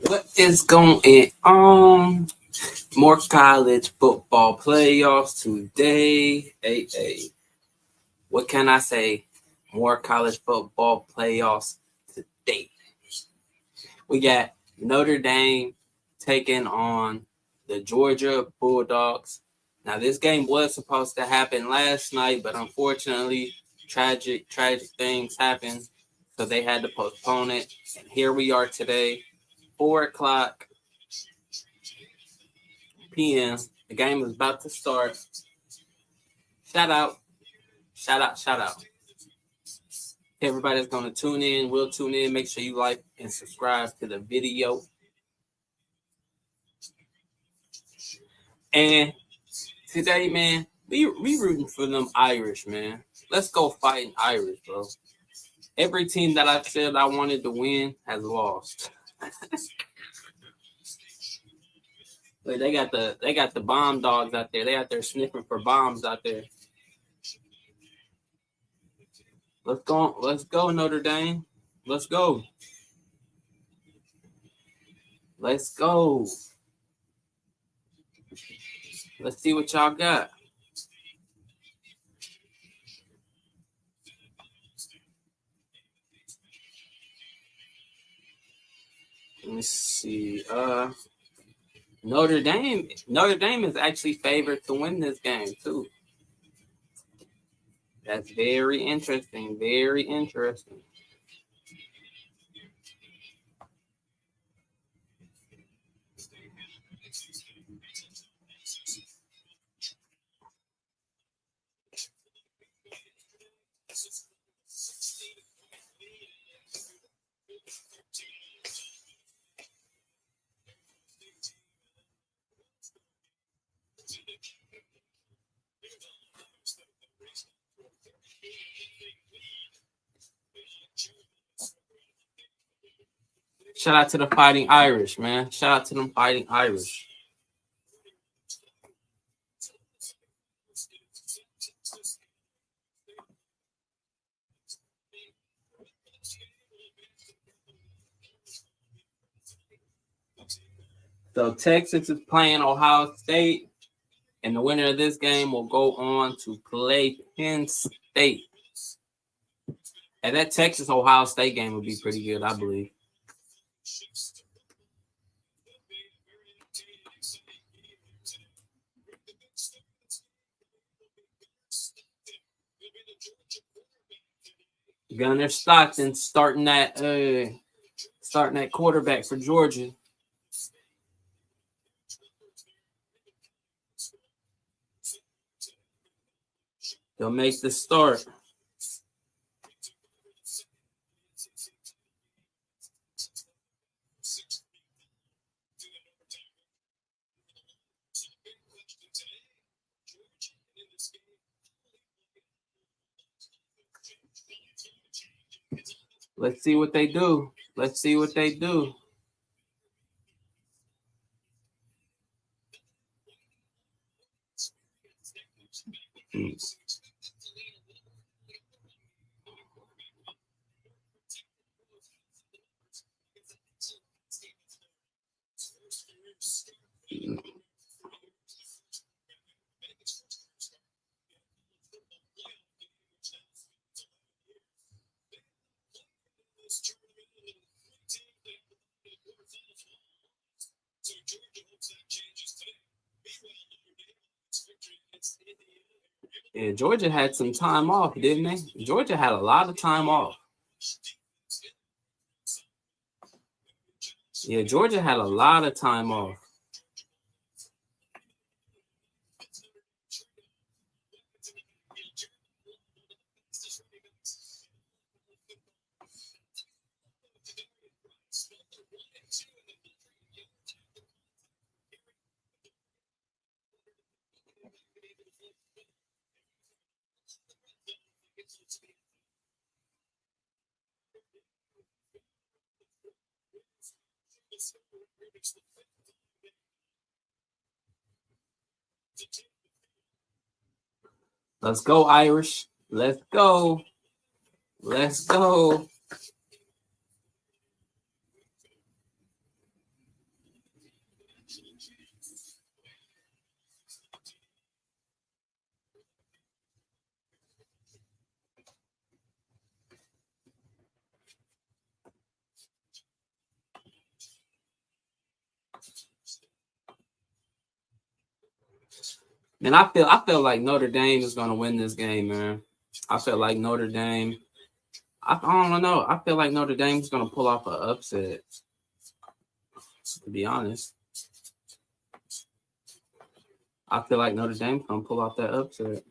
What is going on? More college football playoffs today. Hey. What can I say? More college football playoffs today. We got Notre Dame taking on the Georgia Bulldogs. Now, this game was supposed to happen last night, but unfortunately, tragic things happened, so they had to postpone it. And here we are today, 4 o'clock p.m. The game is about to start. Shout out. Everybody's going to tune in. We'll tune in. Make sure you like and subscribe to the video. And today, man, we rooting for them Irish, man. Let's go fighting Irish, bro. Every team that I said I wanted to win has lost. Like they got the bomb dogs out there. They out there sniffing for bombs out there. Let's go, Notre Dame. Let's go. Let's see what y'all got. Let me see. Notre Dame is actually favored to win this game too. That's very interesting. Very interesting. Shout out to the Fighting Irish, man. Shout out to them Fighting Irish. So Texas is playing Ohio State, and the winner of this game will go on to play Penn State. And that Texas-Ohio State game would be pretty good, I believe. Gunner Stockton starting that quarterback for Georgia. They'll make the start. Let's see what they do. Yeah, Georgia had some time off, didn't they? Georgia had a lot of time off. Yeah, Georgia had a lot of time off. Let's go, Irish. Let's go. Man, I feel like Notre Dame is gonna win this game, man. I feel like Notre Dame. I don't know. I feel like Notre Dame is gonna pull off an upset. To be honest, I feel like Notre Dame's gonna pull off that upset.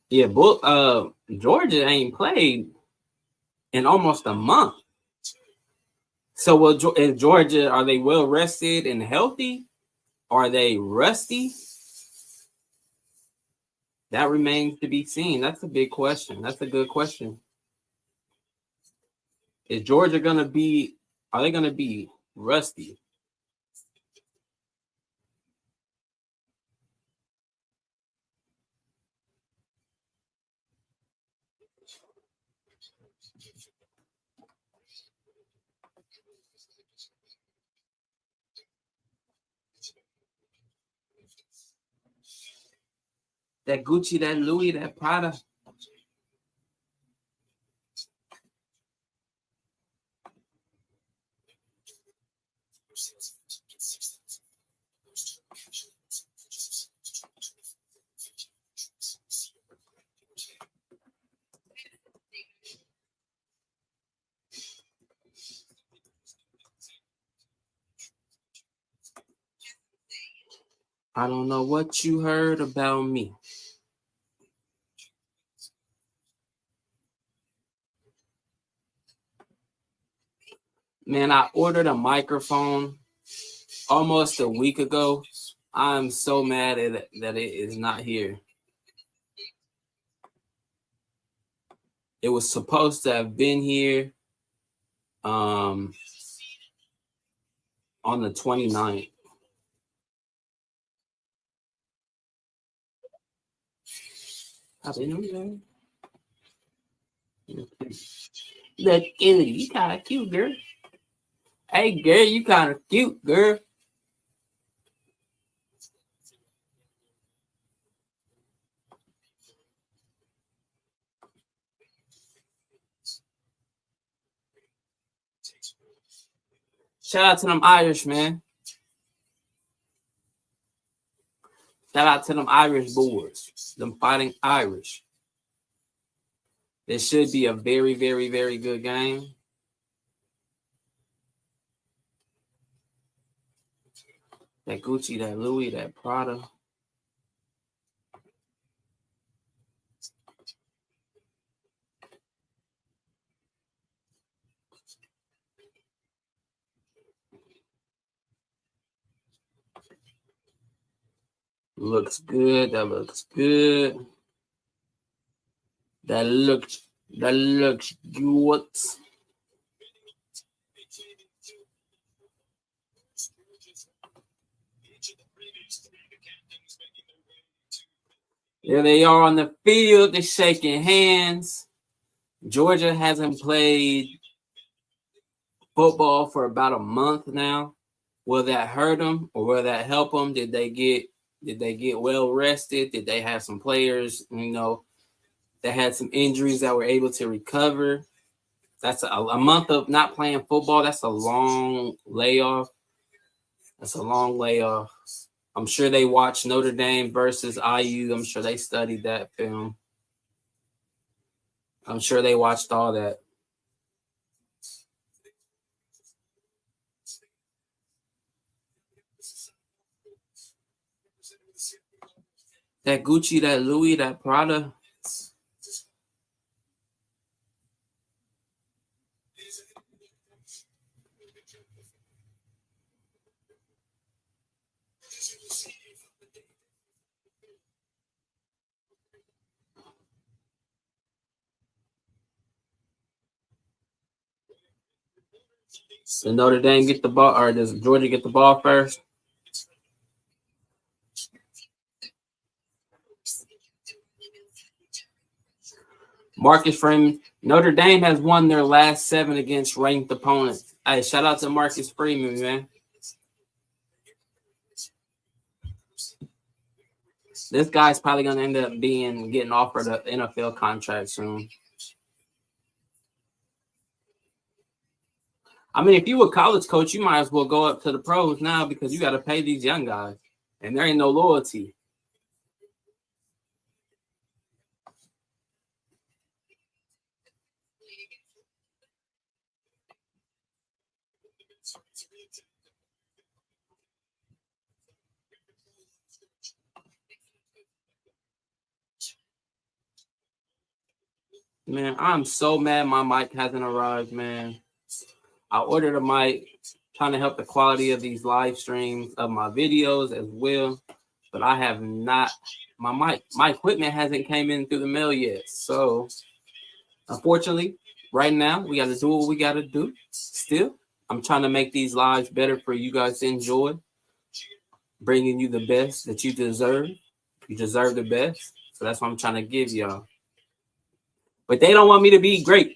Yeah, Georgia ain't played in almost a month. So, is Georgia, are they well rested and healthy? Are they rusty? That remains to be seen. That's a big question. That's a good question. Is Georgia gonna be? Are they gonna be rusty? That Gucci, that Louis, that Prada. I don't know what you heard about me. Man, I ordered a microphone almost a week ago. I'm so mad at it that it is not here. It was supposed to have been here on the 29th. Happy New Year. Look, Illy, you kind of cute, girl. Hey, girl, you kind of cute, girl. Shout out to them Irish, man. Shout out to them Irish boys. Them fighting Irish. This should be a very, very, very good game. That Gucci, that Louis, that Prada. Looks good. That looks good. That looks good. There they are on the field. They're shaking hands. Georgia hasn't played football for about a month now. Will that hurt them or will that help them? Did they get well rested? Did they have some players, that had some injuries that were able to recover? That's a month of not playing football. That's a long layoff. I'm sure they watched Notre Dame versus IU. I'm sure they studied that film. I'm sure they watched all that. That Gucci, that Louis, that Prada. Does Notre Dame get the ball, or does Georgia get the ball first? Marcus Freeman. Notre Dame has won their last 7 against ranked opponents. Hey, shout out to Marcus Freeman, man. This guy's probably going to end up getting offered an NFL contract soon. I mean, if you were a college coach, you might as well go up to the pros now because you got to pay these young guys. And there ain't no loyalty. Man, I'm so mad my mic hasn't arrived, man. I ordered a mic, trying to help the quality of these live streams of my videos as well. But I have not, my equipment hasn't came in through the mail yet. So, unfortunately, right now, we got to do what we got to do. Still, I'm trying to make these lives better for you guys to enjoy. Bringing you the best that you deserve. You deserve the best. So that's what I'm trying to give y'all. But they don't want me to be great.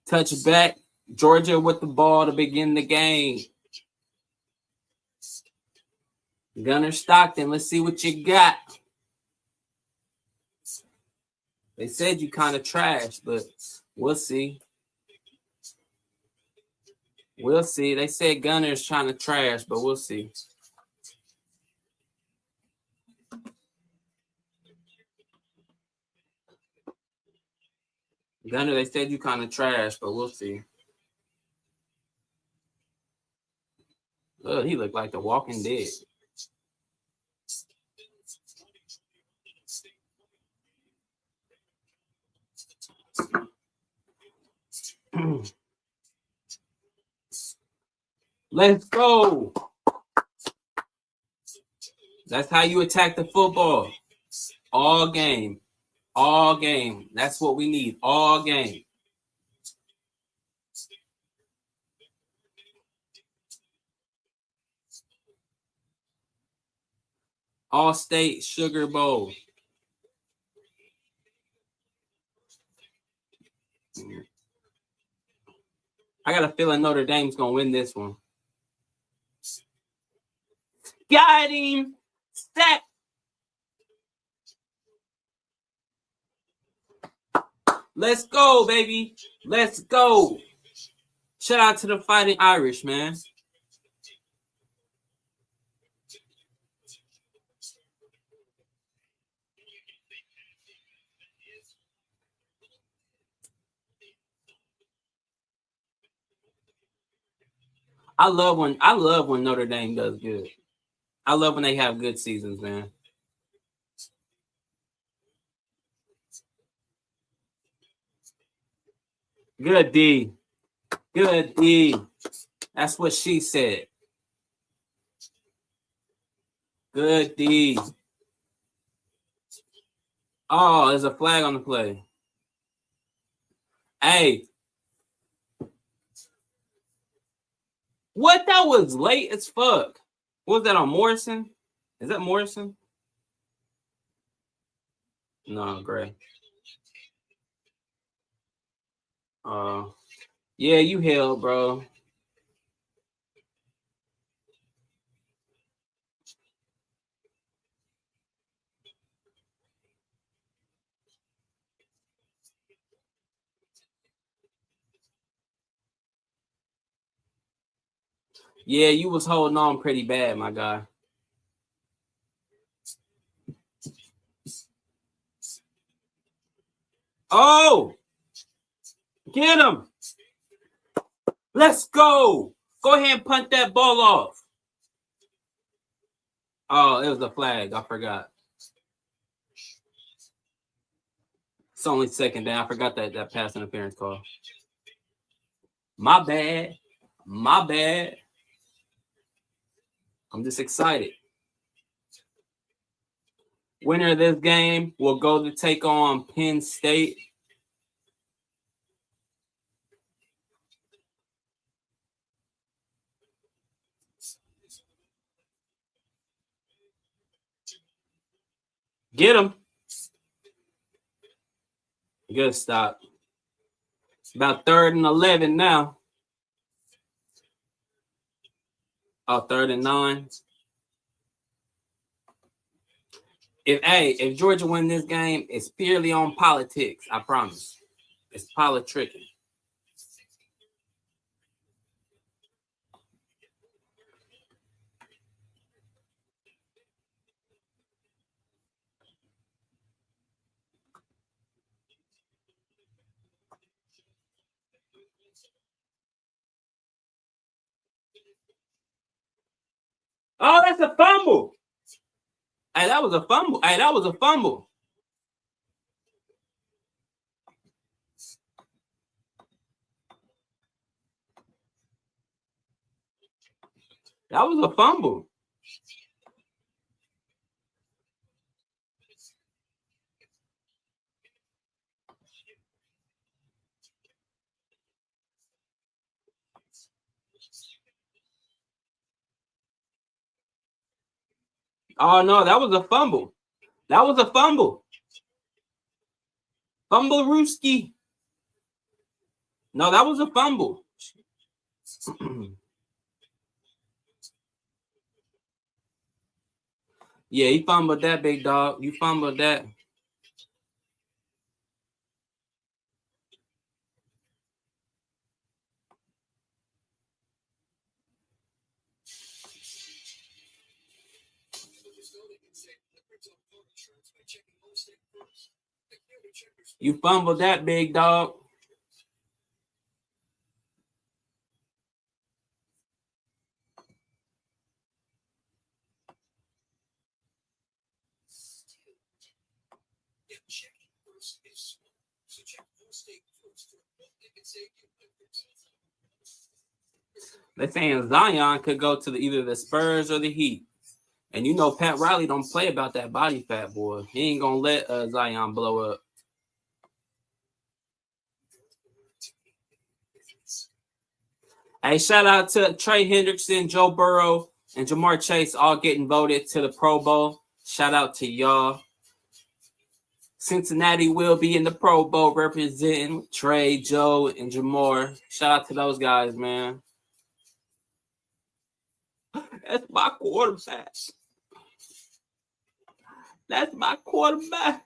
Touch back. Georgia with the ball to begin the game. Gunner Stockton, let's see what you got. They said you kind of trash, but we'll see. We'll see. They said Gunner's trying to trash, but we'll see. Gunner, they said you kind of trash, but we'll see. He looked like the Walking Dead. Let's go. That's how you attack the football. All game. All game. That's what we need. All game. All State Sugar Bowl. I got a feeling Notre Dame's going to win this one. Got him. Step. Let's go, baby. Let's go. Shout out to the Fighting Irish, man. I love when Notre Dame does good. I love when they have good seasons, man. Good D. Good D. That's what she said. Good D. Oh, there's a flag on the play. Hey. What? That was late as fuck. What was that on Morrison? Is that Morrison? No, Gray. Yeah, you held, bro. Yeah, you was holding on pretty bad, my guy. Oh! Get him! Let's go! Go ahead and punt that ball off. Oh, it was a flag. I forgot. It's only second down. I forgot that pass interference call. My bad. My bad. I'm just excited. Winner of this game will go to take on Penn State. Get him. Good stop. It's about 3rd and 11 now. Oh, 3rd and 9. If Georgia win this game, it's purely on politics. I promise. It's politicking. Oh, that's a fumble. Hey, that was a fumble. Hey, that was a fumble. That was a fumble. Oh no, that was a fumble. That was a fumble. Fumble Rooski. No, that was a fumble. Yeah, he fumbled that, big dog. You fumbled that. You fumbled that, big dog. They're saying Zion could go to either the Spurs or the Heat. And you know Pat Riley don't play about that body fat, boy. He ain't gonna let Zion blow up. Hey, shout out to Trey Hendrickson, Joe Burrow, and Jamar Chase all getting voted to the Pro Bowl. Shout out to y'all. Cincinnati will be in the Pro Bowl representing Trey, Joe, and Jamar. Shout out to those guys, man. That's my quarterback. That's my quarterback.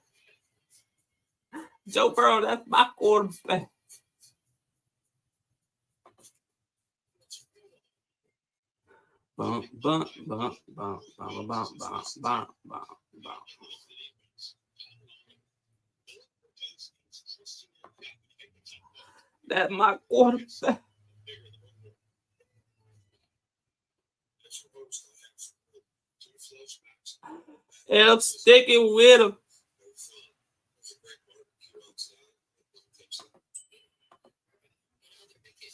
Joe Burrow, that's my quarterback. Bump, bump, bump, bump, bump, bump, bump, bump, bump, bump. That's my quarterback. And I'm sticking with him.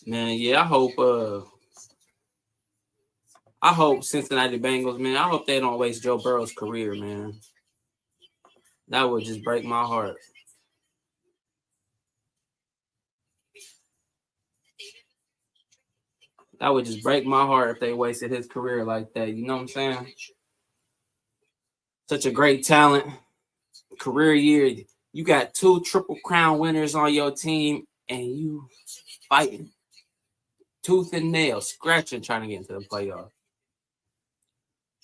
Man, yeah, I hope Cincinnati Bengals, man. I hope they don't waste Joe Burrow's career, man. That would just break my heart. That would just break my heart if they wasted his career like that. You know what I'm saying? Such a great talent. Career year. You got 2 Triple Crown winners on your team, and you fighting tooth and nail, scratching, trying to get into the playoffs.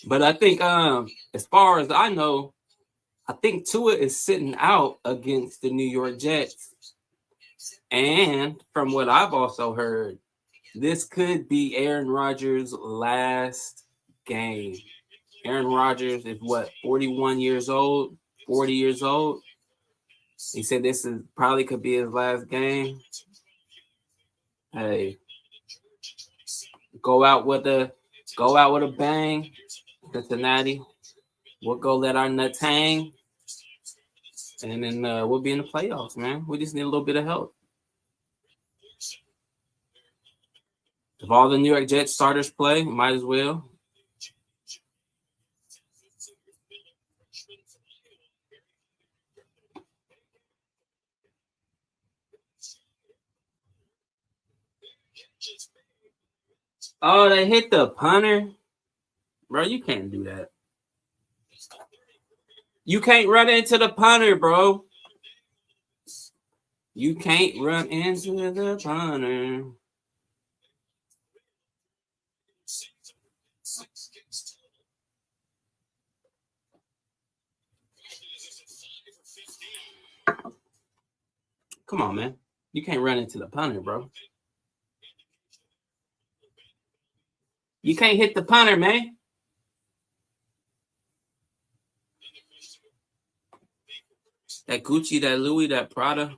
But I think, as far as I know, I think Tua is sitting out against the New York Jets. And from what I've also heard, this could be Aaron Rodgers' last game. Aaron Rodgers is 41 years old, 40 years old. He said this is probably could be his last game. Hey, go out with a bang, Cincinnati. We'll go let our nuts hang, and then we'll be in the playoffs, man. We just need a little bit of help. If all the New York Jets starters play, might as well. Oh, they hit the punter. Bro, you can't do that. You can't run into the punter, bro. You can't run into the punter. Come on, man. You can't run into the punter, bro. You can't hit the punter, man. That Gucci, that Louis, that Prada.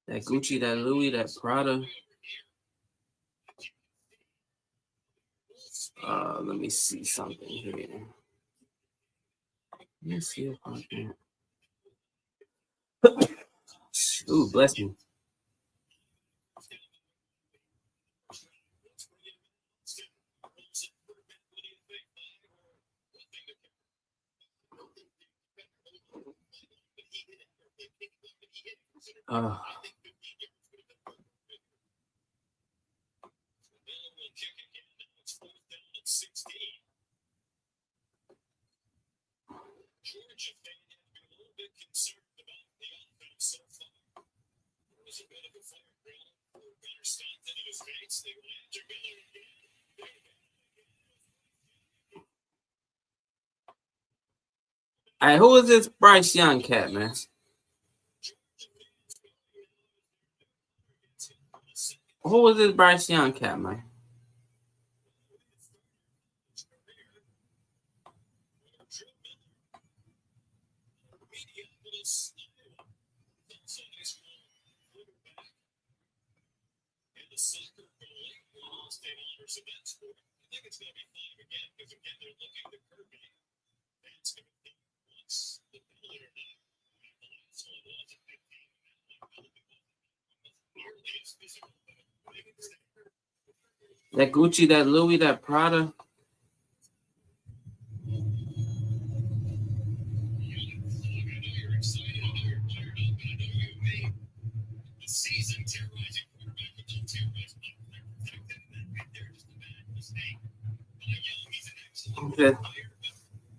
That Gucci, that Louis, that Prada. Let me see something here. Let me see if I can. Ooh, bless me. Hey, who is this Bryce Young cat, man? Who is this Bryce Young cat, man? That Gucci, that Louis, that Prada.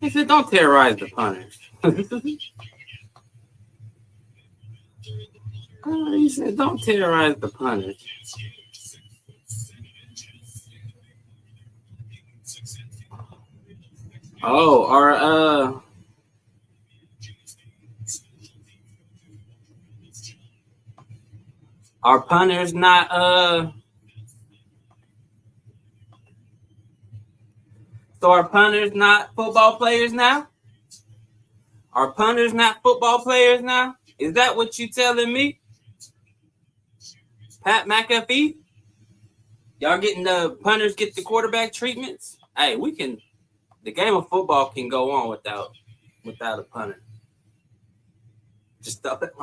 He said, don't terrorize the punters. He said, don't terrorize the punters. Oh, our punters not so our punters not football players now? Are punters not football players now? Is that what you telling me? Pat McAfee? Y'all getting the punters get the quarterback treatments? Hey, we can. The game of football can go on without a punter. Just stop it.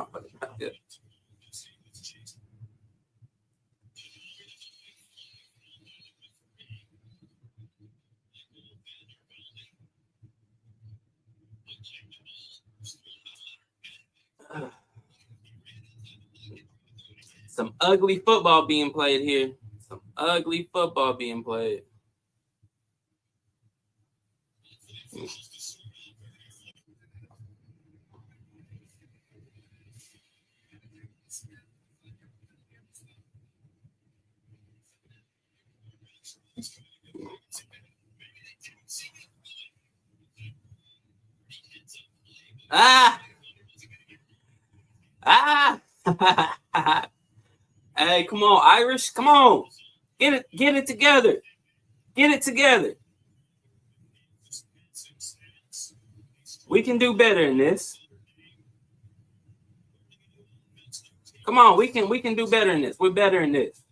Some ugly football being played here. Some ugly football being played. Hey, come on, Irish. Come on. Get it together. Get it together. We can do better than this. Come on, we can do better than this. We're better than this.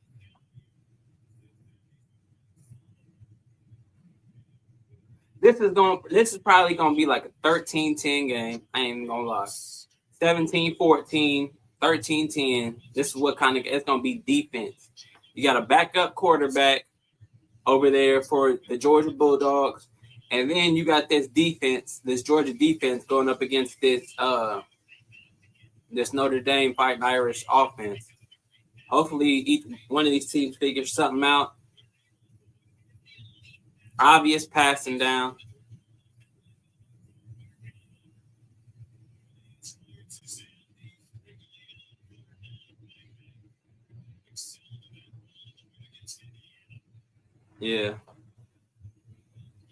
This is probably gonna be like a 13-10 game. I ain't gonna lie. 17-14, 13-10. This is what kind of it's gonna be defense. You got a backup quarterback over there for the Georgia Bulldogs, and then you got this defense, this Georgia defense going up against this Notre Dame Fighting Irish offense. Hopefully, each one of these teams figures something out. Obvious passing down. Yeah.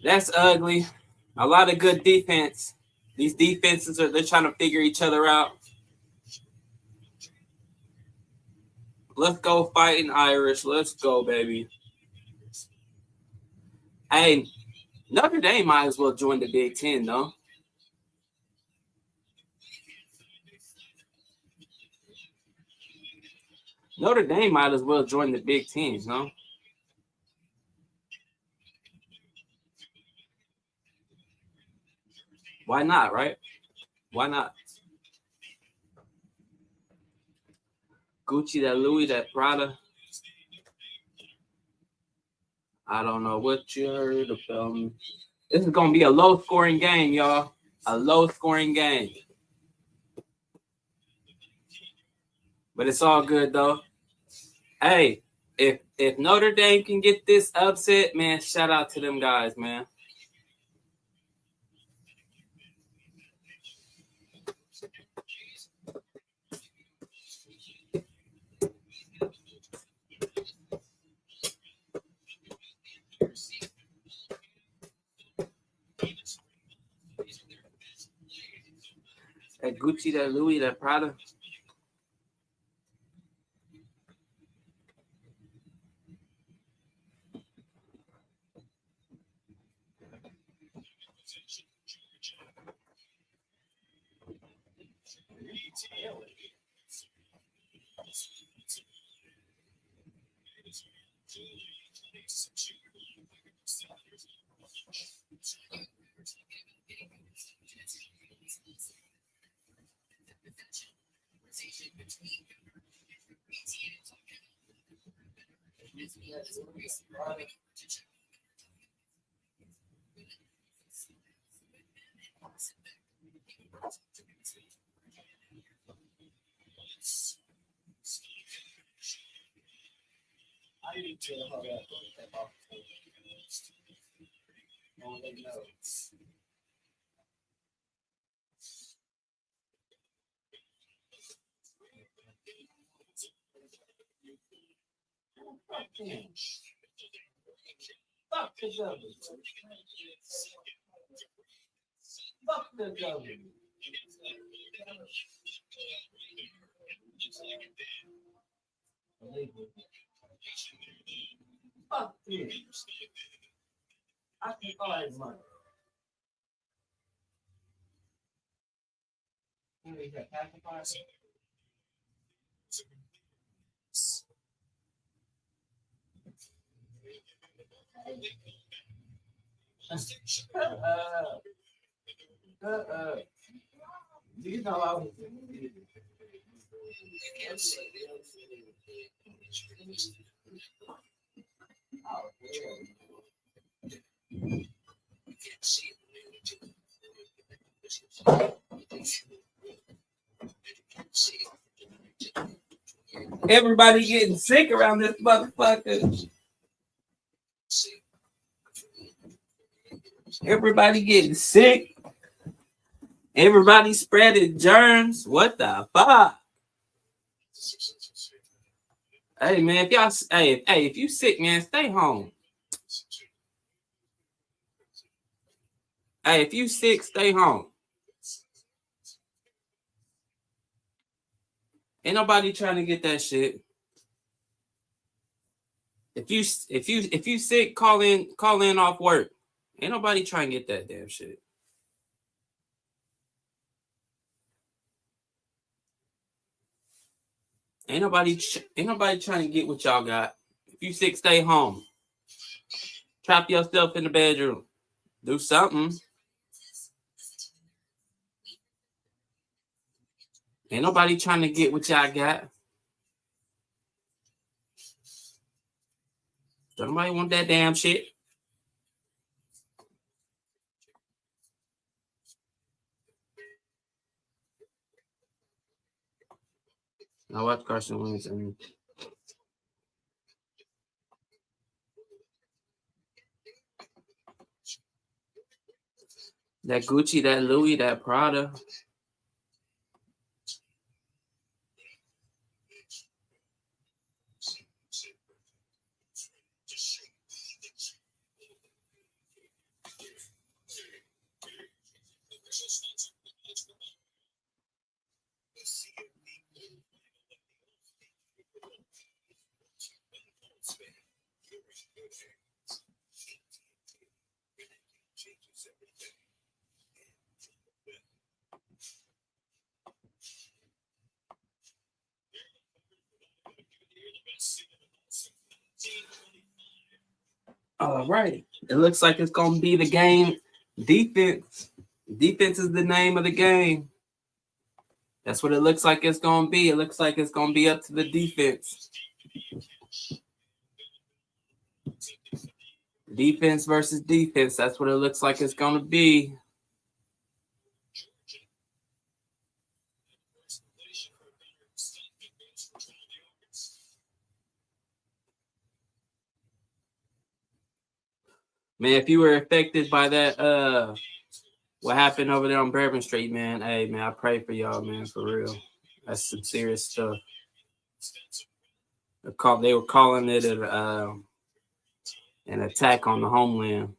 That's ugly. A lot of good defense. These defenses they're trying to figure each other out. Let's go fighting Irish. Let's go, baby. Hey, Notre Dame might as well join the Big Ten, though. Notre Dame might as well join the Big Ten, no? Why not, right? Why not? Gucci, that Louis, that Prada. I don't know what you heard about me. This is going to be a low-scoring game, y'all. A low-scoring game. But it's all good, though. Hey, if Notre Dame can get this upset, man, shout out to them guys, man. That Gucci, that Louis, that Prada. I need to how that Fuck the government. Fuck the government. Fuck this. I can find money. You know I was. Everybody getting sick around this motherfucker. Everybody getting sick. Everybody spreading germs. What the fuck? Hey man, if y'all if you sick, man, stay home. Hey, if you sick, stay home. Ain't nobody trying to get that shit. If you sick, call in off work. Ain't nobody trying to get that damn shit. Ain't nobody trying to get what y'all got. If you sick, stay home. Trap yourself in the bedroom. Do something. Ain't nobody trying to get what y'all got. Don't nobody want that damn shit. I watch Carson Wentz and That Gucci, that Louis, that Prada. All right. It looks like it's going to be the game defense. Defense is the name of the game. That's what it looks like it's going to be. It looks like it's going to be up to the defense. Defense versus defense. That's what it looks like it's going to be. Man, if you were affected by that, what happened over there on Bourbon Street, man, hey, man, I pray for y'all, man, for real. That's some serious stuff. They were calling it an attack on the homeland.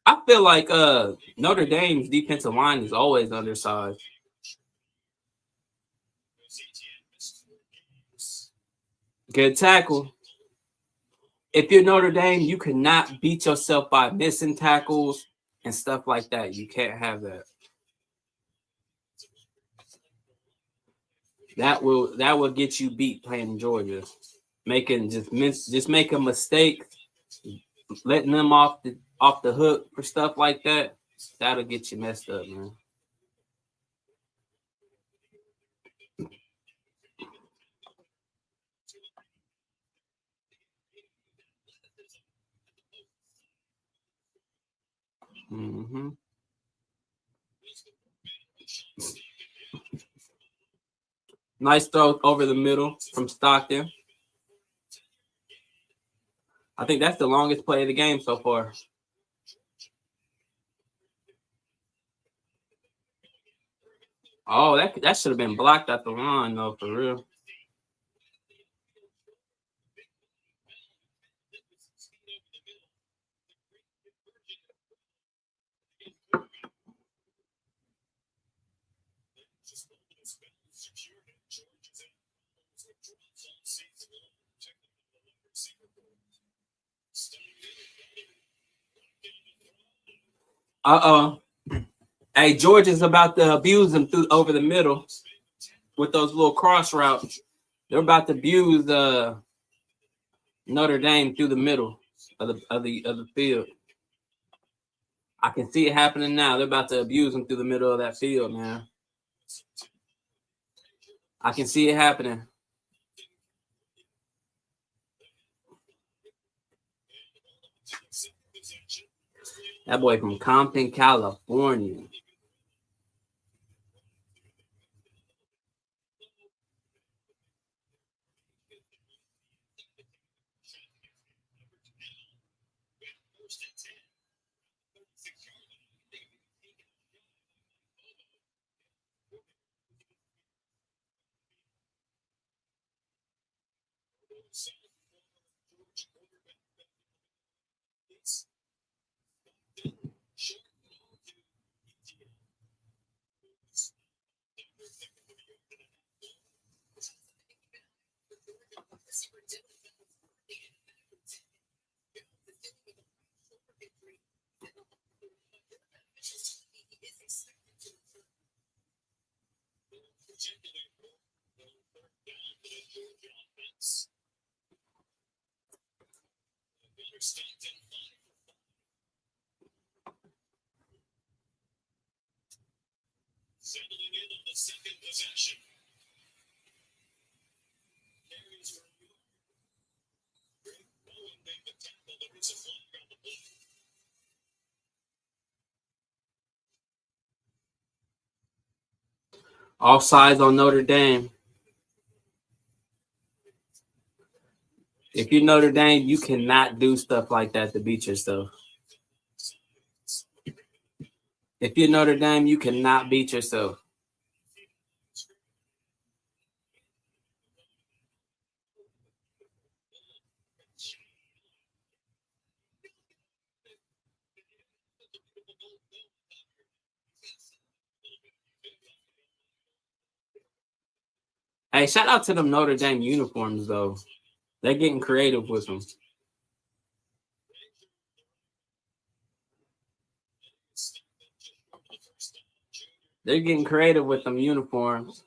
I feel like Notre Dame's defensive line is always undersized. Good tackle. If you're Notre Dame, you cannot beat yourself by missing tackles and stuff like that. You can't have that. That will get you beat playing Georgia. Just making mistakes, letting them off the hook for stuff like that. That'll get you messed up, man. Mm-hmm. Nice throw over the middle from Stockton. I think that's the longest play of the game so far. Oh, that should have been blocked at the line, though, for real. Uh-oh. Hey, Georgia's about to abuse them over the middle with those little cross routes. They're about to abuse Notre Dame through the middle of the field. I can see it happening now. They're about to abuse them through the middle of that field, man. I can see it happening. That boy from Compton, California. Offsides on Notre Dame. If you're Notre Dame, you cannot do stuff like that to beat yourself. If you're Notre Dame, you cannot beat yourself. Hey, shout out to them Notre Dame uniforms, though. They're getting creative with them. They're getting creative with them uniforms.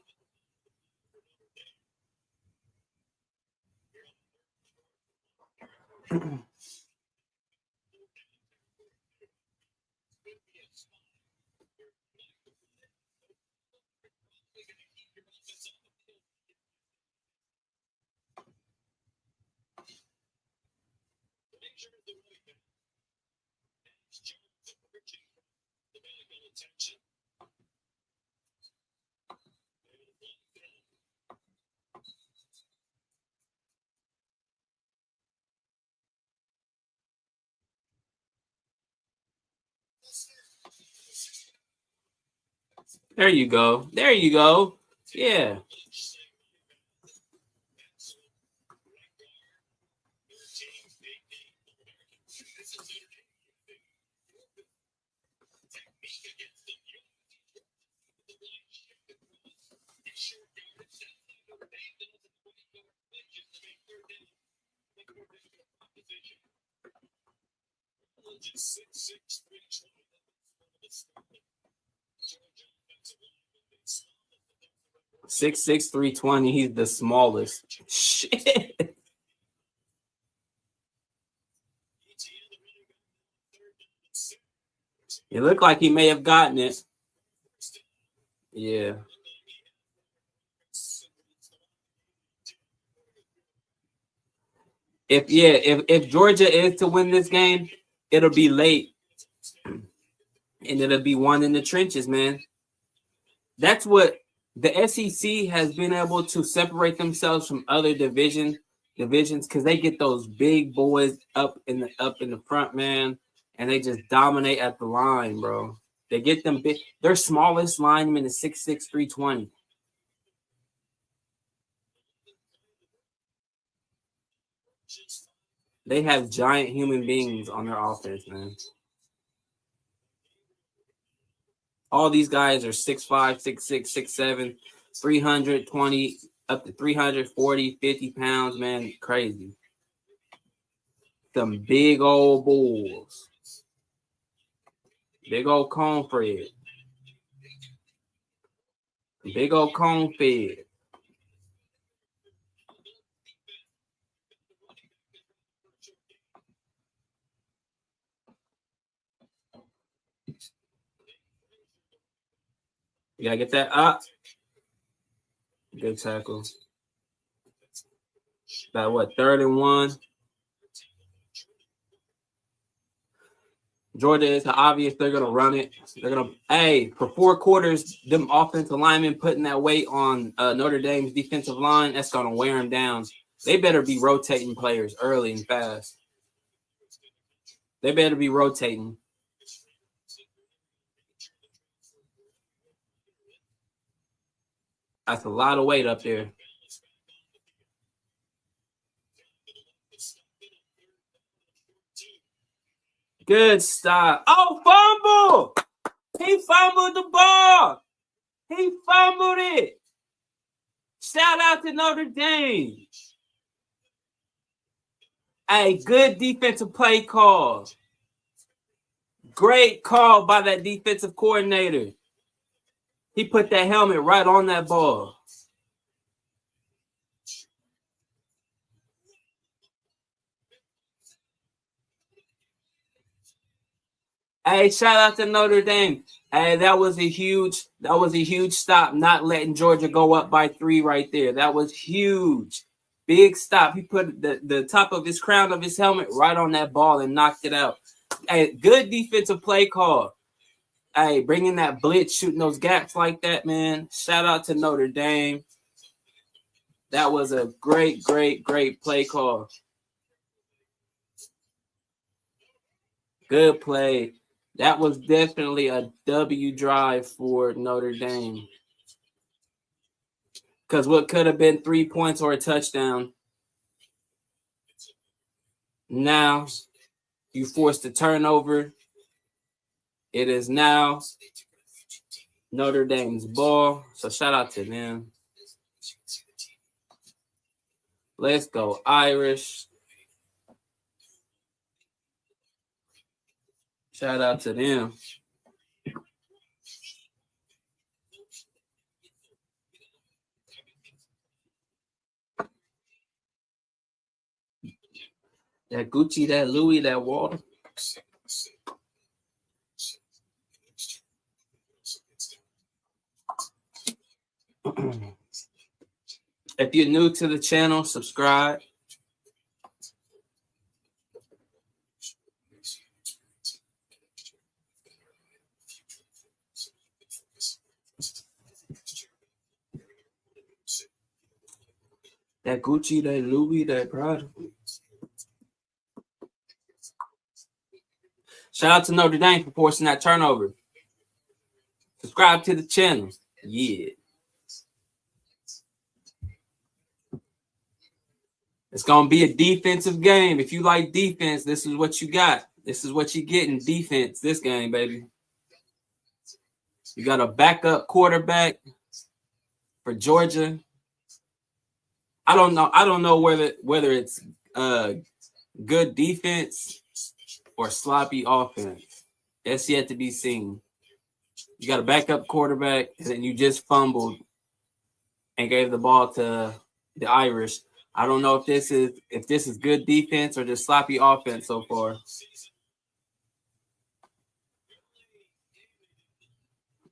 There you go. There you go. Yeah. Six 320. He's the smallest. Shit. It looked like he may have gotten it. Yeah. If Georgia is to win this game, it'll be late. And it'll be one in the trenches, man. That's what the SEC has been able to separate themselves from other divisions because they get those big boys up in the front, man, and they just dominate at the line, bro. They get them big. Their smallest lineman is 6'6", 320. They have giant human beings on their offense, man. All these guys are 6'5", 6'6", 6'7", 320 up to 340, 50 pounds, man. Crazy. Some big old bulls. Big old cone fed. Big old cone fed. You gotta get that up. Good tackle. About what, 3rd and 1? Georgia is obvious they're gonna run it. They're gonna for 4 quarters, them offensive linemen putting that weight on Notre Dame's defensive line, that's gonna wear them down. They better be rotating players early and fast. They better be rotating. That's a lot of weight up there. Good stop. Oh, fumble! He fumbled the ball. He fumbled it. Shout out to Notre Dame. Hey, good defensive play call. Great call by that defensive coordinator. He put that helmet right on that ball. Hey, shout out to Notre Dame. Hey, that was a huge stop, not letting Georgia go up by 3 right there. That was huge. Big stop. He put the top of his crown of his helmet right on that ball and knocked it out. Hey, good defensive play call. Hey, bringing that blitz, shooting those gaps like that, man. Shout out to Notre Dame. That was a great play call. Good play. That was definitely a W drive for Notre Dame. Because what could have been 3 points or a touchdown, now you forced a turnover. It is now Notre Dame's ball. So shout out to them. Let's go Irish. Shout out to them. That Gucci, that Louis, that Walter. If you're new to the channel, subscribe. That Gucci, that Louis, that Prada. Shout out to Notre Dame for forcing that turnover. Subscribe to the channel. Yeah. It's going to be a defensive game. If you like defense, this is what you got. This is what you get in defense this game, baby. You got a backup quarterback for Georgia. I don't know whether it's good defense or sloppy offense. That's yet to be seen. You got a backup quarterback, and then you just fumbled and gave the ball to the Irish. I don't know if this is good defense or just sloppy offense so far.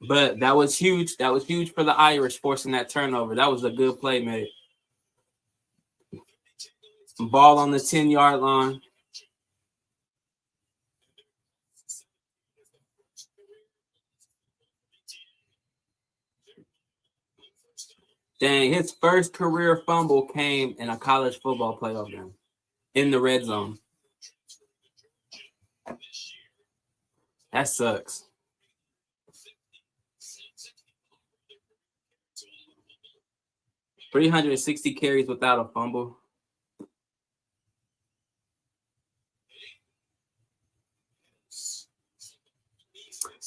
But that was huge. That was huge for the Irish forcing that turnover. That was a good play, mate. Ball on the 10-yard line. Dang, his first career fumble came in a college football playoff game in the red zone. That sucks. $360 carries without a fumble.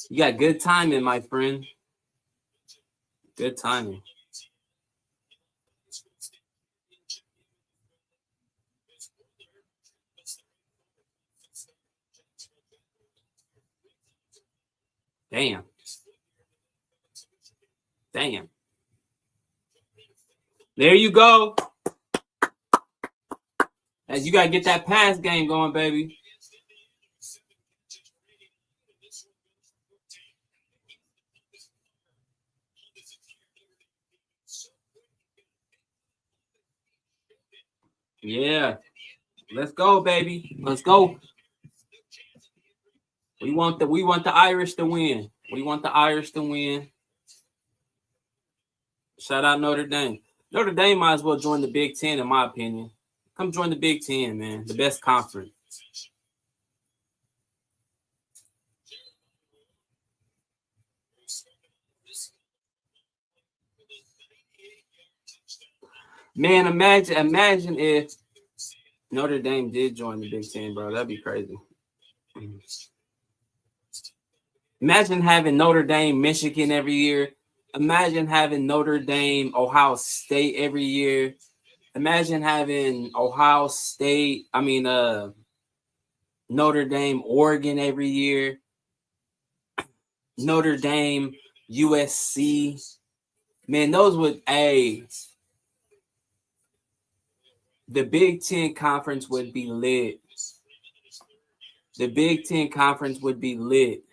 You got good timing, my friend. Good timing. Damn. There you go. As you got to get that pass game going, baby. Yeah. Let's go, baby. Let's go. We want the Irish to win. We want the Irish to win. Shout out Notre Dame. Notre Dame might as well join the Big Ten, in my opinion. Come join the Big Ten, man. The best conference. Man, imagine if Notre Dame did join the Big Ten, bro. That'd be crazy. Imagine having Notre Dame, Michigan every year. Imagine having Notre Dame, Ohio State every year. Imagine having Notre Dame, Oregon every year. Notre Dame, USC. Man, those would the Big Ten Conference would be lit. The Big Ten Conference would be lit.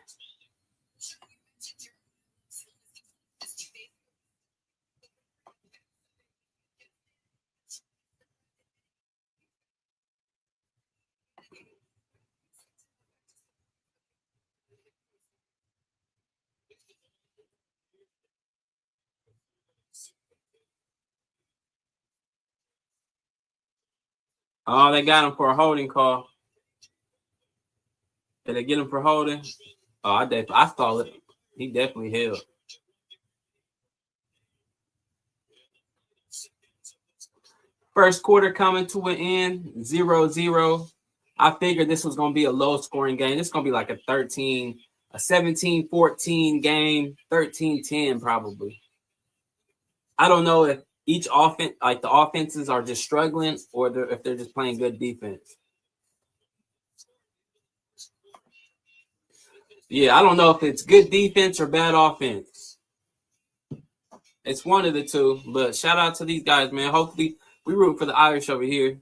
Oh, they got him for a holding call. Did they get him for holding? Oh, I saw it. He definitely held. First quarter coming to an end, 0-0. I figured this was going to be a low-scoring game. This is going to be like a 17-14 game, 13-10 probably. I don't know if each offense, like the offenses are just struggling or if they're just playing good defense. Yeah, I don't know if it's good defense or bad offense. It's one of the two, but shout out to these guys, man. Hopefully, we root for the Irish over here.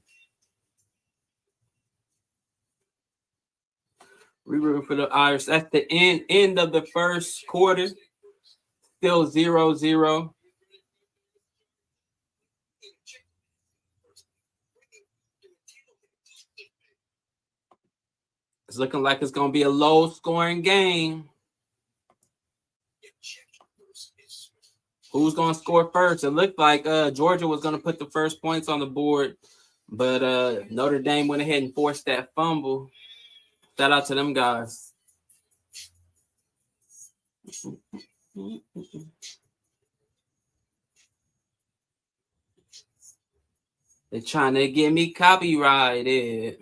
We root for the Irish. That's the end of the first quarter. Still 0-0. It's looking like it's going to be a low-scoring game. Who's going to score first? It looked like Georgia was going to put the first points on the board, but Notre Dame went ahead and forced that fumble. Shout out to them guys. They're trying to get me copyrighted.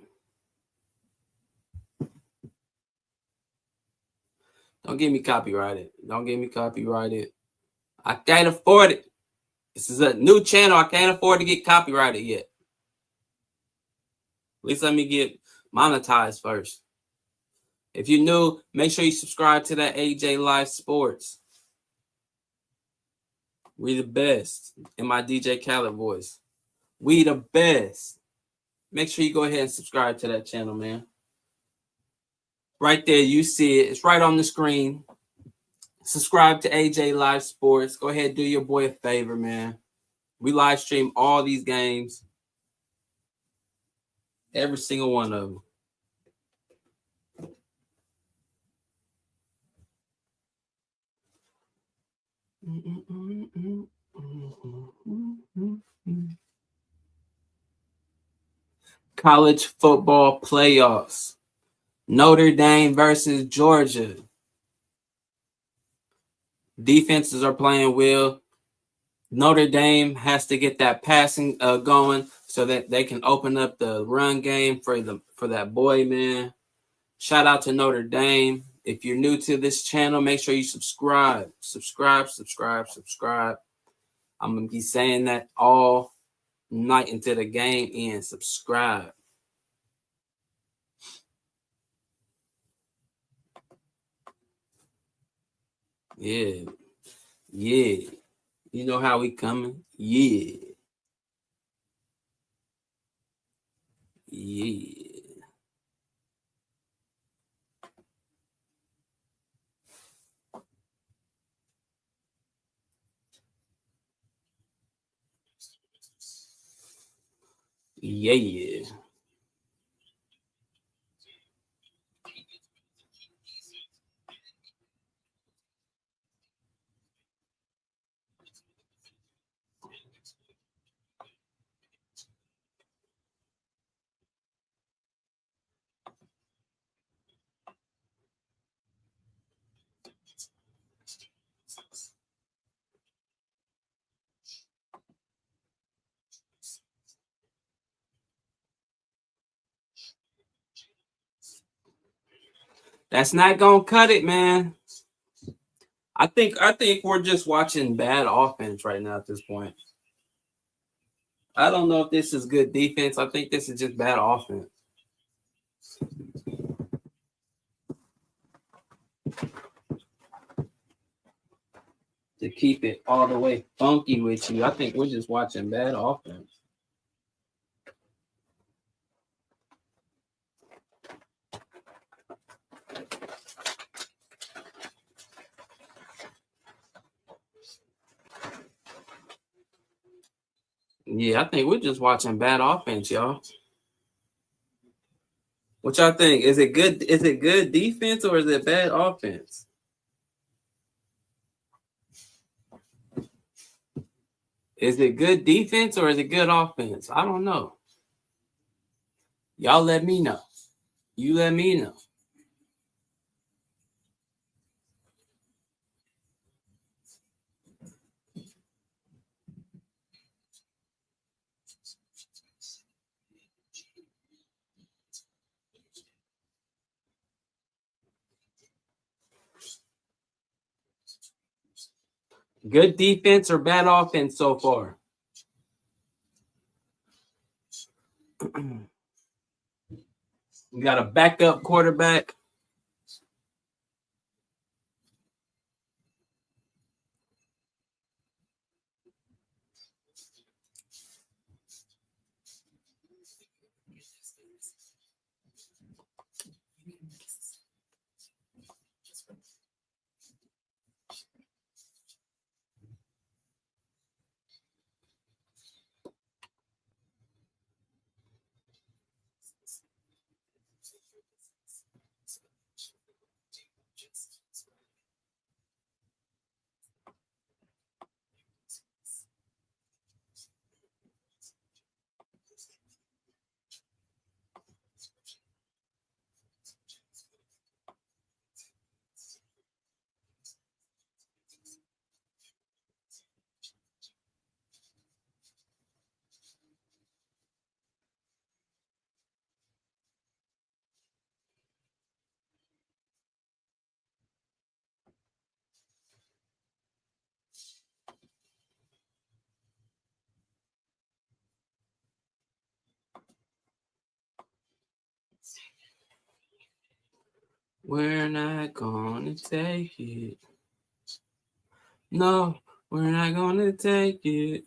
Don't get me copyrighted. Don't get me copyrighted. I can't afford it. This is a new channel. I can't afford to get copyrighted yet. At least let me get monetized first. If you're new, make sure you subscribe to that AJ Live Sports. We the best in my DJ Khaled voice. We the best. Make sure you go ahead and subscribe to that channel, man. Right there, you see it. It's right on the screen. Subscribe to AJ Live Sports. Go ahead and do your boy a favor, man. We live stream all these games. Every single one of them. College football playoffs. Notre Dame versus Georgia. Defenses are playing well. Notre Dame has to get that passing going so that they can open up the run game for that boy, man. Shout out to Notre Dame. If you're new to this channel, make sure you subscribe. Subscribe. I'm going to be saying that all night until the game ends. Subscribe. Yeah. You know how we coming? Yeah. Yeah. That's not gonna cut it, man. I think we're just watching bad offense right now at this point. I don't know if this is good defense. I think this is just bad offense. To keep it all the way funky with you, I think we're just watching bad offense. Yeah, I think we're just watching bad offense, y'all. What y'all think? Is it good? Is it good defense or is it bad offense? Is it good defense or is it good offense? I don't know. Y'all let me know. You let me know. Good defense or bad offense so far? We got a backup quarterback. We're not gonna take it. No, we're not gonna take it.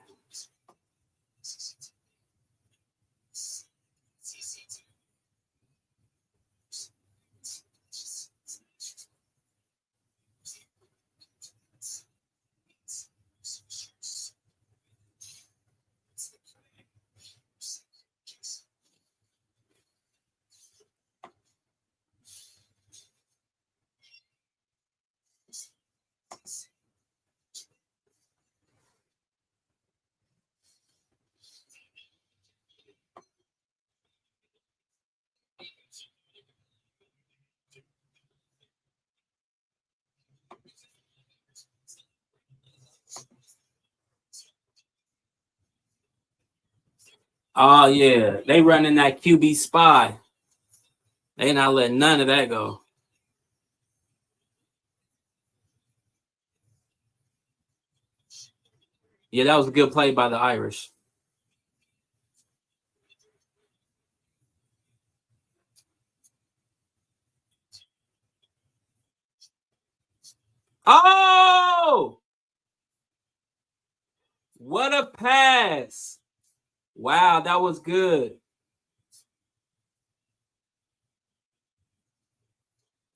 Oh yeah, they running that QB spy. They not letting none of that go. Yeah, that was a good play by the Irish. Oh, what a pass! Wow, that was good.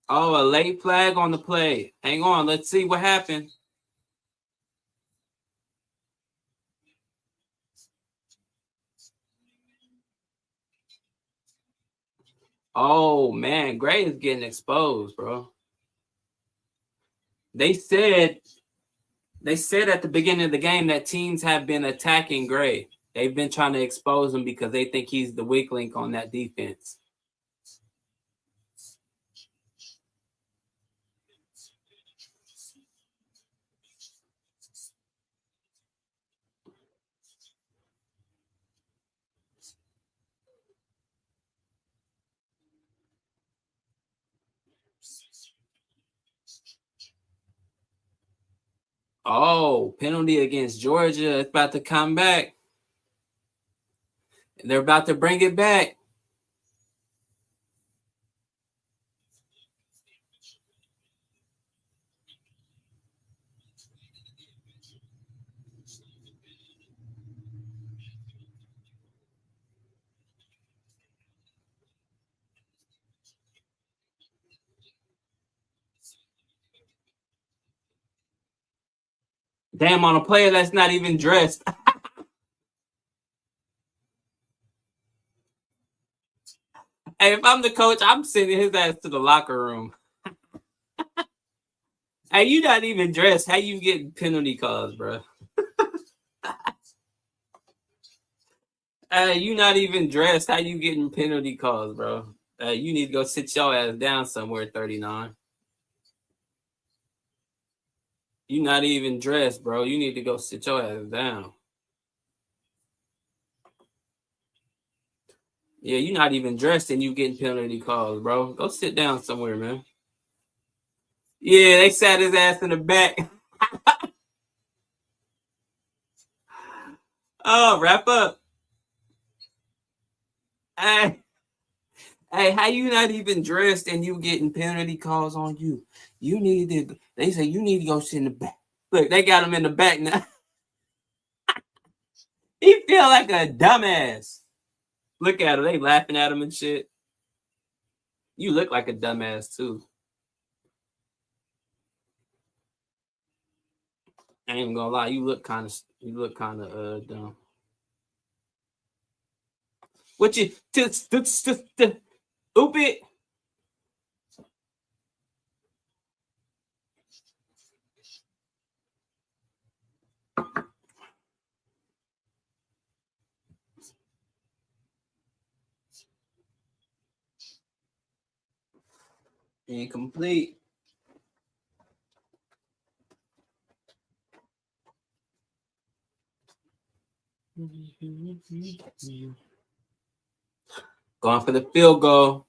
Oh, a late flag on the play. Hang on, let's see what happened. Oh man, Gray is getting exposed, bro. They said at the beginning of the game that teams have been attacking Gray. They've been trying to expose him because they think he's the weak link on that defense. Oh, penalty against Georgia. It's about to come back. They're about to bring it back. Damn, on a player that's not even dressed. Hey, if I'm the coach, I'm sending his ass to the locker room. Hey, you not even dressed. How you getting penalty calls, bro? You not even dressed. How you getting penalty calls, bro? You need to go sit your ass down somewhere, 39. You not even dressed, bro. You need to go sit your ass down. Yeah, you not even dressed and you getting penalty calls, bro. Go sit down somewhere, man. Yeah, they sat his ass in the back. Oh, wrap up. Hey, hey, how you not even dressed and you getting penalty calls on you? You need to. They say you need to go sit in the back. Look, they got him in the back now. He feel like a dumbass. Look at him. They laughing at him and shit. You look like a dumbass too. I ain't even gonna lie. You look kind of dumb. What you oop it? Incomplete. Going for the field goal.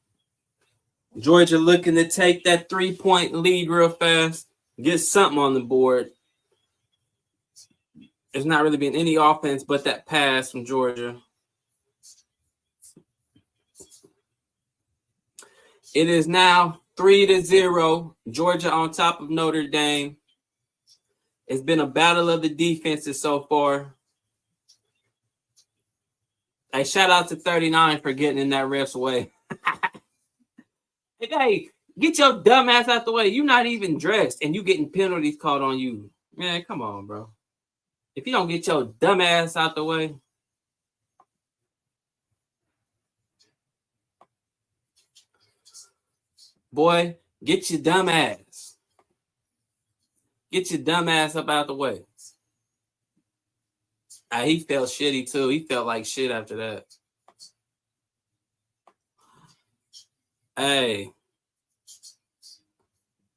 Georgia looking to take that 3-point lead real fast. Get something on the board. There's not really been any offense but that pass from Georgia. It is now 3-0. Georgia on top of Notre Dame. It's been a battle of the defenses so far. Hey, shout out to 39 for getting in that ref's way. Hey, get your dumb ass out the way. You're not even dressed and you getting penalties called on you. Man, come on, bro. If you don't get your dumb ass out the way. Boy, get your dumb ass. Get your dumb ass up out the way. He felt shitty too. He felt like shit after that. Hey,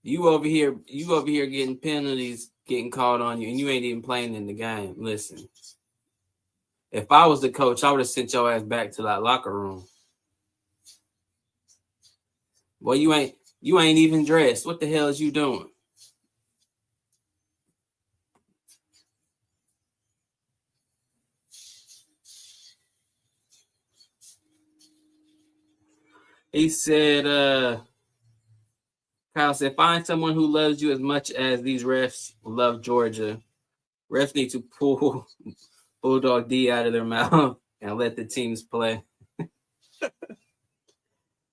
you over here getting penalties, getting called on you, and you ain't even playing in the game. Listen, if I was the coach, I would have sent your ass back to that locker room. Boy, you ain't even dressed. What the hell is you doing? He said, Kyle said, find someone who loves you as much as these refs love Georgia. Refs need to pull Bulldog D out of their mouth and let the teams play.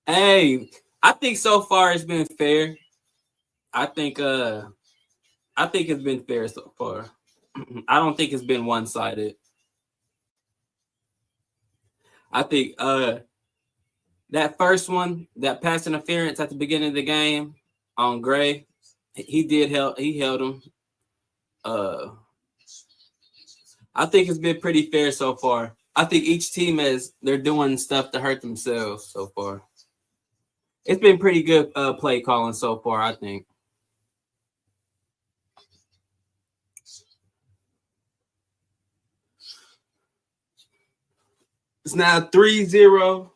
Hey, I think so far it's been fair. I think it's been fair so far. I don't think it's been one-sided. I think that first one, that pass interference at the beginning of the game on Gray, he held him. I think it's been pretty fair so far. I think each team they're doing stuff to hurt themselves so far. It's been pretty good play calling so far, I think. It's now 3-0.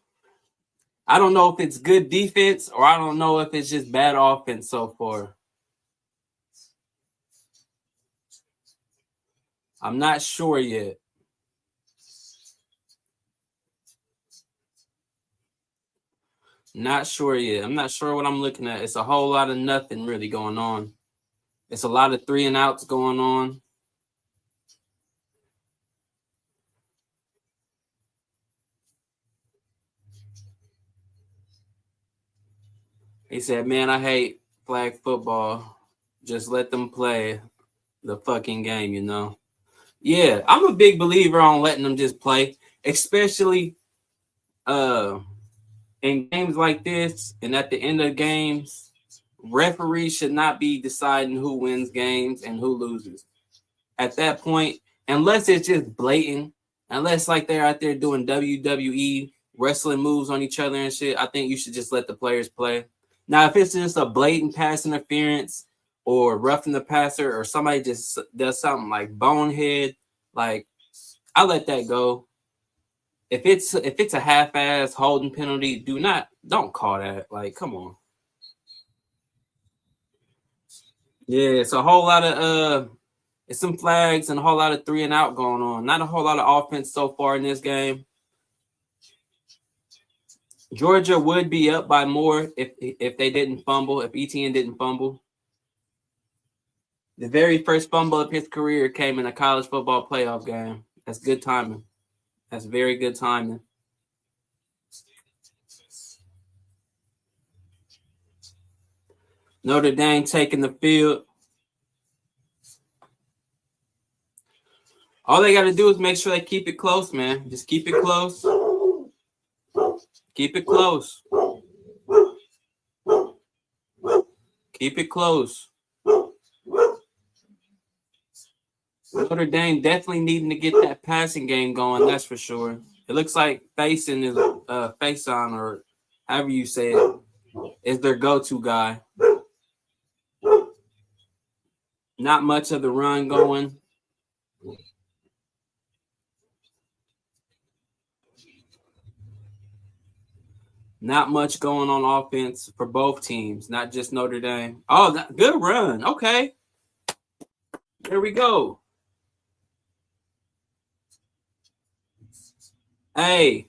I don't know if it's good defense or I don't know if it's just bad offense so far. I'm not sure yet. Not sure yet. I'm not sure what I'm looking at. It's a whole lot of nothing really going on. It's a lot of 3 and outs going on. He said, man, I hate flag football. Just let them play the fucking game, you know? Yeah, I'm a big believer on letting them just play, especially in games like this and at the end of games, referees should not be deciding who wins games and who loses. At that point, unless it's just blatant, Unless like they're out there doing WWE wrestling moves on each other and shit, I think you should just let the players play. Now, if it's just a blatant pass interference or roughing the passer or somebody just does something like bonehead, like I let that go. If it's a half-ass holding penalty, don't call that. Like, come on. Yeah, it's a whole lot of it's some flags and a whole lot of 3 and out going on. Not a whole lot of offense so far in this game. Georgia would be up by more if they didn't fumble, if ETN didn't fumble. The very first fumble of his career came in a college football playoff game. That's good timing. That's very good timing. Notre Dame taking the field. All they got to do is make sure they keep it close, man. Just keep it close. Keep it close. Keep it close. Notre Dame definitely needing to get that passing game going, that's for sure. It looks like Faison is Faison, or however you say it, is their go-to guy. Not much of the run going. Not much going on offense for both teams, not just Notre Dame. Oh, good run. Okay. There we go. Hey,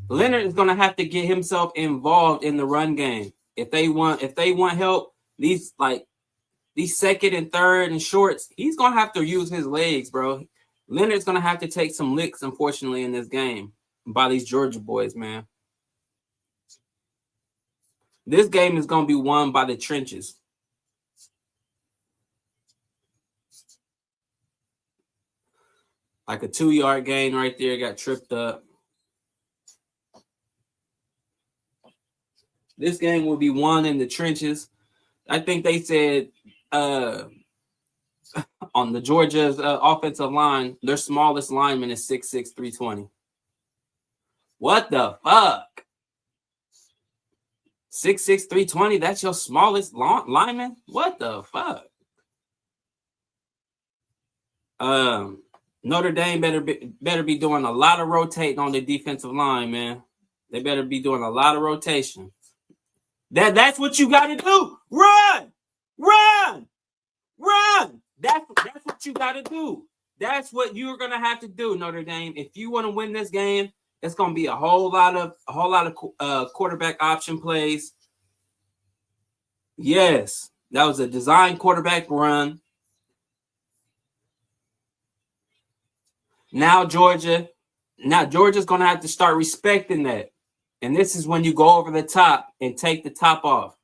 Leonard is going to have to get himself involved in the run game. If they want help, these second and third and shorts, he's going to have to use his legs, bro. Leonard's going to have to take some licks, unfortunately, in this game by these Georgia boys, man. This game is going to be won by the trenches. Like a 2-yard gain right there, got tripped up. This game will be won in the trenches. I think they said on the Georgia's offensive line, their smallest lineman is 6'6", 320. What the fuck? 6'6", 320, that's your smallest lineman? What the fuck? Notre Dame better be doing a lot of rotating on the defensive line, man. They better be doing a lot of rotation. That's what you got to do. Run! That's what you got to do. That's what you're gonna have to do, Notre Dame. If you want to win this game, it's gonna be a whole lot of quarterback option plays. Yes, that was a design quarterback run. Now Georgia's gonna have to start respecting that. And this is when you go over the top and take the top off.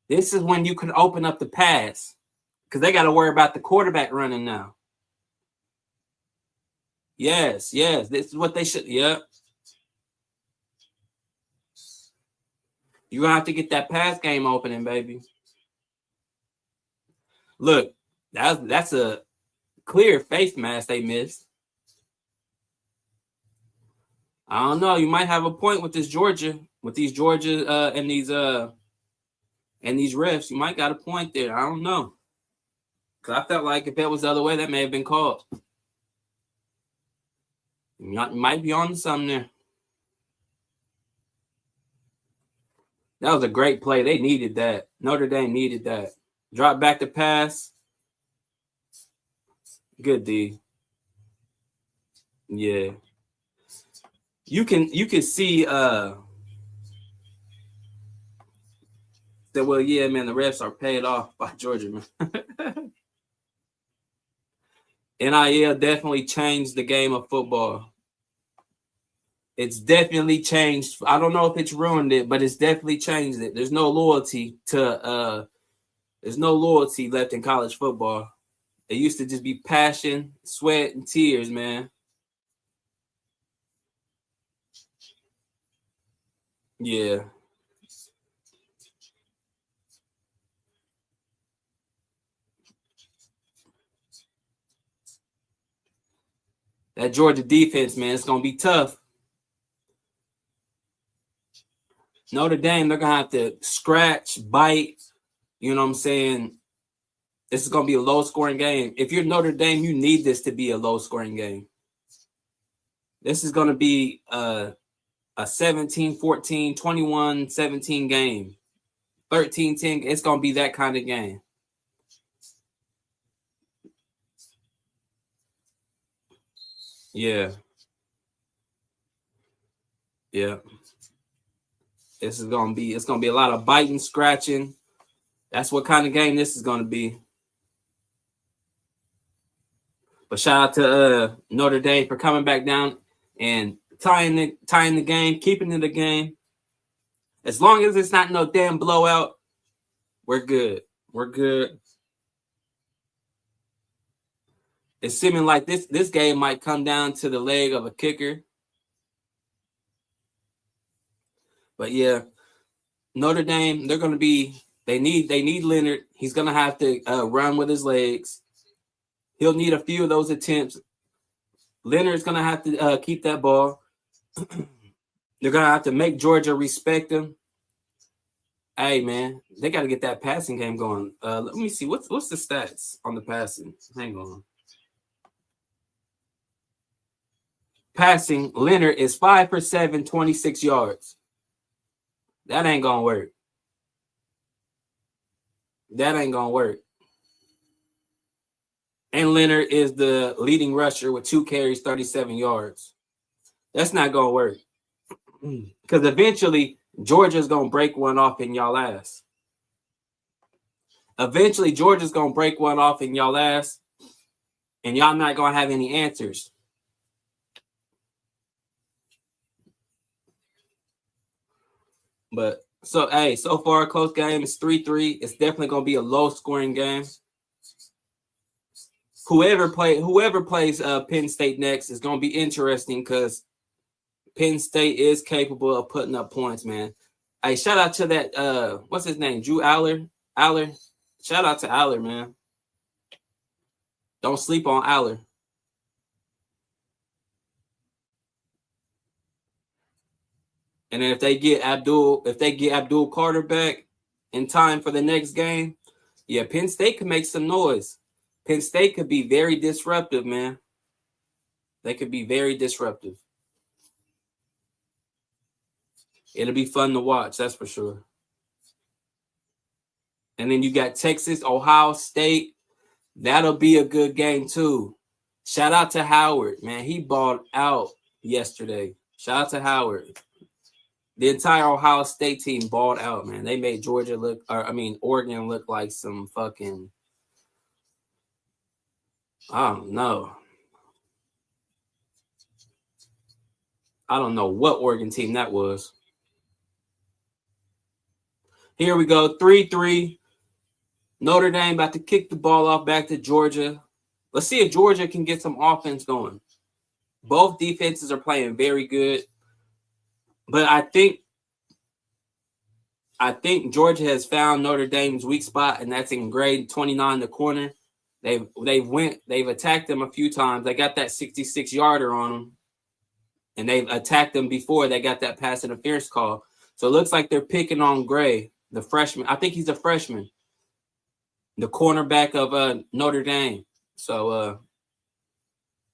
This is when you can open up the pass because they got to worry about the quarterback running now. Yes. This is what they should. Yep. You're going to have to get that pass game opening, baby. Look, that's a clear face mask they missed. I don't know. You might have a point with these Georgia and these refs. You might got a point there. I don't know. Because I felt like if that was the other way, that may have been called. You might be on to something there. That was a great play. They needed that. Notre Dame needed that. Drop back to pass. Good D. Yeah. You can see that, well, yeah, man, the refs are paid off by Georgia, man. NIL definitely changed the game of football. It's definitely changed. I don't know if it's ruined it, but it's definitely changed it. There's no loyalty left in college football. It used to just be passion, sweat, and tears, man. Yeah. That Georgia defense, man, it's going to be tough. Notre Dame, they're going to have to scratch, bite. You know what I'm saying? This is going to be a low-scoring game. If you're Notre Dame, you need this to be a low-scoring game. This is going to be a 17-14, 21-17 game. 13-10. It's going to be that kind of game. Yeah. Yeah. It's going to be a lot of biting, scratching. That's what kind of game this is going to be. But shout out to Notre Dame for coming back down and tying the game, keeping it a game. As long as it's not no damn blowout, we're good. We're good. It's seeming like this game might come down to the leg of a kicker. But yeah, Notre Dame, they're going to be. They need Leonard. He's going to have to run with his legs. He'll need a few of those attempts. Leonard's going to have to keep that ball. They're going to have to make Georgia respect him. Hey, man, they got to get that passing game going. Let me see. What's the stats on the passing? Hang on. Passing, Leonard is 5 for 7, 26 yards. That ain't going to work. That ain't going to work. And Leonard is the leading rusher with 2 carries, 37 yards. That's not going to work. Because eventually, Georgia's going to break one off in y'all ass. Eventually, Georgia's going to break one off in y'all ass. And y'all not going to have any answers. But, so far, close game. It's 3-3. It's definitely going to be a low-scoring game. Whoever plays Penn State next is going to be interesting because Penn State is capable of putting up points, man. Hey, shout out to that, what's his name? Drew Aller. Shout out to Aller, man. Don't sleep on Aller. And then if they get Abdul Carter back in time for the next game, yeah, Penn State can make some noise. Penn State could be very disruptive, man. They could be very disruptive. It'll be fun to watch, that's for sure. And then you got Texas, Ohio State. That'll be a good game, too. Shout out to Howard, man. He balled out yesterday. Shout out to Howard. The entire Ohio State team balled out, man. They made Oregon look like some fucking, I don't know. I don't know what Oregon team that was. Here we go, 3-3. Notre Dame about to kick the ball off back to Georgia. Let's see if Georgia can get some offense going. Both defenses are playing very good. But I think Georgia has found Notre Dame's weak spot, and that's in grade 29, the corner. They've attacked them a few times. They got that 66-yarder on them, and they've attacked them before they got that pass interference call. So it looks like they're picking on Gray, the freshman. I think he's a freshman, the cornerback of Notre Dame. So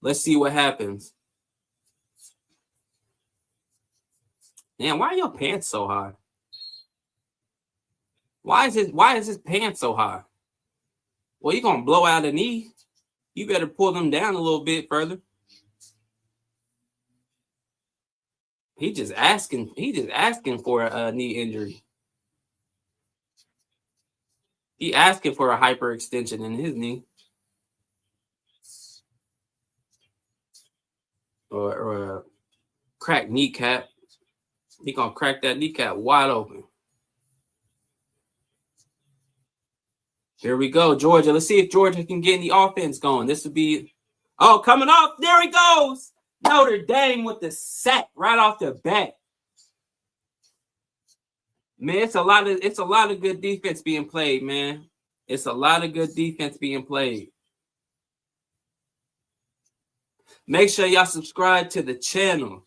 let's see what happens. Man, why are your pants so high? Why is his pants so high? Well, you're gonna blow out a knee. You better pull them down a little bit further. He just asking for a knee injury. He asking for a hyperextension in his knee. Or a cracked kneecap. He gonna crack that kneecap wide open. Here we go, Georgia. Let's see if Georgia can get any offense going. This would be, coming off. There he goes. Notre Dame with the sack right off the bat. Man, it's a lot of good defense being played, man. It's a lot of good defense being played. Make sure y'all subscribe to the channel.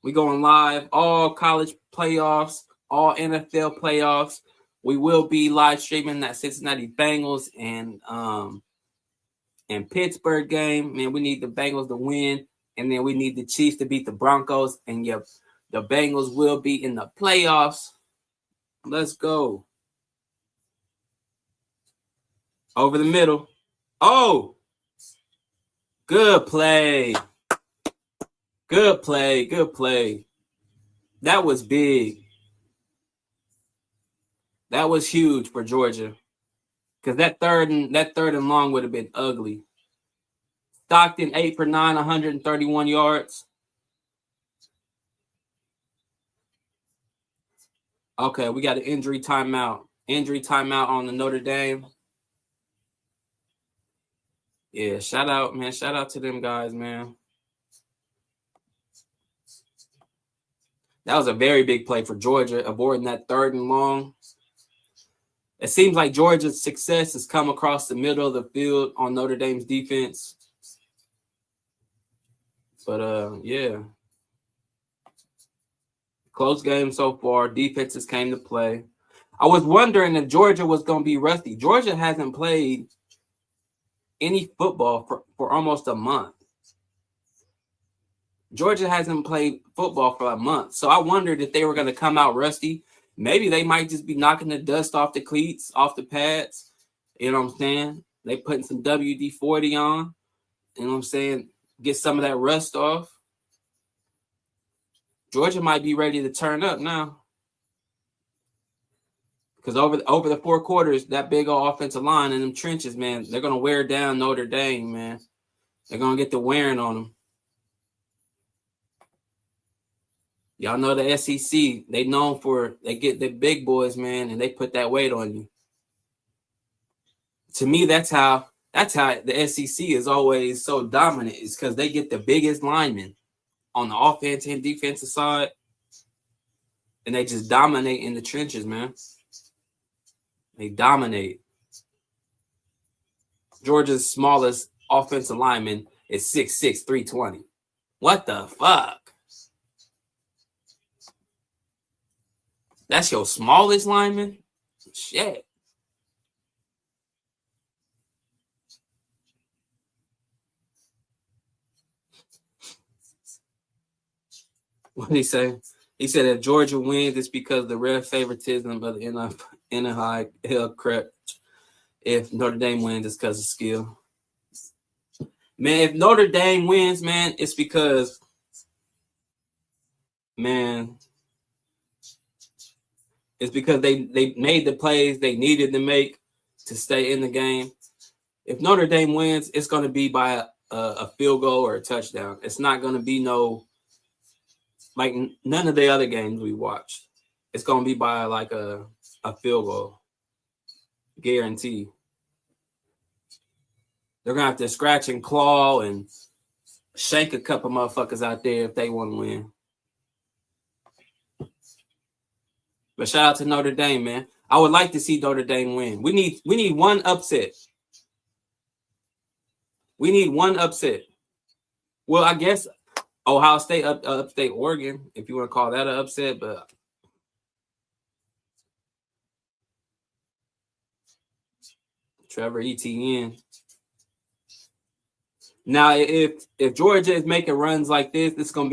We going live, all college playoffs, all NFL playoffs. We will be live streaming that Cincinnati Bengals and Pittsburgh game. Man, we need the Bengals to win, and then we need the Chiefs to beat the Broncos. And yeah, the Bengals will be in the playoffs. Let's go. Over the middle. Oh, good play. Good play. Good play. That was big. That was huge for Georgia. Because that third and long would have been ugly. Stockton 8 for 9, 131 yards. Okay, we got an injury timeout. Injury timeout on the Notre Dame. Yeah, shout out, man. Shout out to them guys, man. That was a very big play for Georgia, avoiding that third and long. It seems like Georgia's success has come across the middle of the field on Notre Dame's defense. But, yeah. Close game so far. Defenses came to play. I was wondering if Georgia was going to be rusty. Georgia hasn't played any football for almost a month. Georgia hasn't played football for a month. So I wondered if they were going to come out rusty. Maybe they might just be knocking the dust off the cleats, off the pads. You know what I'm saying? They putting some WD-40 on. You know what I'm saying? Get some of that rust off. Georgia might be ready to turn up now. Because over the 4 quarters, that big old offensive line in them trenches, man, they're going to wear down Notre Dame, man. They're going to get the wearing on them. Y'all know the SEC, they known for, they get the big boys, man, and they put that weight on you. To me, that's how the SEC is always so dominant, is because they get the biggest linemen on the offense and defensive side, and they just dominate in the trenches, man. They dominate. Georgia's smallest offensive lineman is 6'6", 320. What the fuck? That's your smallest lineman? Shit. What did he say? He said if Georgia wins, it's because of the rare favoritism of the NFL crap. If Notre Dame wins, it's because of skill. Man, if Notre Dame wins, man, it's because, man, it's because they made the plays they needed to make to stay in the game. If Notre Dame wins, it's going to be by a field goal or a touchdown. It's not going to be like none of the other games we watched. It's going to be by like a field goal. Guarantee. They're going to have to scratch and claw and shank a couple motherfuckers out there if they want to win. But shout out to Notre Dame, man. I would like to see Notre Dame win. We need one upset. We need one upset. Well, I guess Ohio State upstate Oregon, if you want to call that an upset, but Trevor Etienne. Now, if Georgia is making runs like this, that's gonna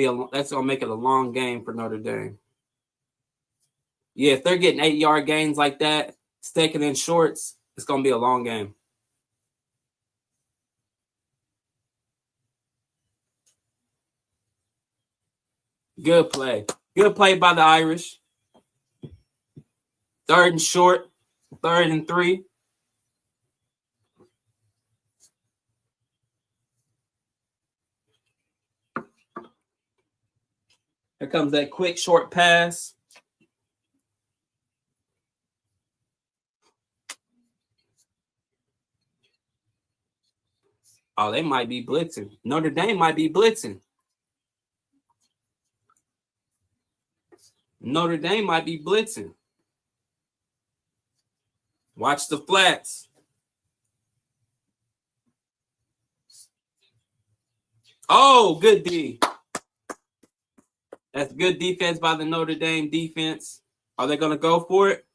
make it a long game for Notre Dame. Yeah, if they're getting 8-yard gains like that, sticking in shorts, it's gonna be a long game. Good play. Good play by the Irish. 3rd and short. 3rd and 3. Here comes that quick short pass. Oh, they might be blitzing. Notre Dame might be blitzing. Notre Dame might be blitzing. Watch the flats. Oh, good D. That's good defense by the Notre Dame defense. Are they going to go for it?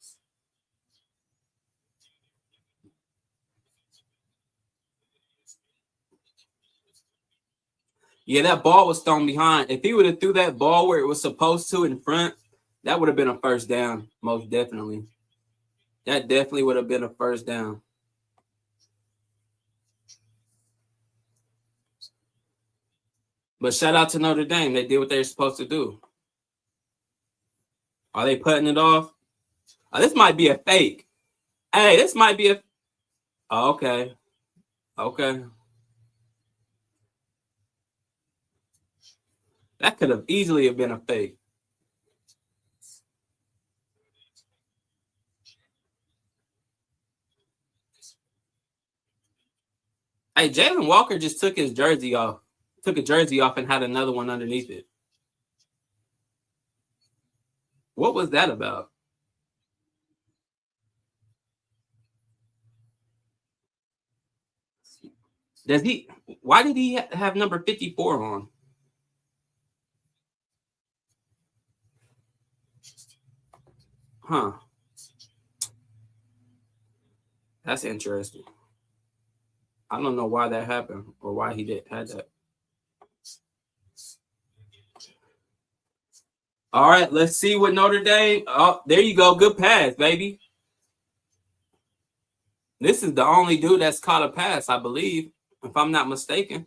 Yeah, that ball was thrown behind. If he would have threw that ball where it was supposed to in front, that would have been a first down, most definitely. That definitely would have been a first down. But shout out to Notre Dame. They did what they were supposed to do. Are they putting it off? Oh, this might be a fake. Hey, this might be a... Oh, okay. Okay. That could have easily have been a fake. Hey, Jalen Walker just took his jersey off. Took a jersey off and had another one underneath it. What was that about? Does he? Why did he have number 54 on? Huh. That's interesting. I don't know why that happened or why he had that. All right, let's see what Notre Dame. Oh, there you go. Good pass, baby. This is the only dude that's caught a pass, I believe, if I'm not mistaken.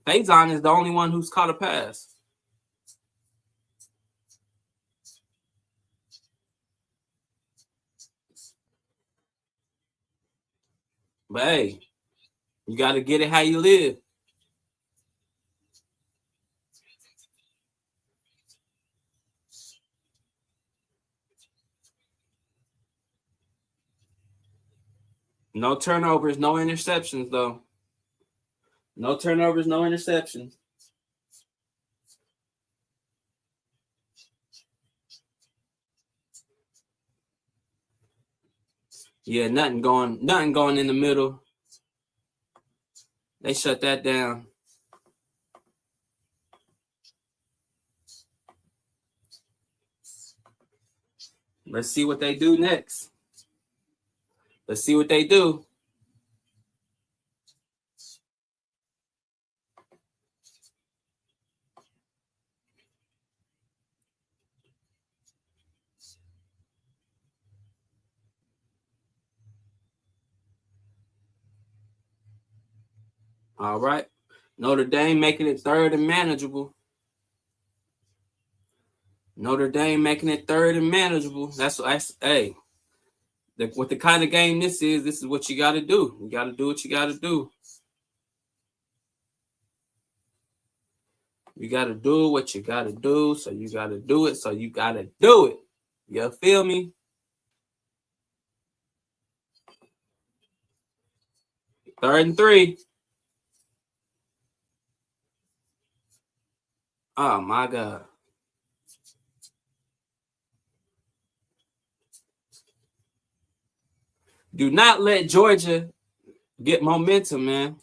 Faison is the only one who's caught a pass. But hey, you got to get it how you live. No turnovers, no interceptions, though. No turnovers, no interceptions. Yeah, nothing going in the middle. They shut that down. Let's see what they do next. Let's see what they do. All right. Notre Dame making it third and manageable. Notre Dame making it third and manageable. That's hey. With the kind of game this is what you got to do. You got to do what you got to do. You got to do what you got to do. So you got to do it. So you got to do it. You feel me? Third and 3. Oh, my God. Do not let Georgia get momentum, man.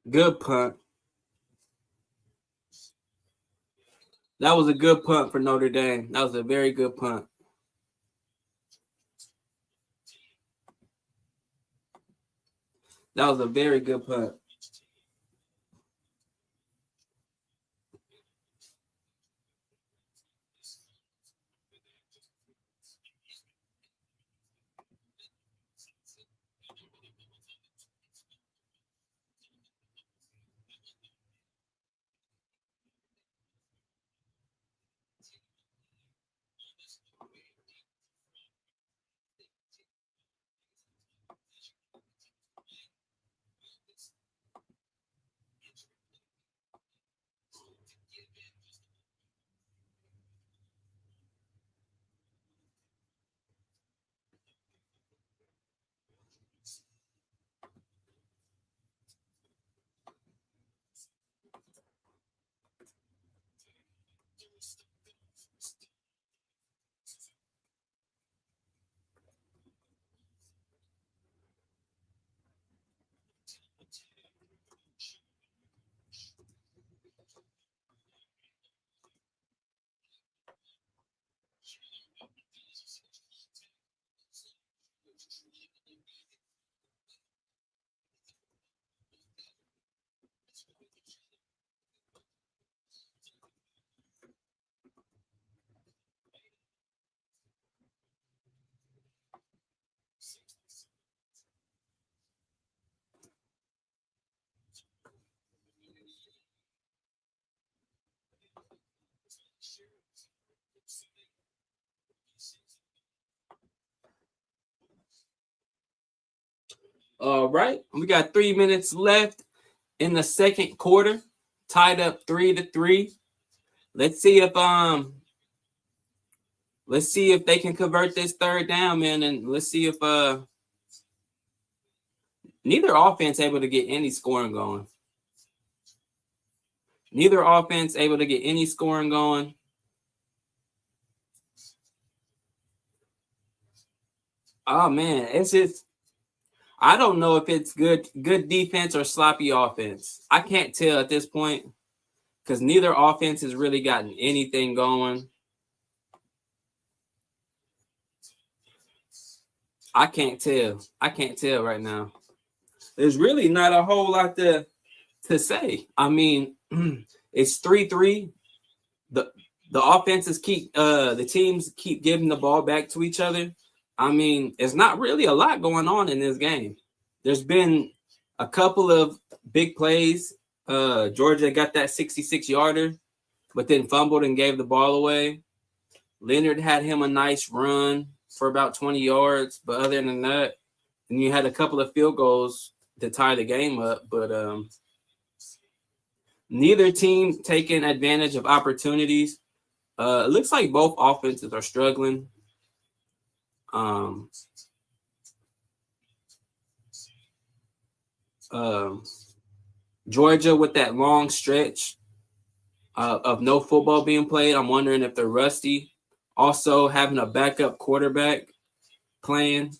Good punt. That was a good punt for Notre Dame. That was a very good punt. That was a very good punt. All right, we got 3 minutes left in the second quarter, tied up 3-3. Let's see if they can convert this third down, man, and let's see if neither offense able to get any scoring going. Neither offense able to get any scoring going. Oh man, it's just I don't know if it's good defense or sloppy offense. I can't tell at this point because neither offense has really gotten anything going. I can't tell. I can't tell right now. There's really not a whole lot to say. I mean, it's 3-3. The offenses keep the teams keep giving the ball back to each other. I mean, it's not really a lot going on in this game. There's been a couple of big plays. Georgia got that 66-yarder, but then fumbled and gave the ball away. Leonard had him a nice run for about 20 yards, but other than that, and you had a couple of field goals to tie the game up, but neither team taking advantage of opportunities. It looks like both offenses are struggling. Georgia with that long stretch of no football being played. I'm wondering if they're rusty. Also having a backup quarterback playing,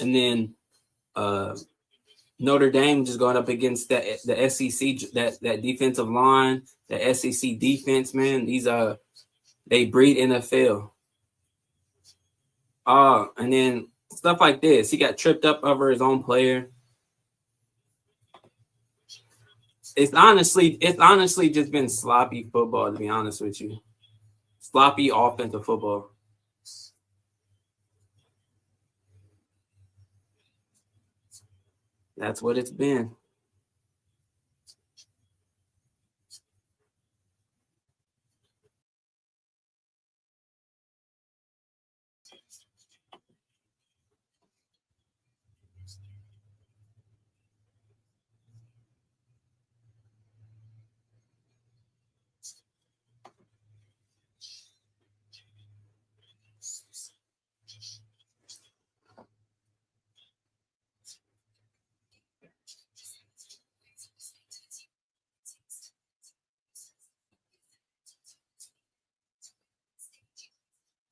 and then Notre Dame just going up against the SEC that defensive line, the SEC defense. Man, they breed NFL. And then stuff like this. He got tripped up over his own player. It's honestly just been sloppy football, to be honest with you. Sloppy offensive football. That's what it's been.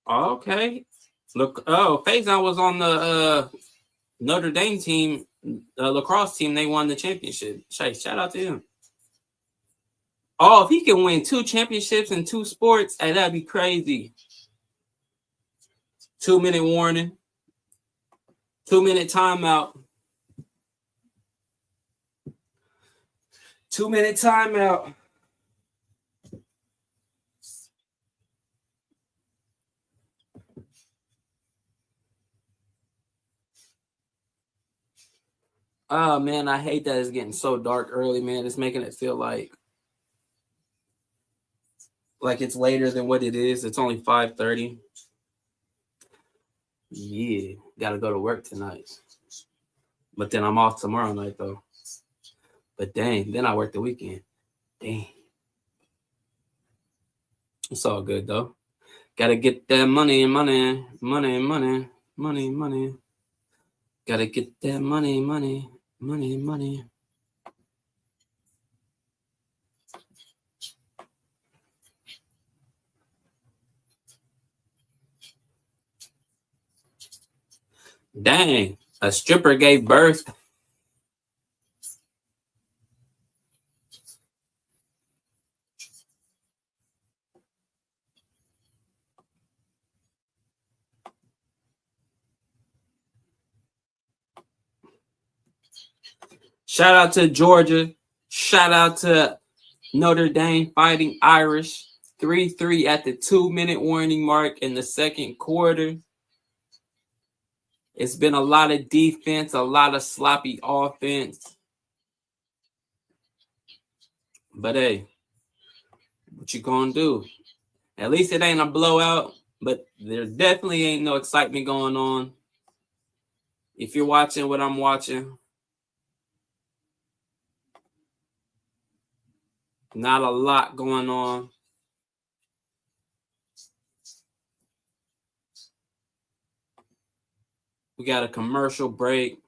Okay. Look, Faison was on the Notre Dame team, lacrosse team. They won the championship. Shout out to him. Oh, if he can win 2 championships in 2 sports, hey, that'd be crazy. 2-minute warning. 2-minute timeout. 2-minute timeout. Oh man, I hate that it's getting so dark early, man. It's making it feel like it's later than what it is. It's only 5:30. Yeah, gotta go to work tonight. But then I'm off tomorrow night though. But dang, then I work the weekend. Dang. It's all good though. Gotta get that money. Gotta get that money. Dang, a stripper gave birth. Shout out to Georgia. Shout out to Notre Dame Fighting Irish. 3-3 at the 2-minute warning mark in the second quarter. It's been a lot of defense, a lot of sloppy offense. But hey, what you gonna do? At least it ain't a blowout, but there definitely ain't no excitement going on. If you're watching what I'm watching, not a lot going on. We got a commercial break.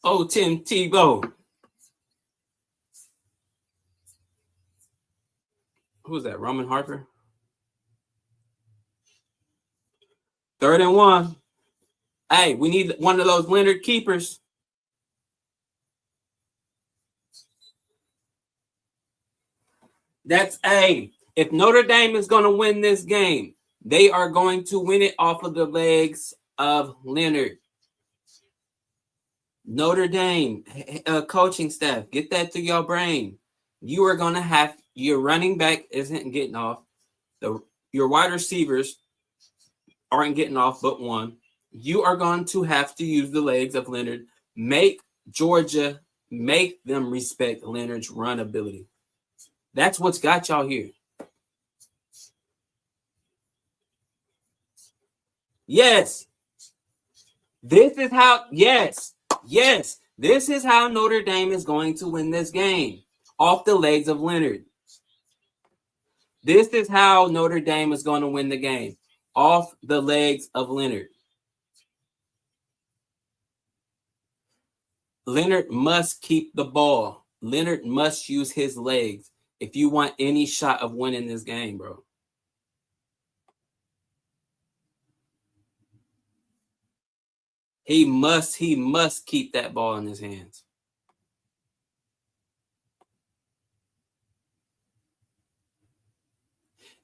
Oh, Tim Tebow. Who's that? Roman Harper? 3rd and 1. Hey, we need one of those Leonard keepers. That's A. If Notre Dame is going to win this game, they are going to win it off of the legs of Leonard. Notre Dame coaching staff, get that through your brain. You are going to have your running back isn't getting off. Your wide receivers aren't getting off but one. You are going to have to use the legs of Leonard. Make them respect Leonard's run ability. That's what's got y'all here. Yes. This is how Notre Dame is going to win this game. Off the legs of Leonard. This is how Notre Dame is going to win the game. Off the legs of Leonard. Leonard must keep the ball. Leonard must use his legs if you want any shot of winning this game, bro. He must keep that ball in his hands.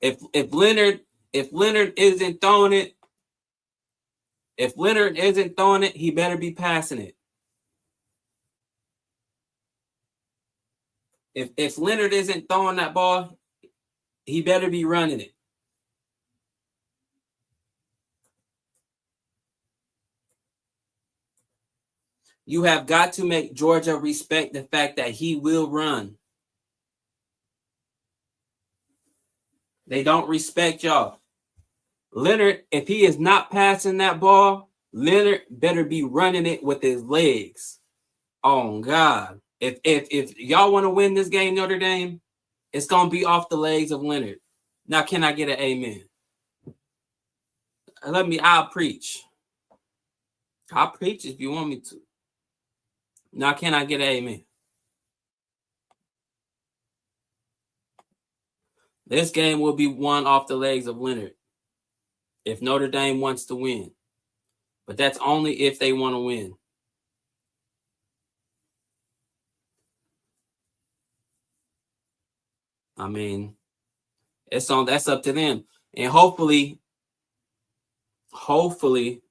If Leonard isn't throwing it, he better be passing it. If Leonard isn't throwing that ball, he better be running it. You have got to make Georgia respect the fact that he will run. They don't respect y'all. Leonard, if he is not passing that ball, Leonard better be running it with his legs. Oh, God. If y'all want to win this game, Notre Dame, it's going to be off the legs of Leonard. Now, can I get an amen? I'll preach. I'll preach if you want me to. Now, can I get an amen? This game will be won off the legs of Leonard if Notre Dame wants to win. But that's only if they want to win. I mean, that's up to them. And hopefully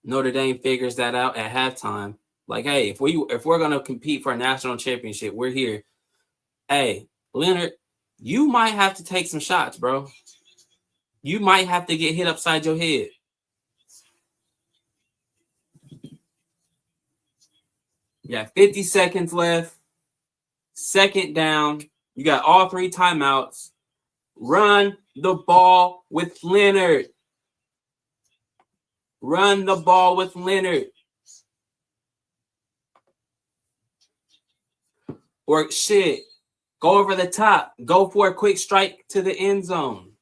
Notre Dame figures that out at halftime. Like, hey, if we're gonna compete for a national championship, we're here. Hey, Leonard, you might have to take some shots, bro. You might have to get hit upside your head. You got 50 seconds left. 2nd down. You got all 3 timeouts. Run the ball with Leonard. Run the ball with Leonard. Or shit, go over the top. Go for a quick strike to the end zone.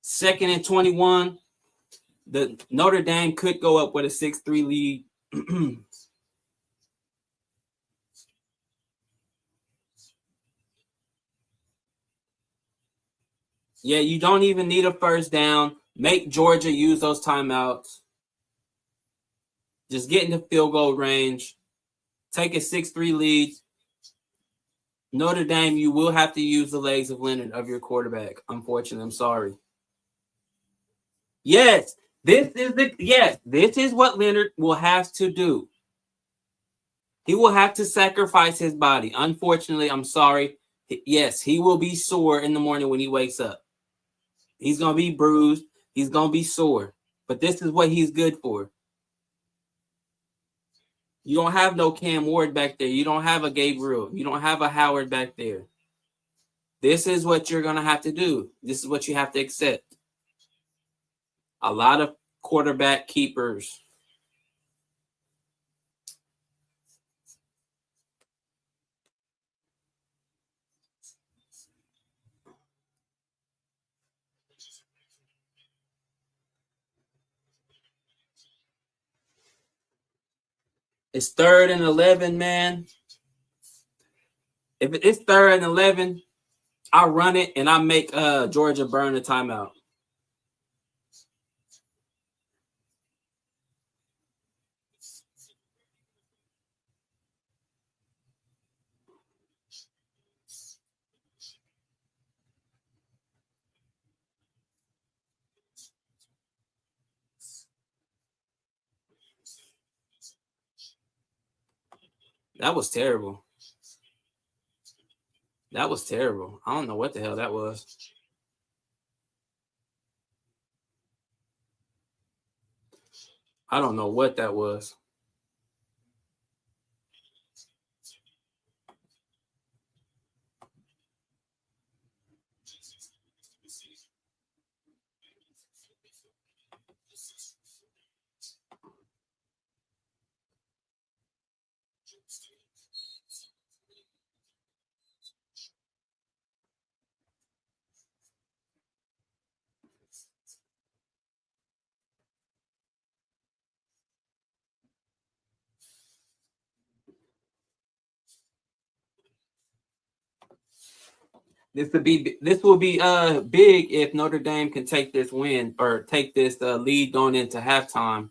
2nd and 21. The Notre Dame could go up with a 6-3 lead. Yeah, you don't even need a 1st down. Make Georgia use those timeouts. Just get into field goal range. Take a 6-3 lead. Notre Dame, you will have to use the legs of Leonard, of your quarterback. Unfortunately, I'm sorry. Yes, This is what Leonard will have to do. He will have to sacrifice his body. Unfortunately, I'm sorry. Yes, he will be sore in the morning when he wakes up. He's going to be bruised. He's going to be sore. But this is what he's good for. You don't have no Cam Ward back there. You don't have a Gabriel. You don't have a Howard back there. This is what you're going to have to do. This is what you have to accept. A lot of quarterback keepers. It's 3rd and 11, man. If it's 3rd and 11, I run it and I make Georgia burn a timeout. That was terrible. That was terrible. I don't know what the hell that was. I don't know what that was. This will be big if Notre Dame can take this win or take this lead going into halftime.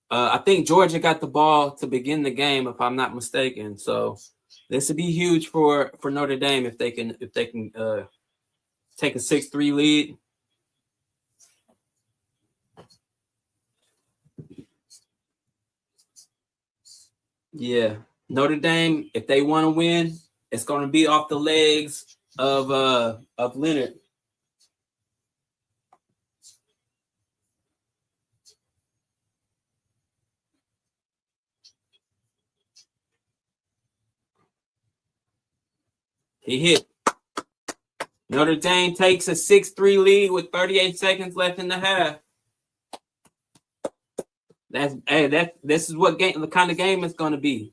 I think Georgia got the ball to begin the game, if I'm not mistaken. So this would be huge for Notre Dame if they can take a 6-3 lead. Yeah, Notre Dame, if they want to win, it's going to be off the legs of Leonard. He hit. Notre Dame takes a 6-3 lead with 38 seconds left in the half. This is what the kind of game it's going to be.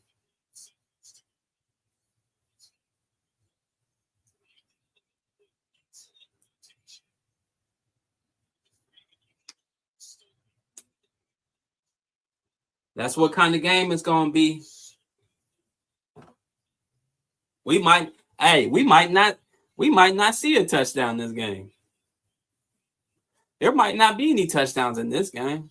That's what kind of game it's going to be. We might not see a touchdown this game. There might not be any touchdowns in this game.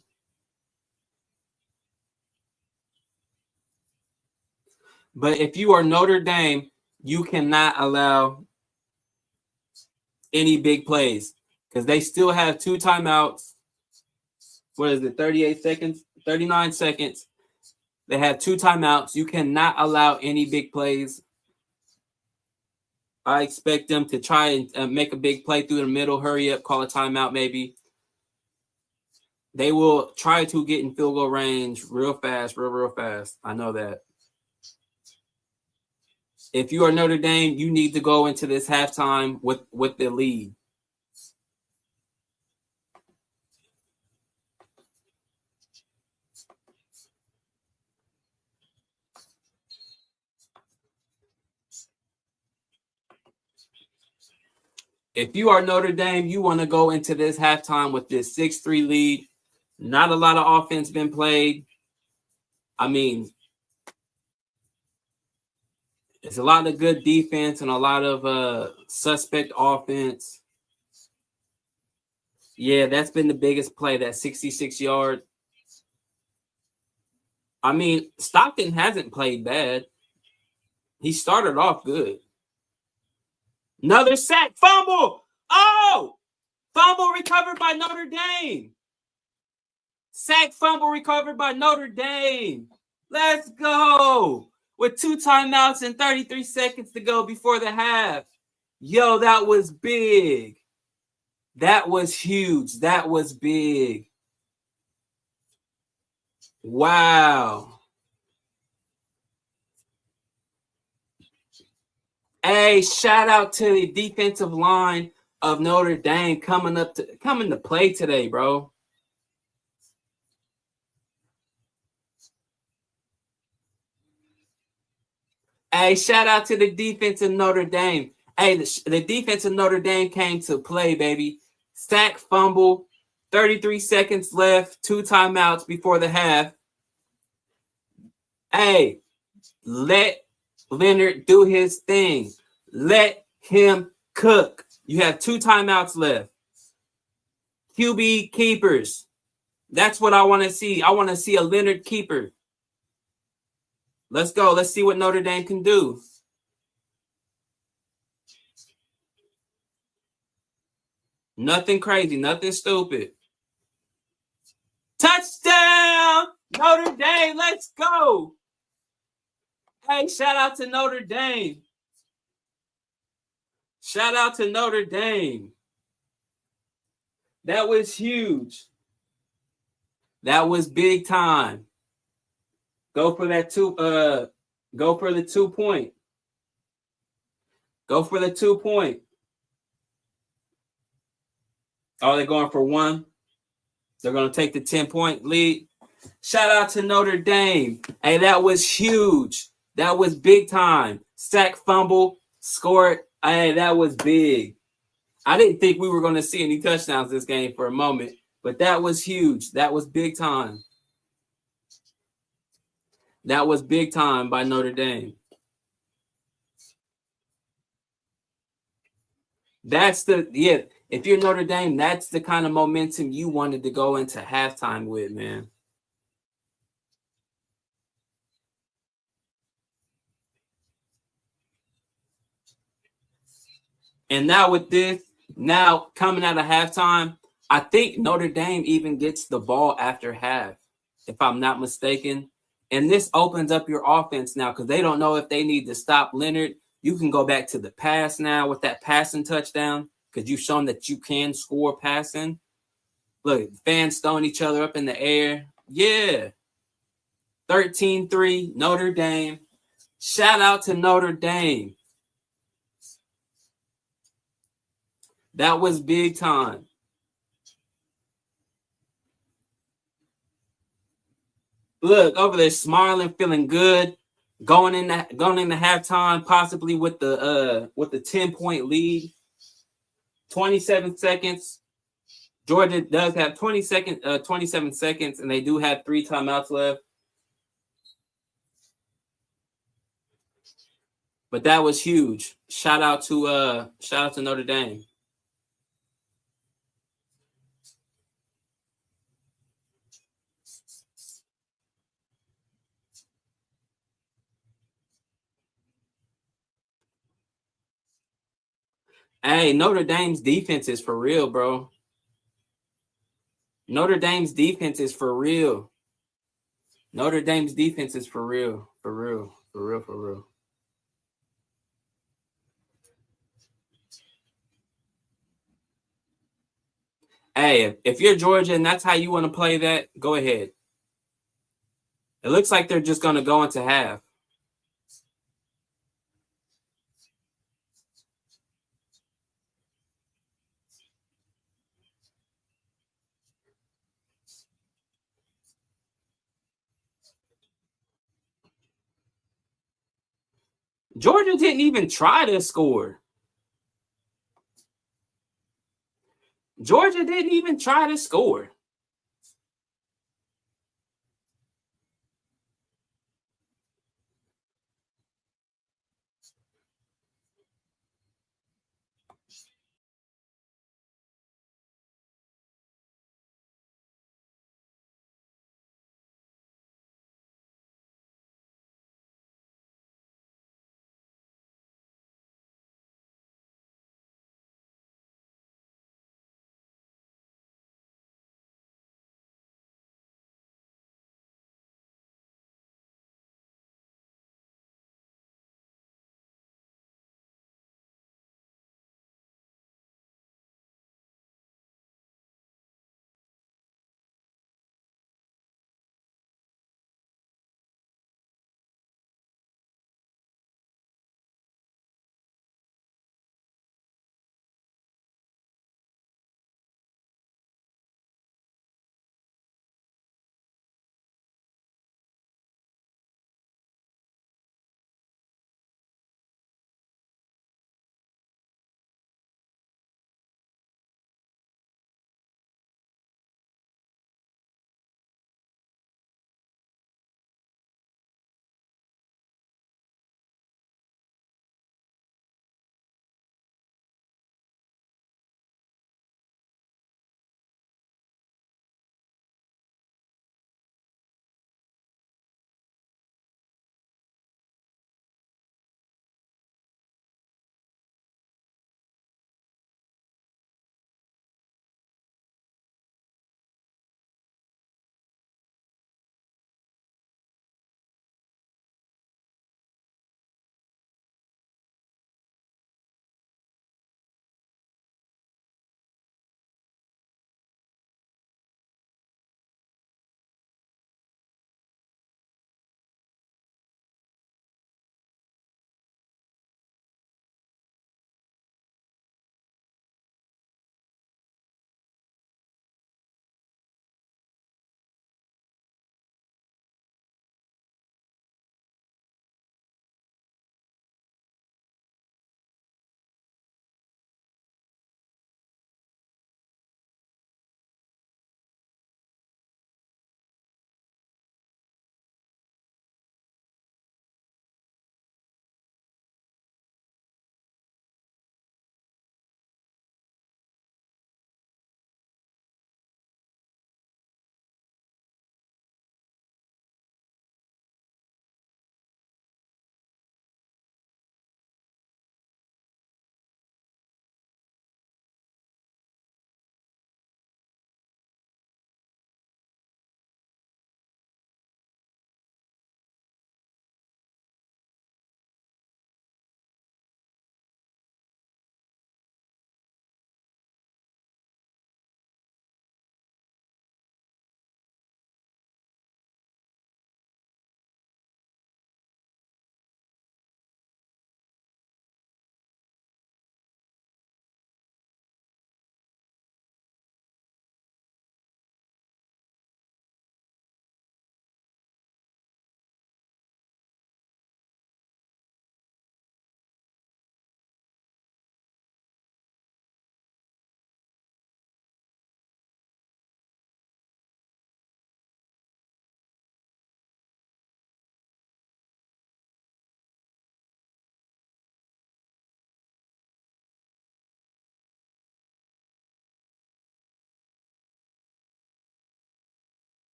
But if you are Notre Dame, you cannot allow any big plays because they still have 2 timeouts. What is it, 38 seconds, 39 seconds? They have 2 timeouts. You cannot allow any big plays. I expect them to try and make a big play through the middle, hurry up, call a timeout maybe. They will try to get in field goal range real fast. I know that. If you are Notre Dame, you need to go into this halftime with the lead. If you are Notre Dame, you want to go into this halftime with this 6-3 lead. Not a lot of offense been played. I mean, it's a lot of good defense and a lot of suspect offense. Yeah, that's been the biggest play, that 66-yard. I mean, Stockton hasn't played bad. He started off good. Another sack, fumble. Oh! Fumble recovered by Notre Dame. Sack fumble recovered by Notre Dame. Let's go. With 2 timeouts and 33 seconds to go before the half. Yo, that was big. That was huge. That was big. Wow. Hey, shout out to the defensive line of Notre Dame coming to play today, bro. Hey, shout out to the defense of Notre Dame. Hey, the defense of Notre Dame came to play, baby. Sack fumble, 33 seconds left, 2 timeouts before the half. Hey, let Leonard do his thing. Let him cook. You have 2 timeouts left. QB keepers. That's what I want to see. I want to see a Leonard keeper. Let's go. Let's see what Notre Dame can do. Nothing crazy. Nothing stupid. Touchdown! Notre Dame. Let's go. Hey, shout out to Notre Dame. Shout out to Notre Dame. That was huge. That was big time. Go for that go for the 2 point. Go for the 2 point. Oh, they're going for 1. They're going to take the 10-point lead. Shout out to Notre Dame. Hey, that was huge. That was big time. Sack fumble, scored. Hey, that was big. I didn't think we were going to see any touchdowns this game for a moment, but that was huge. That was big time. That was big time by Notre Dame. If you're Notre Dame, that's the kind of momentum you wanted to go into halftime with, man. And now with this, now coming out of halftime, I think Notre Dame even gets the ball after half, if I'm not mistaken. And this opens up your offense now because they don't know if they need to stop Leonard. You can go back to the pass now with that passing touchdown because you've shown that you can score passing. Look, fans throwing each other up in the air. Yeah. 13-3, Notre Dame. Shout out to Notre Dame. That was big time. Look, over there smiling, feeling good, going into halftime, possibly with the 10-point lead. 27 seconds. Georgia does have 27 seconds, and they do have 3 timeouts left. But that was huge. Shout out to Notre Dame. Hey, Notre Dame's defense is for real, bro. Notre Dame's defense is for real. Notre Dame's defense is for real. For real. For real. For real. Hey, if you're Georgia and that's how you want to play that, go ahead. It looks like they're just going to go into half. Georgia didn't even try to score. Georgia didn't even try to score.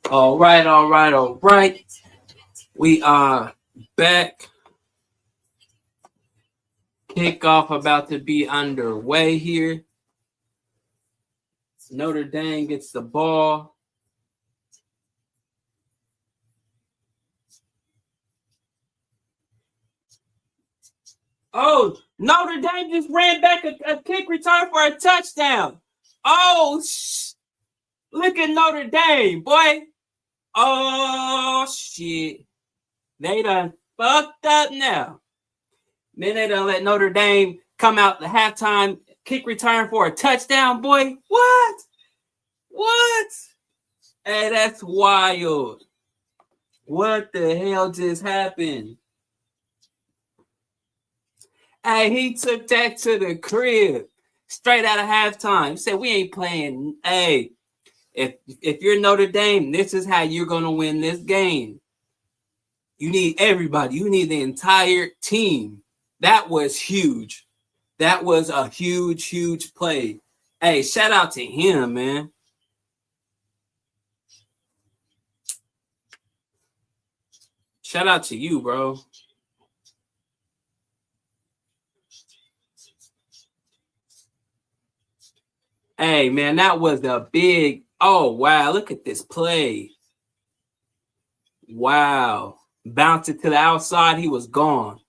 All right. We are back. Kickoff about to be underway here. Notre Dame gets the ball. Oh, Notre Dame just ran back a kick return for a touchdown. Oh, look at Notre Dame, boy. Oh, shit. They done fucked up now. Then they done let Notre Dame come out the halftime kick return for a touchdown, boy. What? Hey, that's wild. What the hell just happened? Hey, he took that to the crib straight out of halftime. He said, we ain't playing. Hey, if you're Notre Dame, this is how you're going to win this game. You need everybody. You need the entire team. That was huge. That was a huge play. Hey, shout out to him, man. Shout out to you, bro. Hey, man, that was a big. Oh, wow. Look at this play. Wow. Bounced it to the outside. He was gone.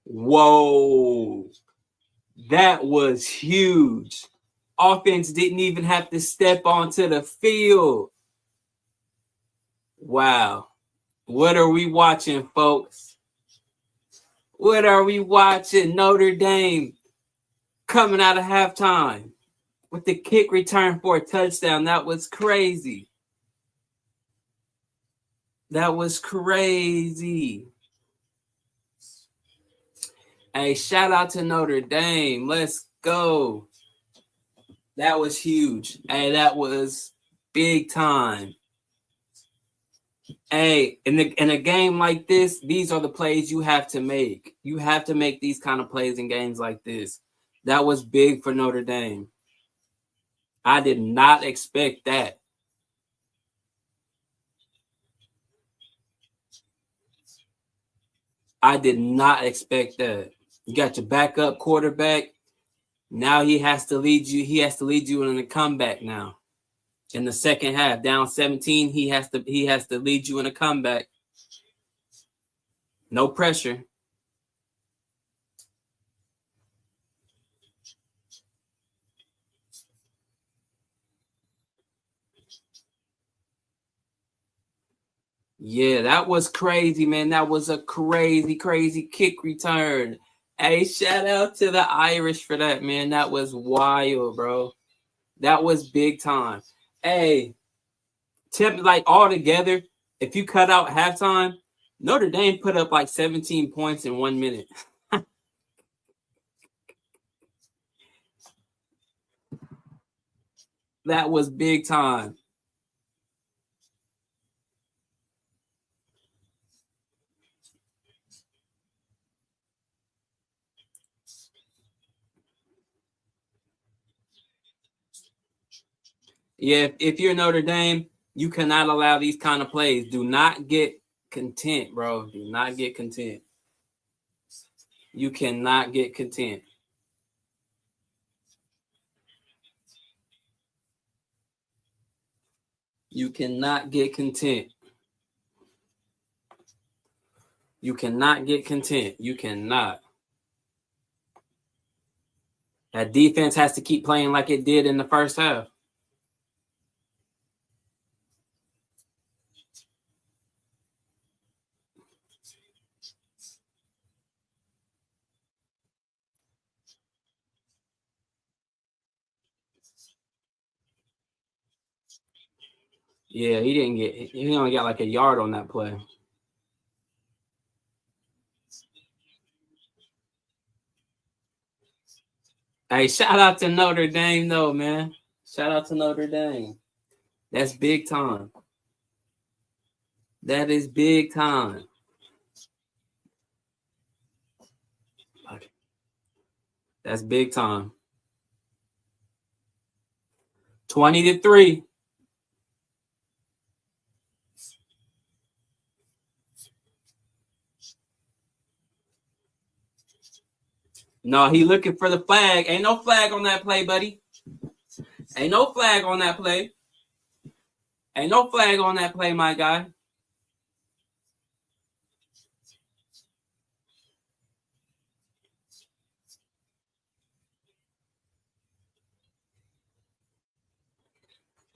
Whoa. That was huge. Offense didn't even have to step onto the field. Wow. What are we watching, folks? What are we watching? Notre Dame coming out of halftime with the kick return for a touchdown. That was crazy. That was crazy. Hey, shout out to Notre Dame. Let's go. That was huge. Hey, that was big time. Hey, in a game like this, these are the plays you have to make. You have to make these kind of plays in games like this. That was big for Notre Dame. I did not expect that. I did not expect that. You got your backup quarterback. Now he has to lead you. He has to lead you in a comeback now. In the second half, down 17, he has to lead you in a comeback. No pressure. Yeah, that was crazy, man. That was a crazy kick return. Hey, shout out to the Irish for that, man. That was wild, bro. That was big time. Hey, like all together, if you cut out halftime, Notre Dame put up like 17 points in 1 minute. That was big time. Yeah, if you're Notre Dame, you cannot allow these kind of plays. Do not get content, bro. Do not get content. You cannot get content. You cannot get content. You cannot get content. You cannot. That defense has to keep playing like it did in the first half. Yeah, he only got like a yard on that play. Hey, shout out to Notre Dame, though, man. Shout out to Notre Dame. That's big time. That is big time. That's big time. 20-3. No, he looking for the flag. Ain't no flag on that play, buddy. Ain't no flag on that play. Ain't no flag on that play, my guy.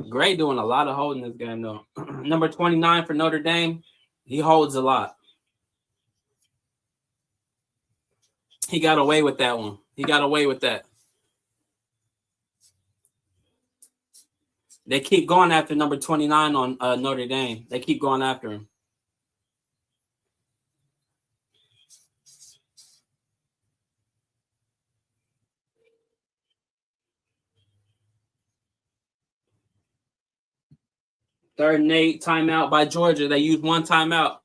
Gray doing a lot of holding this game, though. Number 29 for Notre Dame. He holds a lot. He got away with that one. He got away with that. They keep going after number 29 on Notre Dame. They keep going after him. Third and 8, timeout by Georgia. They used one timeout.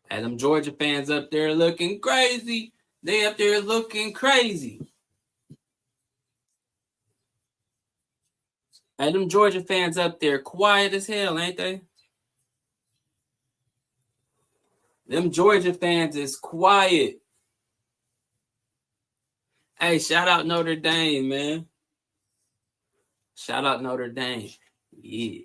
And them Georgia fans up there looking crazy. They up there looking crazy. And them Georgia fans up there quiet as hell, ain't they? Them Georgia fans is quiet. Hey, shout out Notre Dame, man. Shout out Notre Dame. Yeah.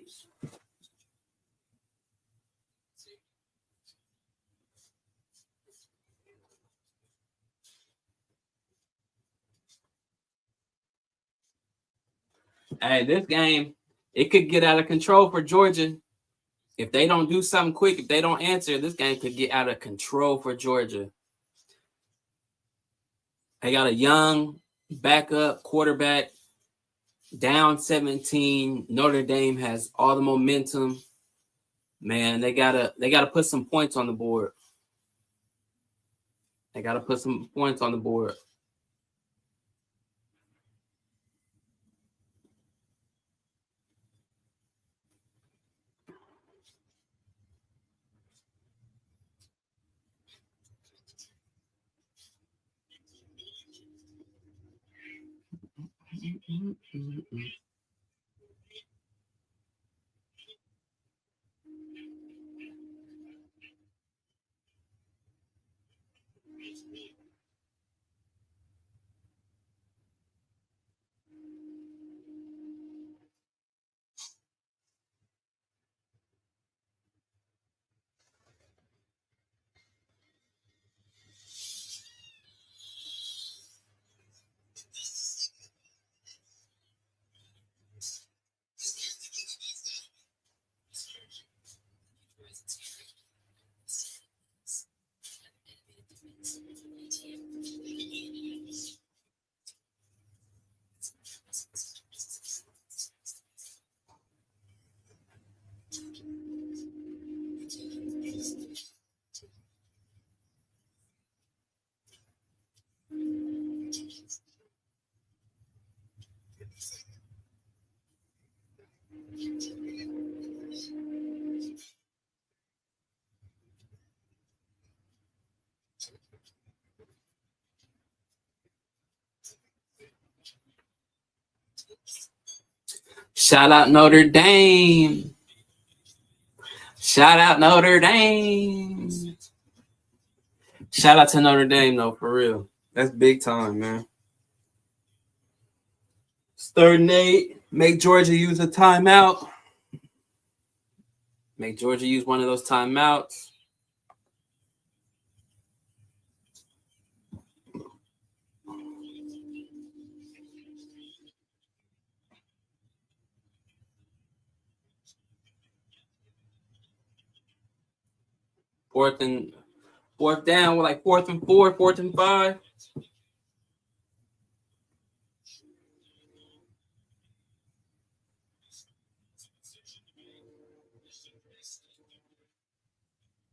Hey, this game, it could get out of control for Georgia. If they don't do something quick, if they don't answer, this game could get out of control for Georgia. They got a young backup quarterback, down 17. Notre Dame has all the momentum. Man, they gotta put some points on the board. They gotta put some points on the board. Shout out Notre Dame. Shout out Notre Dame. Shout out to Notre Dame, though, for real. That's big time, man. It's 3rd and 8. Make Georgia use a timeout. Make Georgia use one of those timeouts. Fourth down, like 4th and 4, 4th and 5.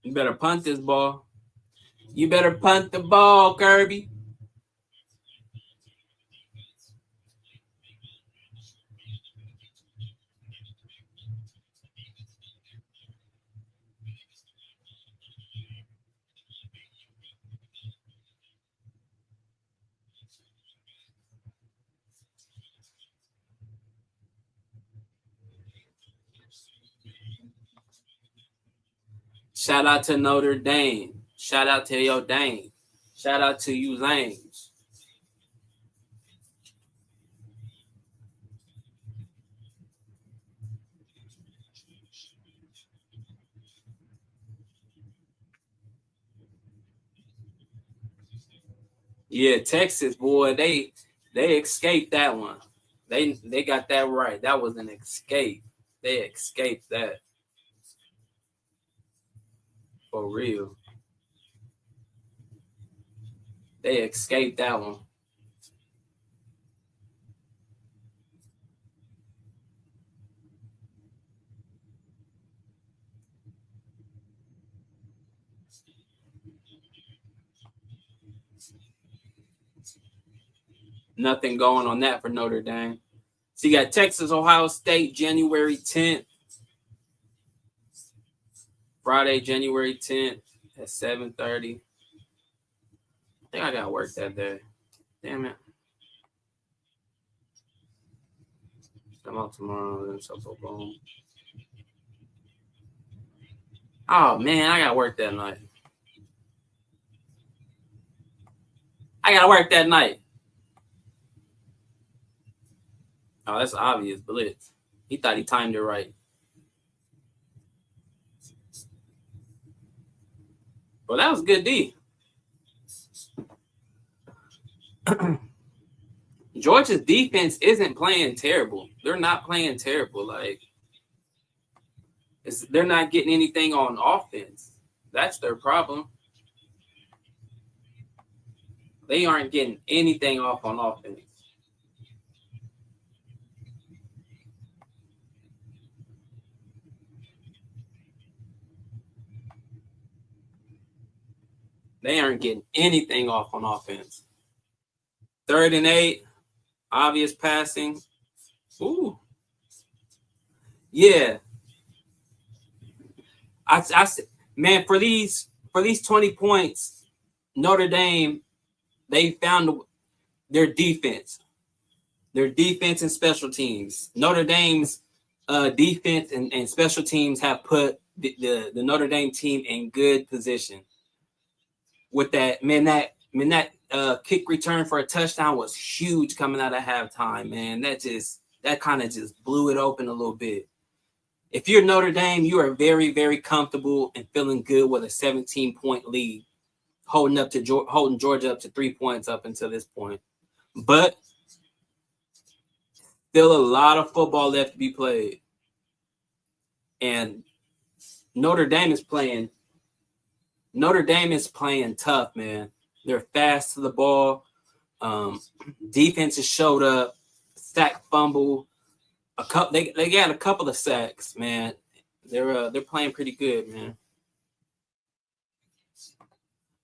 You better punt this ball. You better punt the ball, Kirby. Shout out to Notre Dame. Shout out to your Dame. Shout out to you lames. Yeah, Texas, boy, they escaped that one. They got that right. That was an escape. They escaped that. For real. They escaped that one. Nothing going on that for Notre Dame. So you got Texas, Ohio State, January 10th. Friday, January 10th at 7:30. I think I got work that day. Damn it. I'm out tomorrow. Then so boom. Oh man, I got work that night. I got work that night. Oh, that's obvious, Blitz. He thought he timed it right. Well, that was good D. Georgia's defense isn't playing terrible. They're not playing terrible. Like, they're not getting anything on offense. That's their problem. They aren't getting anything off on offense. They aren't getting anything off on offense. 3rd and 8, obvious passing. Ooh. Yeah. Man, for these 20 points, Notre Dame, they found their defense. Their defense and special teams. Notre Dame's defense and special teams have put the Notre Dame team in good position. With that kick return for a touchdown was huge coming out of halftime, man. That kind of just blew it open a little bit. If you're Notre Dame, you are very, very comfortable and feeling good with a 17-point lead, holding Georgia up to 3 points up until this point. But still a lot of football left to be played. And Notre Dame is playing tough, man. They're fast to the ball. Defense has showed up. Sack, fumble. They got a couple of sacks, man. They're playing pretty good, man.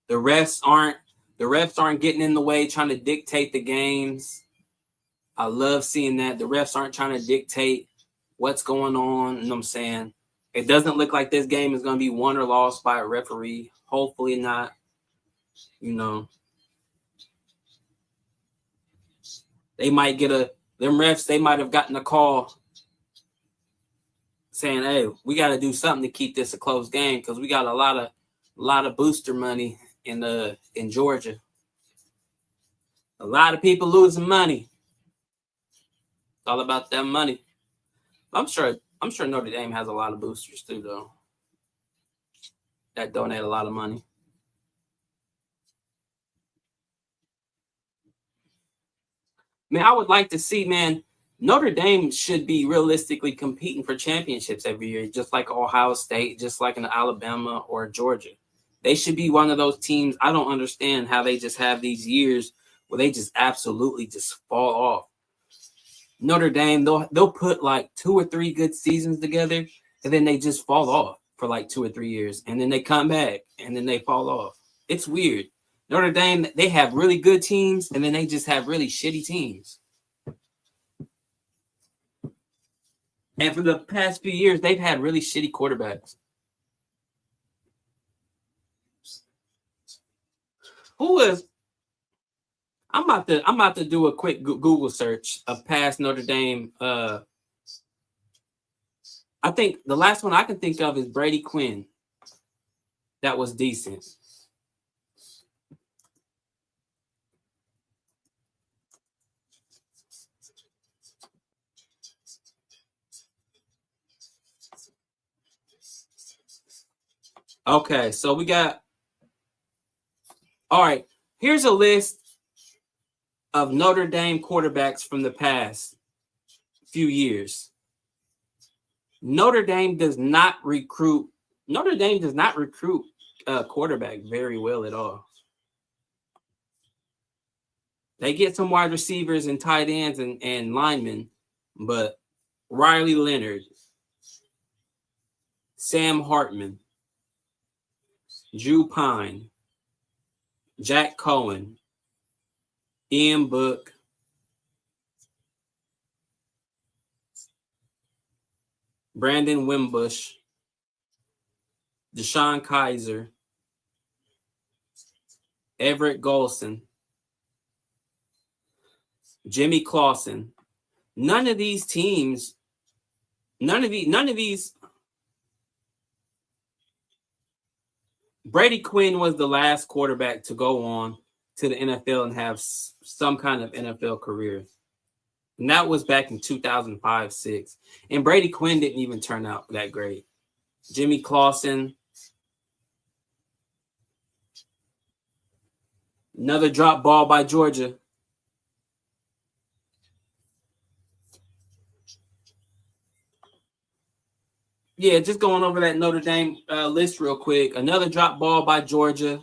The refs aren't getting in the way, trying to dictate the games. I love seeing that. The refs aren't trying to dictate what's going on. You know what I'm saying? It doesn't look like this game is going to be won or lost by a referee. Hopefully not. You know, they might get them refs, they might have gotten a call saying, hey, we got to do something to keep this a close game because we got a lot of booster money in Georgia. A lot of people losing money. It's all about that money. I'm sure Notre Dame has a lot of boosters too, though, that donate a lot of money. Man, I would like to see, man, Notre Dame should be realistically competing for championships every year, just like Ohio State, just like in Alabama or Georgia. They should be one of those teams. I don't understand how they just have these years where they just absolutely just fall off. Notre Dame, they'll put like 2 or 3 good seasons together, and then they just fall off for like 2 or 3 years, and then they come back, and then they fall off. It's weird. Notre Dame, they have really good teams, and then they just have really shitty teams. And for the past few years, they've had really shitty quarterbacks. I'm about to do a quick Google search of past Notre Dame. I think the last one I can think of is Brady Quinn. that was decent. Okay, so we got. All right, here's a list of Notre Dame quarterbacks from the past few years. Notre Dame does not recruit quarterback very well at all. They get some wide receivers and tight ends and linemen, but Riley Leonard, Sam Hartman, Drew Pine, Jack Cohen, Ian Book, Brandon Wimbush, Deshaun Kaiser, Everett Golson, Jimmy Clausen. None of these. Brady Quinn was the last quarterback to go on to the NFL and have some kind of NFL career. And that was back in 2005-06. And Brady Quinn didn't even turn out that great. Jimmy Clausen. Another drop ball by Georgia. Yeah, just going over that Notre Dame list real quick. Another drop ball by Georgia.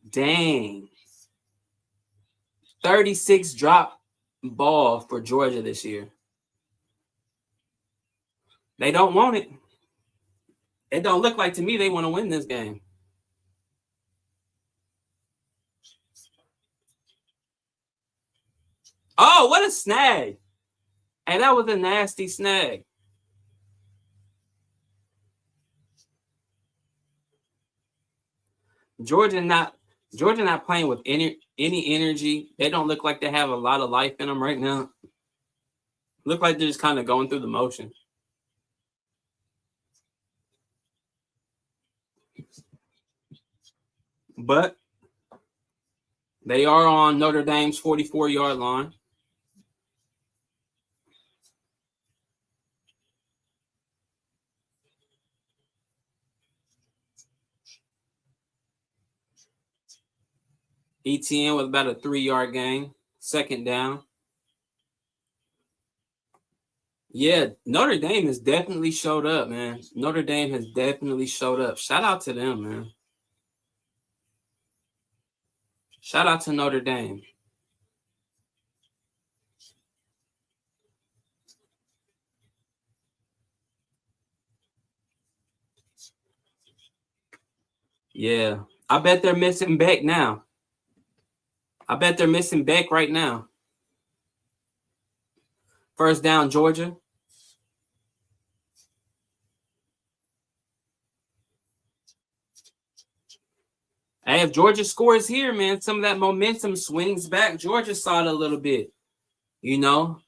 Dang. 36 drop ball for Georgia this year. They don't want it. It don't look like to me they want to win this game. Oh, what a snag. Hey, that was a nasty snag. Georgia not playing with any energy. They don't look like they have a lot of life in them right now. Look like they're just kind of going through the motion. But they are on Notre Dame's 44-yard line. ETN with about a 3-yard gain. Second down. Yeah, Notre Dame has definitely showed up, man. Notre Dame has definitely showed up. Shout out to them, man. Shout out to Notre Dame. Yeah, I bet they're missing Beck now. I bet they're missing Beck right now. First down, Georgia. Hey, if Georgia scores here, man, some of that momentum swings back. Georgia saw it a little bit. You know,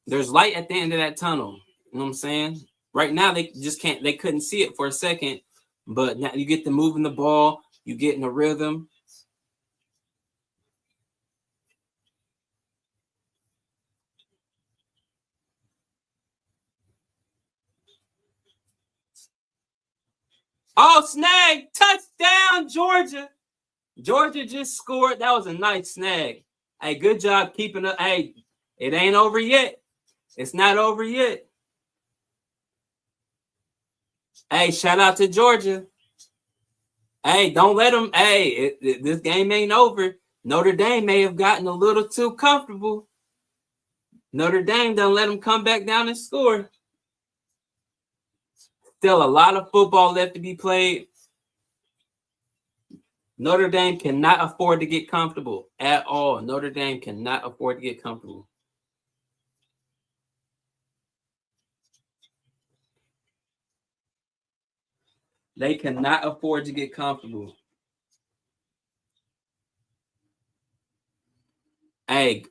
there's light at the end of that tunnel. You know what I'm saying? Right now, they just can't. They couldn't see it for a second, but now you get to moving the ball. You get in a rhythm. Oh, snag! Touchdown, Georgia! Georgia just scored. That was a nice snag. Hey, good job keeping up. Hey, it ain't over yet. It's not over yet. Hey, shout out to Georgia. Hey, don't let them. Hey, this game ain't over. Notre Dame may have gotten a little too comfortable. Notre Dame don't let them come back down and score. Still a lot of football left to be played. Notre Dame cannot afford to get comfortable at all. Notre Dame cannot afford to get comfortable. They cannot afford to get comfortable. Hey,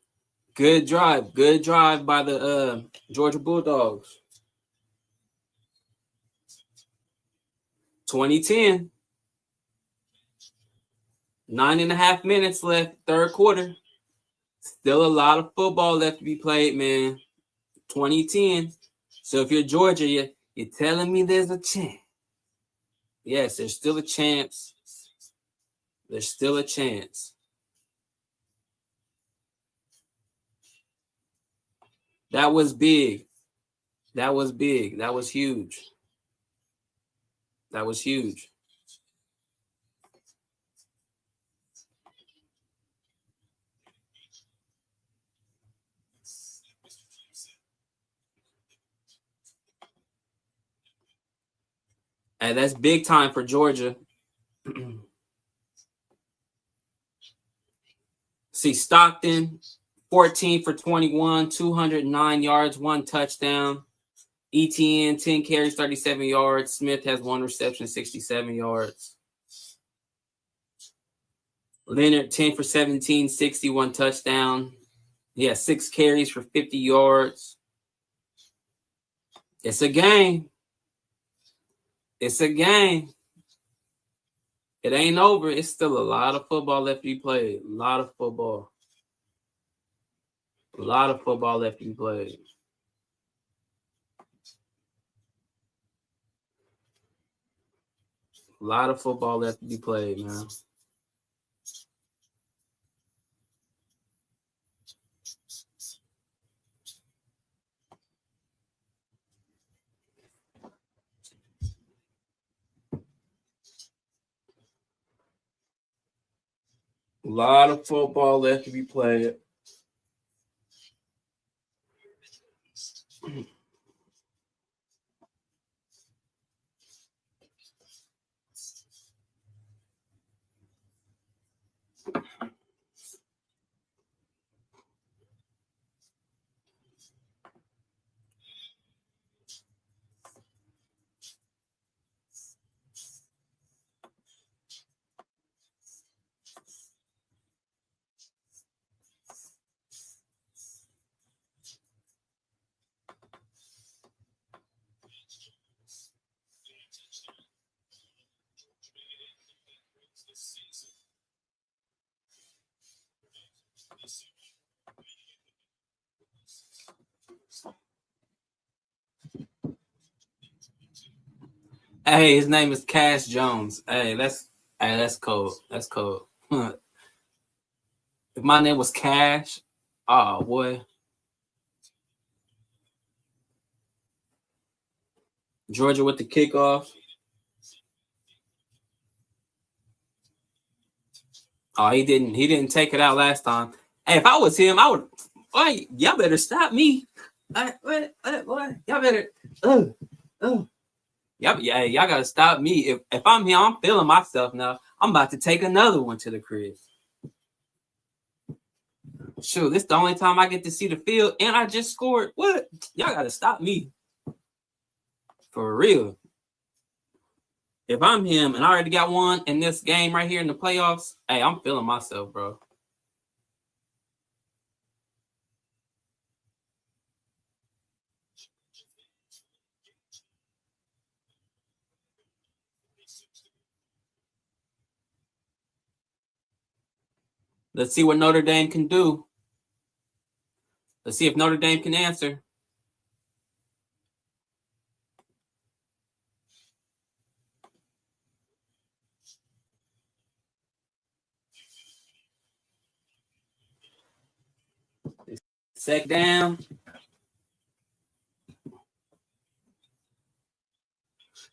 good drive by the Georgia Bulldogs. 2010. 9.5 minutes left, third quarter. Still a lot of football left to be played, man. 2010. So if you're Georgia, you're telling me there's a chance. Yes, there's still a chance. There's still a chance. That was big. That was big. That was huge. That was huge. And that's big time for Georgia. See, Stockton, 14 for 21, 209 yards, 1 touchdown. ETN, 10 carries, 37 yards. Smith has 1 reception, 67 yards. Leonard, 10 for 17, 61 touchdown. He has 6 carries for 50 yards. It's a game. It's a game. It ain't over. It's still a lot of football left to be played. A lot of football. A lot of football left to be played. A lot of football left to be played, man. A lot of football left to be played. Hey, his name is Cash Jones. Hey, that's cold. That's cold. If my name was Cash, oh boy. Georgia with the kickoff. Oh, he didn't take it out last time. Hey, if I was him, I would. Boy, y'all better stop me. What? Y'all better. Y'all gotta stop me. If I'm here, I'm feeling myself now. I'm about to take another one to the crib. Shoot, this is the only time I get to see the field, and I just scored. What? Y'all gotta stop me. For real. If I'm him and I already got one in this game right here in the playoffs, hey, I'm feeling myself, bro. Let's see what Notre Dame can do. Let's see if Notre Dame can answer. Second down.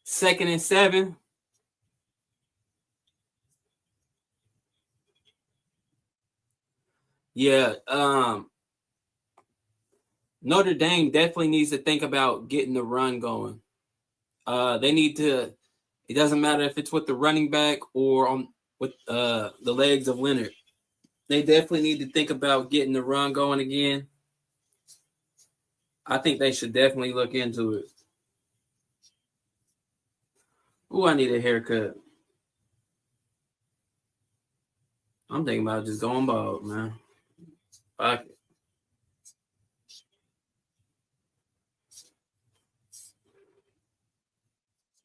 Second and 7. Yeah, Notre Dame definitely needs to think about getting the run going. They need to. It doesn't matter if it's with the running back or with the legs of Leonard. They definitely need to think about getting the run going again. I think they should definitely look into it. Ooh, I need a haircut. I'm thinking about just going bald, man. Fuck it.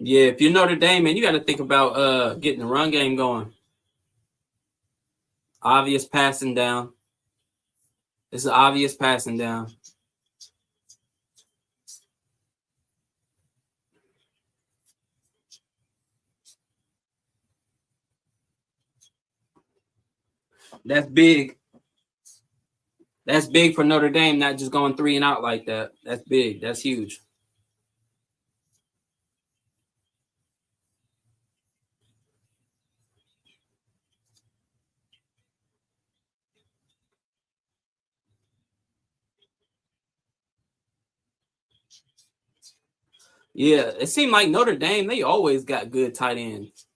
Yeah, if you're Notre Dame, man, you got to think about getting the run game going. Obvious passing down. It's an obvious passing down. That's big. That's big for Notre Dame, not just going 3 and out like that. That's big. That's huge. Yeah, it seemed like Notre Dame, they always got good tight ends.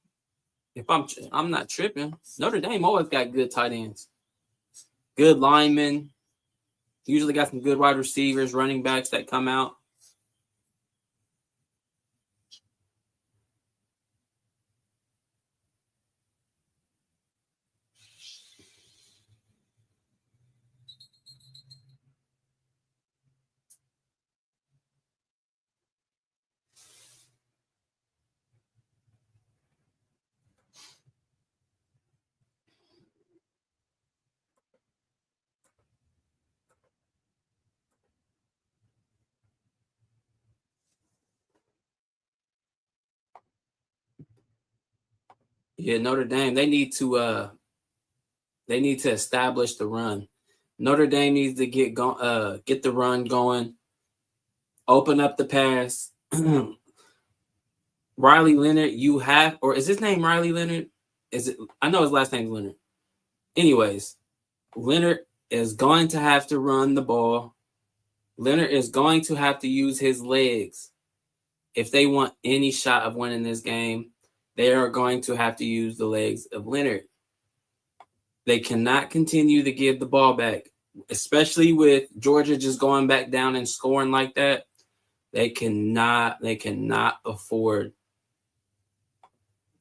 If I'm not tripping, Notre Dame always got good tight ends, good linemen. Usually got some good wide receivers, running backs that come out. Yeah, Notre Dame, they need to establish the run. Notre Dame needs to get the run going, open up the pass. Riley Leonard, you have, or is his name Riley Leonard? Is it? I know his last name is Leonard. Anyways, Leonard is going to have to run the ball. Leonard is going to have to use his legs. If they want any shot of winning this game, they are going to have to use the legs of Leonard. They cannot continue to give the ball back, especially with Georgia just going back down and scoring like that. They cannot afford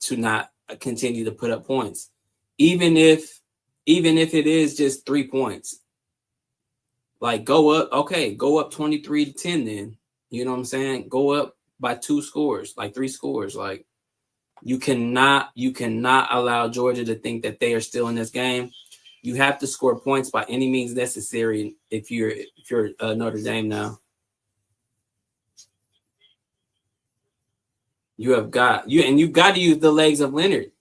to not continue to put up points. Even if it is just 3 points. Like go up 23-10 then. You know what I'm saying? Go up by 2 scores, like 3 scores. Like you cannot allow Georgia to think that they are still in this game. You have to score points by any means necessary if you're Notre Dame now. You've got to use the legs of Leonard.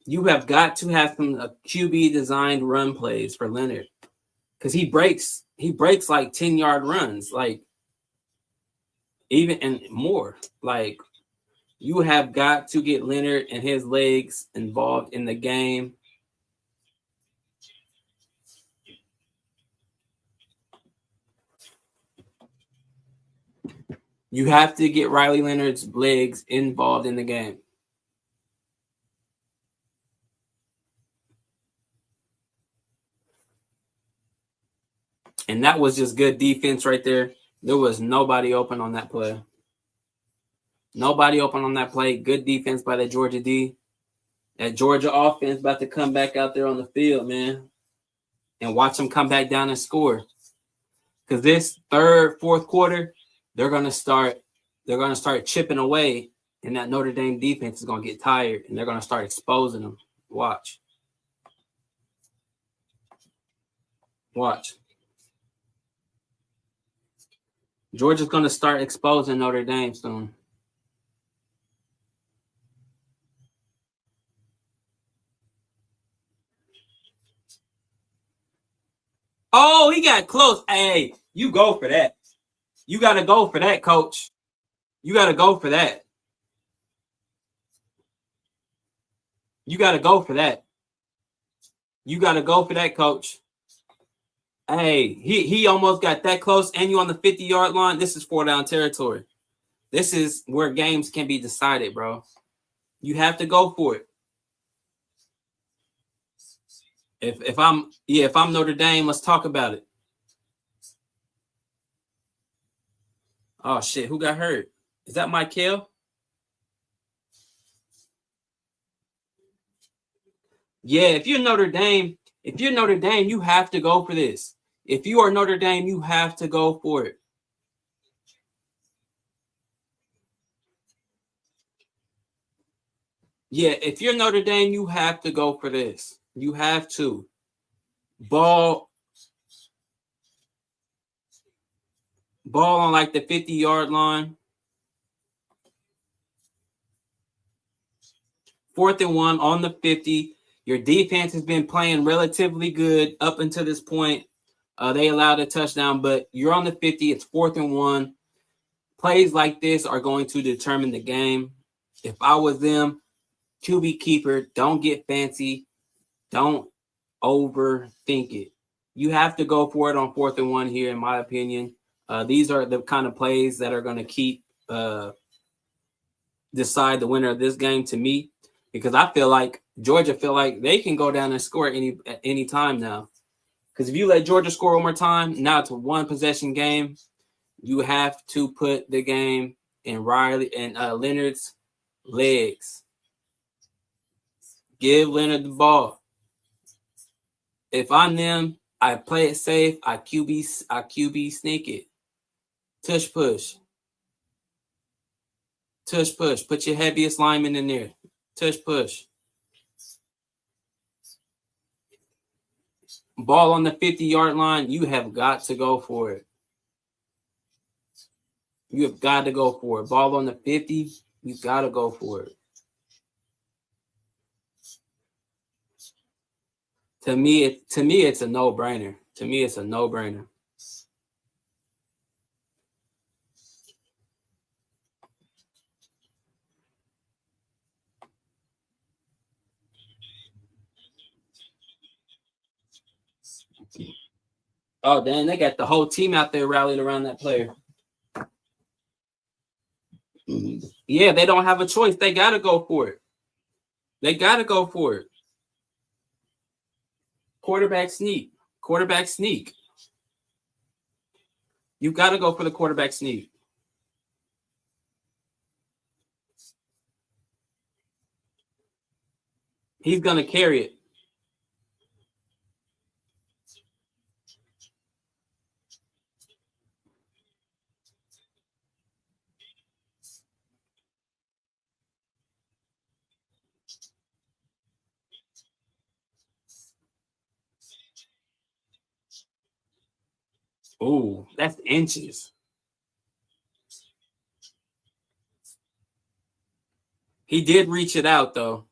You have got to have some QB designed run plays for Leonard because he breaks like 10-yard runs, like even and more. Like you have got to get Leonard and his legs involved in the game. You have to get Riley Leonard's legs involved in the game. And that was just good defense right there. There was nobody open on that play. Nobody open on that play. Good defense by the Georgia D. That Georgia offense about to come back out there on the field, man. And watch them come back down and score. Because this third, fourth quarter, they're gonna start chipping away, and that Notre Dame defense is gonna get tired, and they're gonna start exposing them. Watch. Georgia's gonna start exposing Notre Dame soon. Oh, he got close. Hey, you go for that. You got to go for that, coach. You got to go for that. You got to go for that. You got to go for that, coach. Hey, he almost got that close, and you on the 50-yard line. This is 4-down territory. This is where games can be decided, bro. You have to go for it. If I'm Notre Dame, let's talk about it. Oh shit, who got hurt? Is that Michael? Yeah, if you're Notre Dame, you have to go for this. If you are Notre Dame, you have to go for it. Yeah, if you're Notre Dame, you have to go for this. You have to. Ball on like the 50-yard line. 4th and 1 on the 50. Your defense has been playing relatively good up until this point. They allowed a touchdown, but you're on the 50. It's 4th and 1. Plays like this are going to determine the game. If I was them, QB keeper, don't get fancy. Don't overthink it. You have to go for it on 4th and 1 here, in my opinion. These are the kind of plays that are going to keep decide the winner of this game to me, because I feel like Georgia feel like they can go down and score at any time now. Because if you let Georgia score one more time, now it's a one possession game. You have to put the game in Riley and Leonard's legs. Give Leonard the ball. If I'm them, I play it safe. I QB sneak it. Tush push. Tush push. Put your heaviest lineman in there. Tush push. Ball on the 50-yard line. You have got to go for it. You have got to go for it. Ball on the 50. You got to go for it. To me, it's a no-brainer. To me, it's a no-brainer. Oh, damn, they got the whole team out there rallied around that player. Yeah, they don't have a choice. They got to go for it. They got to go for it. Quarterback sneak. Quarterback sneak. You got to go for the quarterback sneak. He's going to carry it. Oh, that's inches. He did reach it out, though.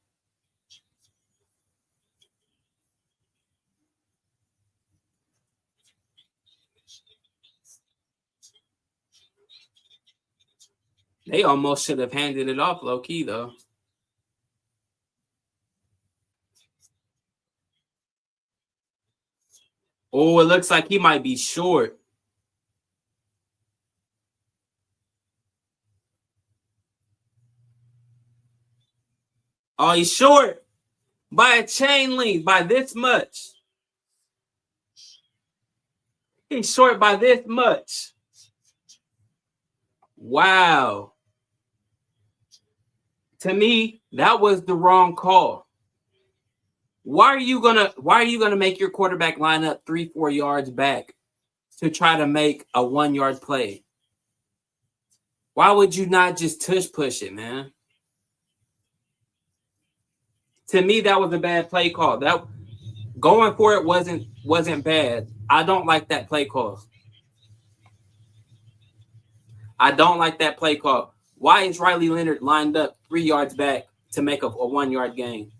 They almost should have handed it off low-key, though. Oh, it looks like he might be short. Oh, he's short by a chain link, by this much. He's short by this much. Wow. To me, that was the wrong call. Why are you gonna make your quarterback line up 3-4 yards back to try to make a 1-yard play? Why would you not just tush push it, man? To me, that was a bad play call. That going for it wasn't bad. I don't like that play call. I don't like that play call. Why is Riley Leonard lined up 3 yards back to make a 1-yard gain?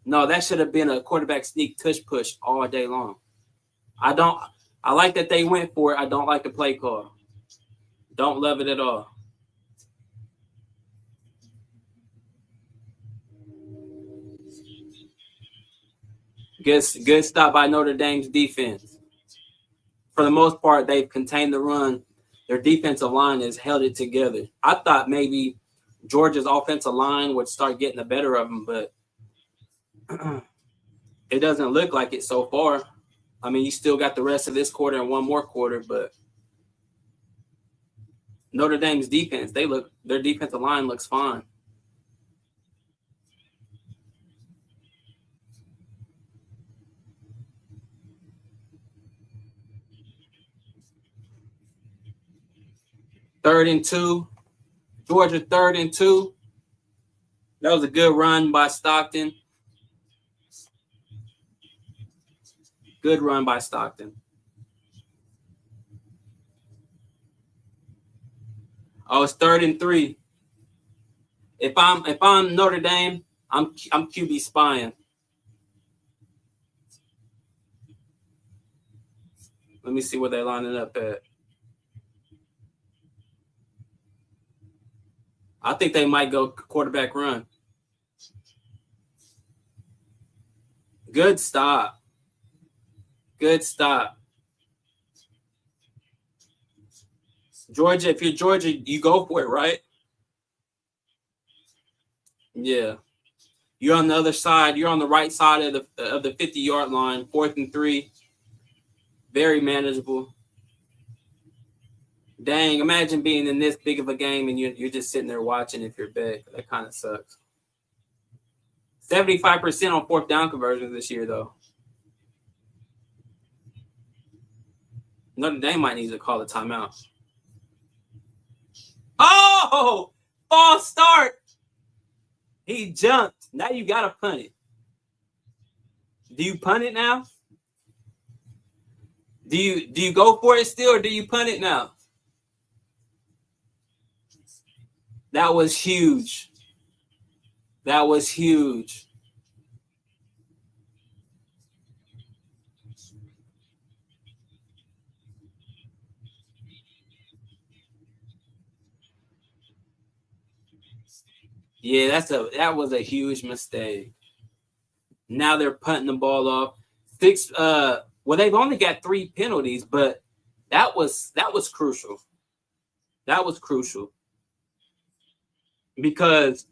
No, that should have been a quarterback sneak tush push all day long. I like that they went for it. I don't like the play call. Don't love it at all. Good stop by Notre Dame's defense. For the most part, they've contained the run. Their defensive line has held it together. I thought maybe Georgia's offensive line would start getting the better of them, but it doesn't look like it so far. I mean, you still got the rest of this quarter and one more quarter, but Notre Dame's defense, their defensive line looks fine. Third and 2. Georgia 3rd and 2. That was a good run by Stockton. Good run by Stockton. Oh, it's 3rd and 3. If I'm Notre Dame, I'm QB spying. Let me see where they're lining up at. I think they might go quarterback run. Good stop. Good stop. Georgia, if you're Georgia, you go for it, right? Yeah. You're on the other side. You're on the right side of the 50-yard line. 4th and 3. Very manageable. Dang, imagine being in this big of a game and you're just sitting there watching if you're big. That kind of sucks. 75% on 4th down conversions this year, though. Notre Dame might need to call a timeout. Oh, false start. He jumped. Now you got to punt it. Do you punt it now? Do you go for it still, or do you punt it now? That was huge. That was huge. Yeah, that was a huge mistake. Now they're punting the ball off. Well, they've only got 3 penalties, but that was crucial. That was crucial. Because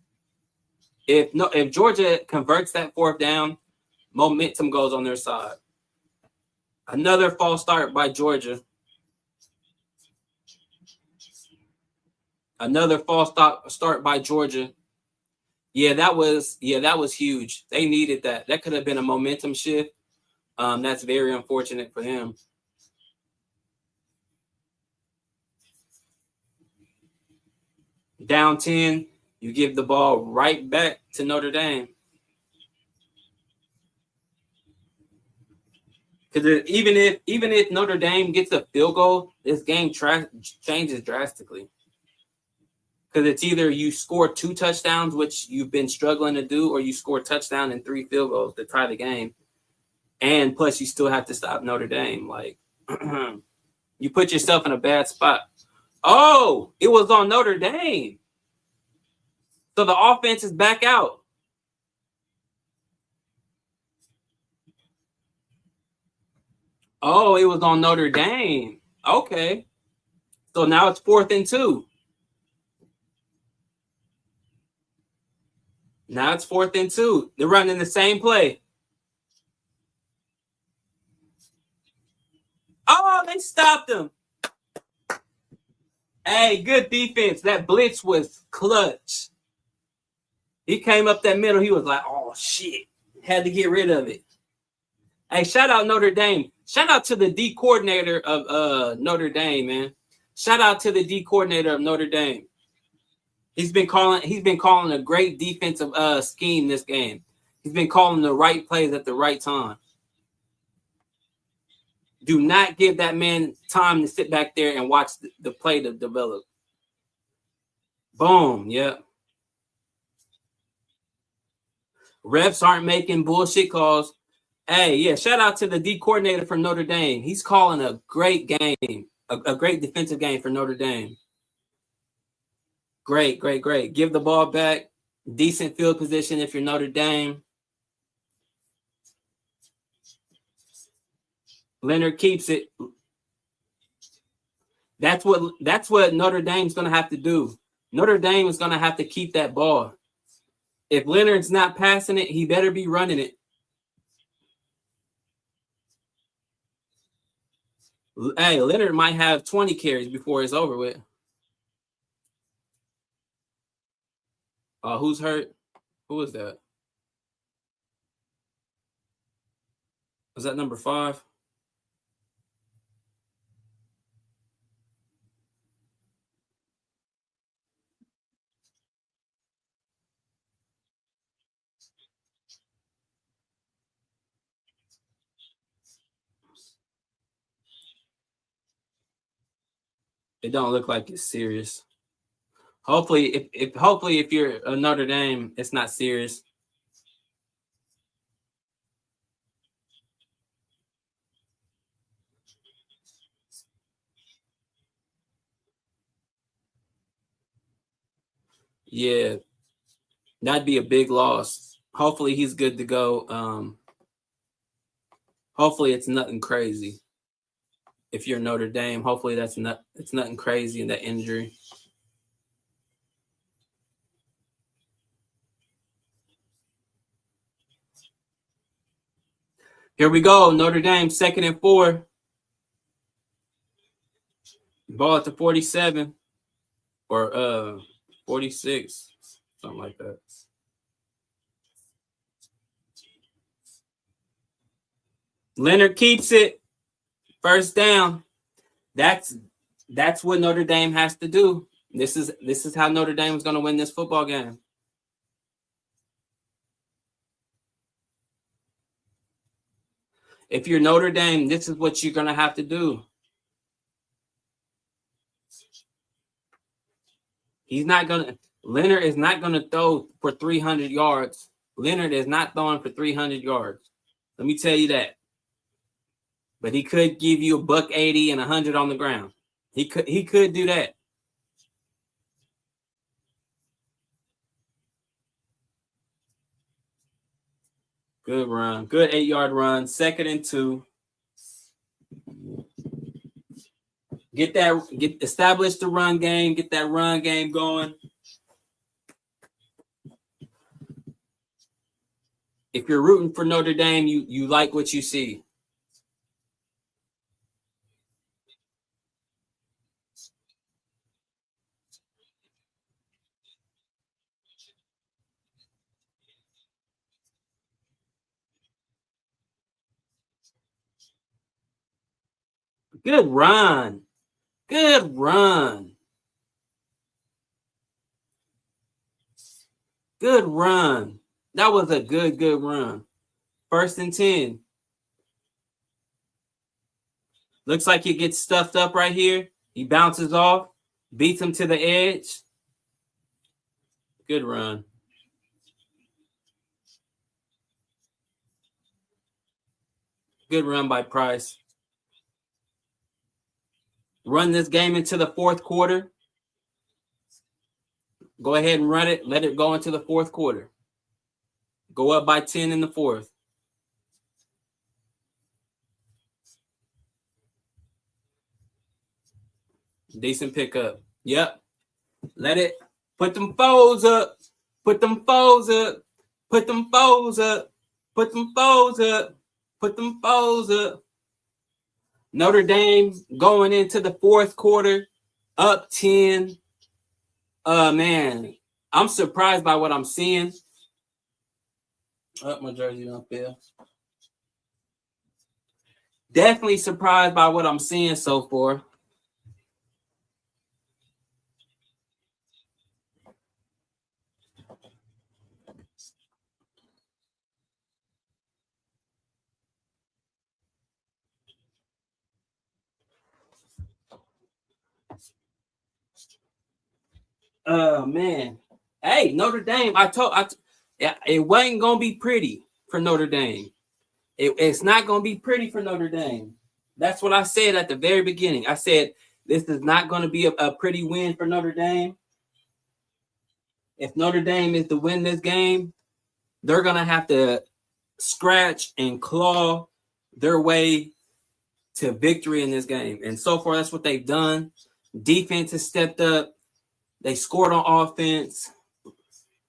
if Georgia converts that 4th down, momentum goes on their side. Another false start by Georgia. Another false start by Georgia. Yeah, that was huge. They needed that. That could have been a momentum shift. That's very unfortunate for them. Down 10, you give the ball right back to Notre Dame. Because even if Notre Dame gets a field goal, this game changes drastically. Because it's either you score 2 touchdowns, which you've been struggling to do, or you score a touchdown and 3 field goals to tie the game. And plus, you still have to stop Notre Dame. Like, you put yourself in a bad spot. Oh, it was on Notre Dame. So the offense is back out. Oh, it was on Notre Dame. Okay. So now it's 4th and 2. Now it's 4th and 2. They're running the same play. Oh, they stopped him. Hey, good defense. That blitz was clutch. He came up that middle. He was like, oh, shit. Had to get rid of it. Hey, shout out Notre Dame. Shout out to the D coordinator of Notre Dame, man. Shout out to the D coordinator of Notre Dame. He's been calling a great defensive scheme this game. He's been calling the right plays at the right time. Do not give that man time to sit back there and watch the play to develop. Boom. Yep. Refs aren't making bullshit calls. Hey, yeah, shout out to the D coordinator for Notre Dame. He's calling a great game, a great defensive game for Notre Dame. Great. Give the ball back. Decent field position if you're Notre Dame. Leonard keeps it. That's what Notre Dame's going to have to do. Notre Dame is going to have to keep that ball. If Leonard's not passing it, he better be running it. Hey, Leonard might have 20 carries before it's over with. Who's hurt? Who is that? Was that number 5? It don't look like it's serious. Hopefully, if you're a Notre Dame, it's not serious. Yeah, that'd be a big loss. Hopefully, he's good to go. Hopefully, it's nothing crazy. If you're Notre Dame, hopefully it's nothing crazy in that injury. Here we go. Notre Dame, 2nd and 4. Ball at the 47 or 46, something like that. Leonard keeps it. First down. That's what Notre Dame has to do. This is how Notre Dame is going to win this football game. If you're Notre Dame, this is what you're going to have to do. Leonard is not going to throw for 300 yards. Leonard is not throwing for 300 yards. Let me tell you that. But he could give you $180 and 100 on the ground. He could do that. Good run. Good 8-yard run. 2nd and 2. Establish the run game. Get that run game going. If you're rooting for Notre Dame, you like what you see. Good run. Good run. Good run. That was a good run. 1st and 10. Looks like he gets stuffed up right here. He bounces off, beats him to the edge. Good run. Good run by Price. Run this game into the 4th quarter. Go ahead and run it. Let it go into the 4th quarter. Go up by 10 in the 4th. Decent pickup. Yep. Let it. Put them foes up. Put them foes up. Put them foes up. Put them foes up. Put them foes up. Notre Dame going into the 4th quarter, up 10. Man, I'm surprised by what I'm seeing. My jersey don't feel. Definitely surprised by what I'm seeing so far. Man. Hey, Notre Dame. It wasn't gonna be pretty for Notre Dame. It's not gonna be pretty for Notre Dame. That's what I said at the very beginning. I said this is not going to be a pretty win for Notre Dame. If Notre Dame is to win this game, they're going to have to scratch and claw their way to victory in this game. And so far, that's what they've done. Defense has stepped up. They scored on offense.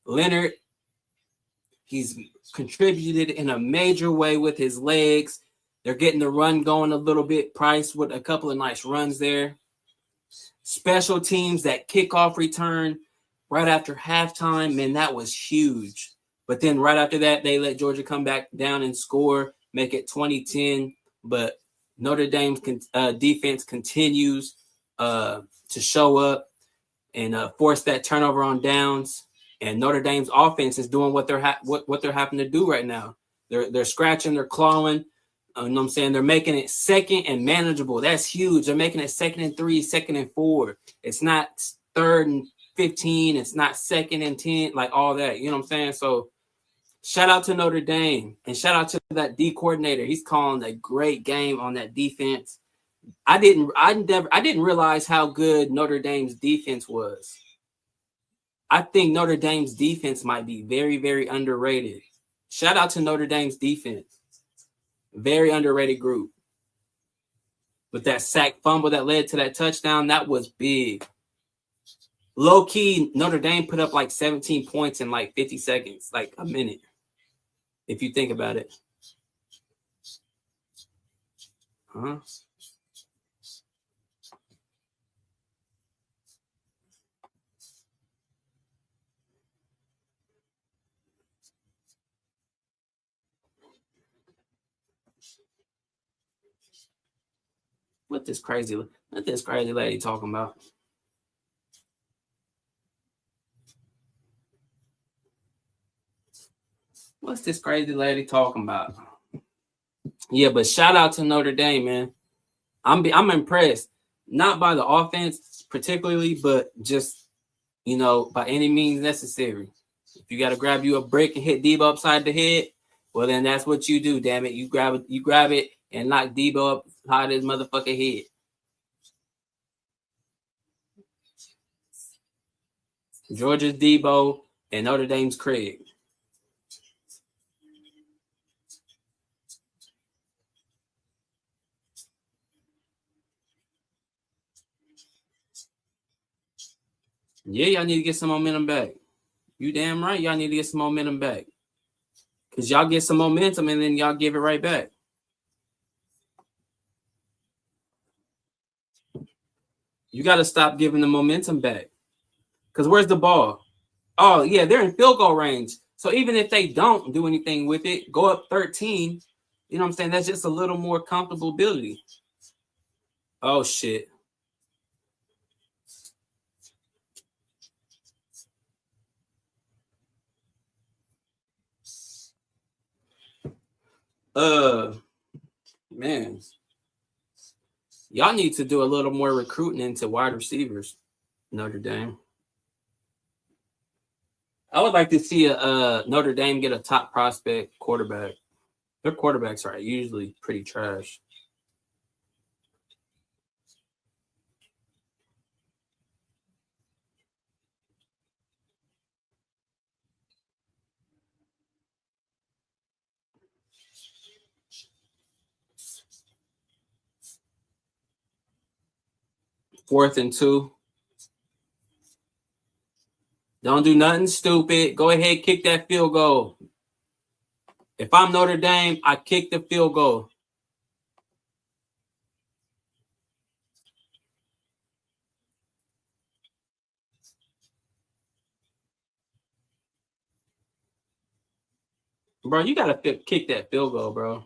Leonard, he's contributed in a major way with his legs. They're getting the run going a little bit. Price with a couple of nice runs there. Special teams, that kickoff return right after halftime, man, that was huge. But then right after that, they let Georgia come back down and score, make it 20-10. But Notre Dame's defense continues to show up and force that turnover on downs. And Notre Dame's offense is doing what they're having to do right now. They're scratching, they're clawing. You know what I'm saying? They're making it second and manageable. That's huge. They're making it 2nd and 3, 2nd and 4. It's not 3rd and 15. It's not 2nd and 10, like all that. You know what I'm saying? So shout out to Notre Dame and shout out to that D coordinator. He's calling a great game on that defense. I didn't realize how good Notre Dame's defense was. I think Notre Dame's defense might be very, very underrated. Shout out to Notre Dame's defense. Very underrated group. With that sack fumble that led to that touchdown, that was big. Low key, Notre Dame put up like 17 points in like 50 seconds, like a minute, if you think about it. Huh? What this crazy lady talking about? What's this crazy lady talking about? Yeah, but shout out to Notre Dame, man. I'm impressed, not by the offense particularly, but just by any means necessary. If you got to grab you a brick and hit Debo upside the head, well then that's what you do. Damn it, you grab it and knock Debo upside his motherfucking head. Georgia's Debo and Notre Dame's Craig. Yeah, y'all need to get some momentum back. You damn right, y'all need to get some momentum back. Because y'all get some momentum and then y'all give it right back. You got to stop giving the momentum back. Because where's the ball? Oh, yeah, they're in field goal range. So even if they don't do anything with it, go up 13, you know what I'm saying? That's just a little more comfortability. Oh, shit. Man. Y'all need to do a little more recruiting into wide receivers, Notre Dame. I would like to see a Notre Dame get a top prospect quarterback. Their quarterbacks are usually pretty trash. Fourth and 2. Don't do nothing stupid. Go ahead, kick that field goal. If I'm Notre Dame, I kick the field goal. Bro, you got to kick that field goal, bro.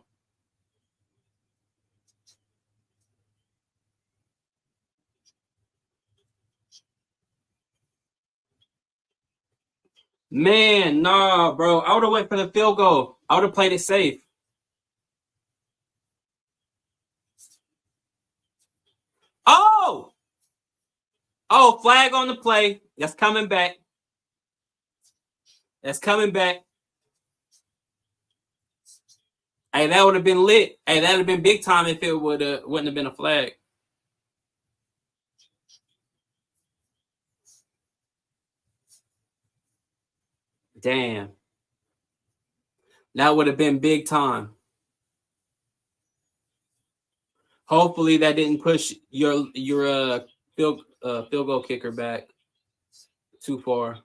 Man, nah, bro. I would have went for the field goal. I would have played it safe. Oh! Oh, flag on the play. That's coming back. That's coming back. Hey, that would have been lit. Hey, that would have been big time if it wouldn't have been a flag. Damn. That would have been big time. Hopefully that didn't push your field goal kicker back too far.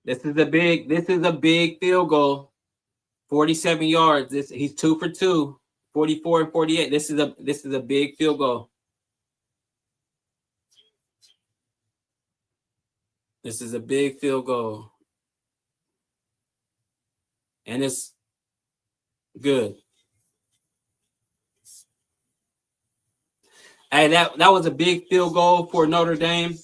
This is a big field goal. 47 yards. He's 2 for 2. 44 and 48. This is a big field goal. This is a big field goal. And it's good. Hey, that was a big field goal for Notre Dame.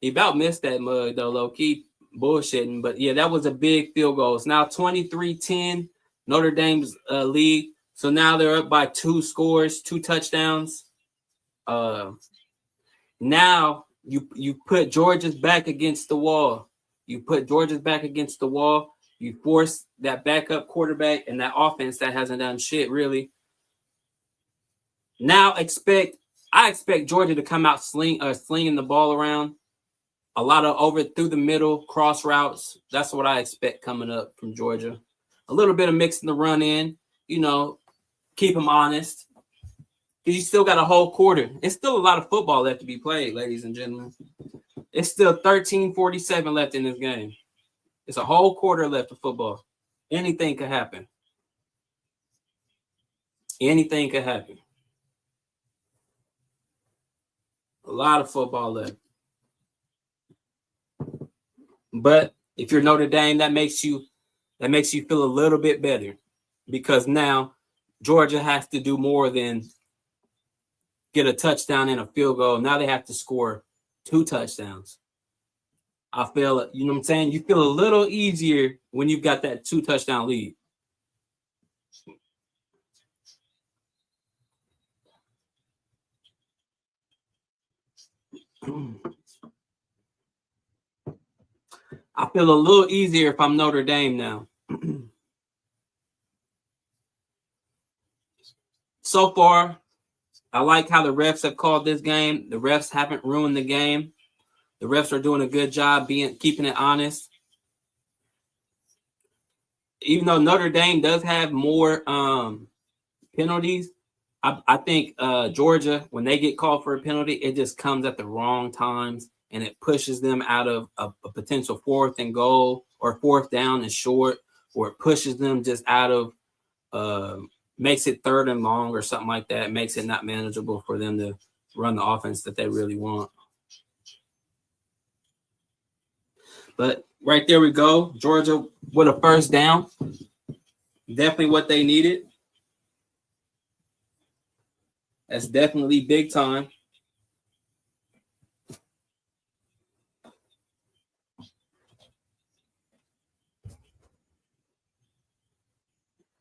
He about missed that mug, though, low-key bullshitting. But, yeah, that was a big field goal. It's now 23-10, Notre Dame's lead. So now they're up by 2 scores, 2 touchdowns. Now you put Georgia's back against the wall. You put Georgia's back against the wall. You force that backup quarterback and that offense that hasn't done shit, really. Now I expect Georgia to come out slinging the ball around. A lot of over through the middle, cross routes. That's what I expect coming up from Georgia. A little bit of mixing the run in, keep them honest. Because you still got a whole quarter. It's still a lot of football left to be played, ladies and gentlemen. It's still 13:47 left in this game. It's a whole quarter left of football. Anything could happen. Anything could happen. A lot of football left. But if you're Notre Dame, that makes you feel a little bit better, because now Georgia has to do more than get a touchdown and a field goal. Now they have to score 2 touchdowns. I feel it. You know what I'm saying? You feel a little easier when you've got that 2 touchdown lead. I feel a little easier if I'm Notre Dame now. So far, I like how the refs have called this game. The refs haven't ruined the game. The refs are doing a good job keeping it honest. Even though Notre Dame does have more penalties, I think Georgia, when they get called for a penalty, it just comes at the wrong times, and it pushes them out of a potential 4th and goal or 4th down and short, or it pushes them just out of makes it 3rd and long or something like that. It makes it not manageable for them to run the offense that they really want. But right there we go. Georgia with a 1st down. Definitely what they needed. That's definitely big time.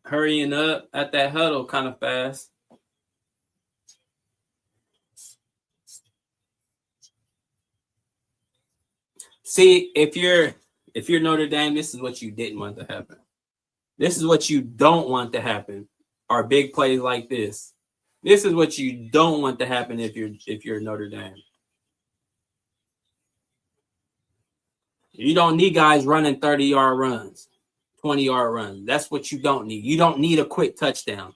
Hurrying up at that huddle kind of fast. See, if you're Notre Dame, this is what you didn't want to happen. This is what you don't want to happen. Are big plays like this. This is what you don't want to happen if you're Notre Dame. You don't need guys running 30-yard runs, 20-yard runs. That's what you don't need. You don't need a quick touchdown.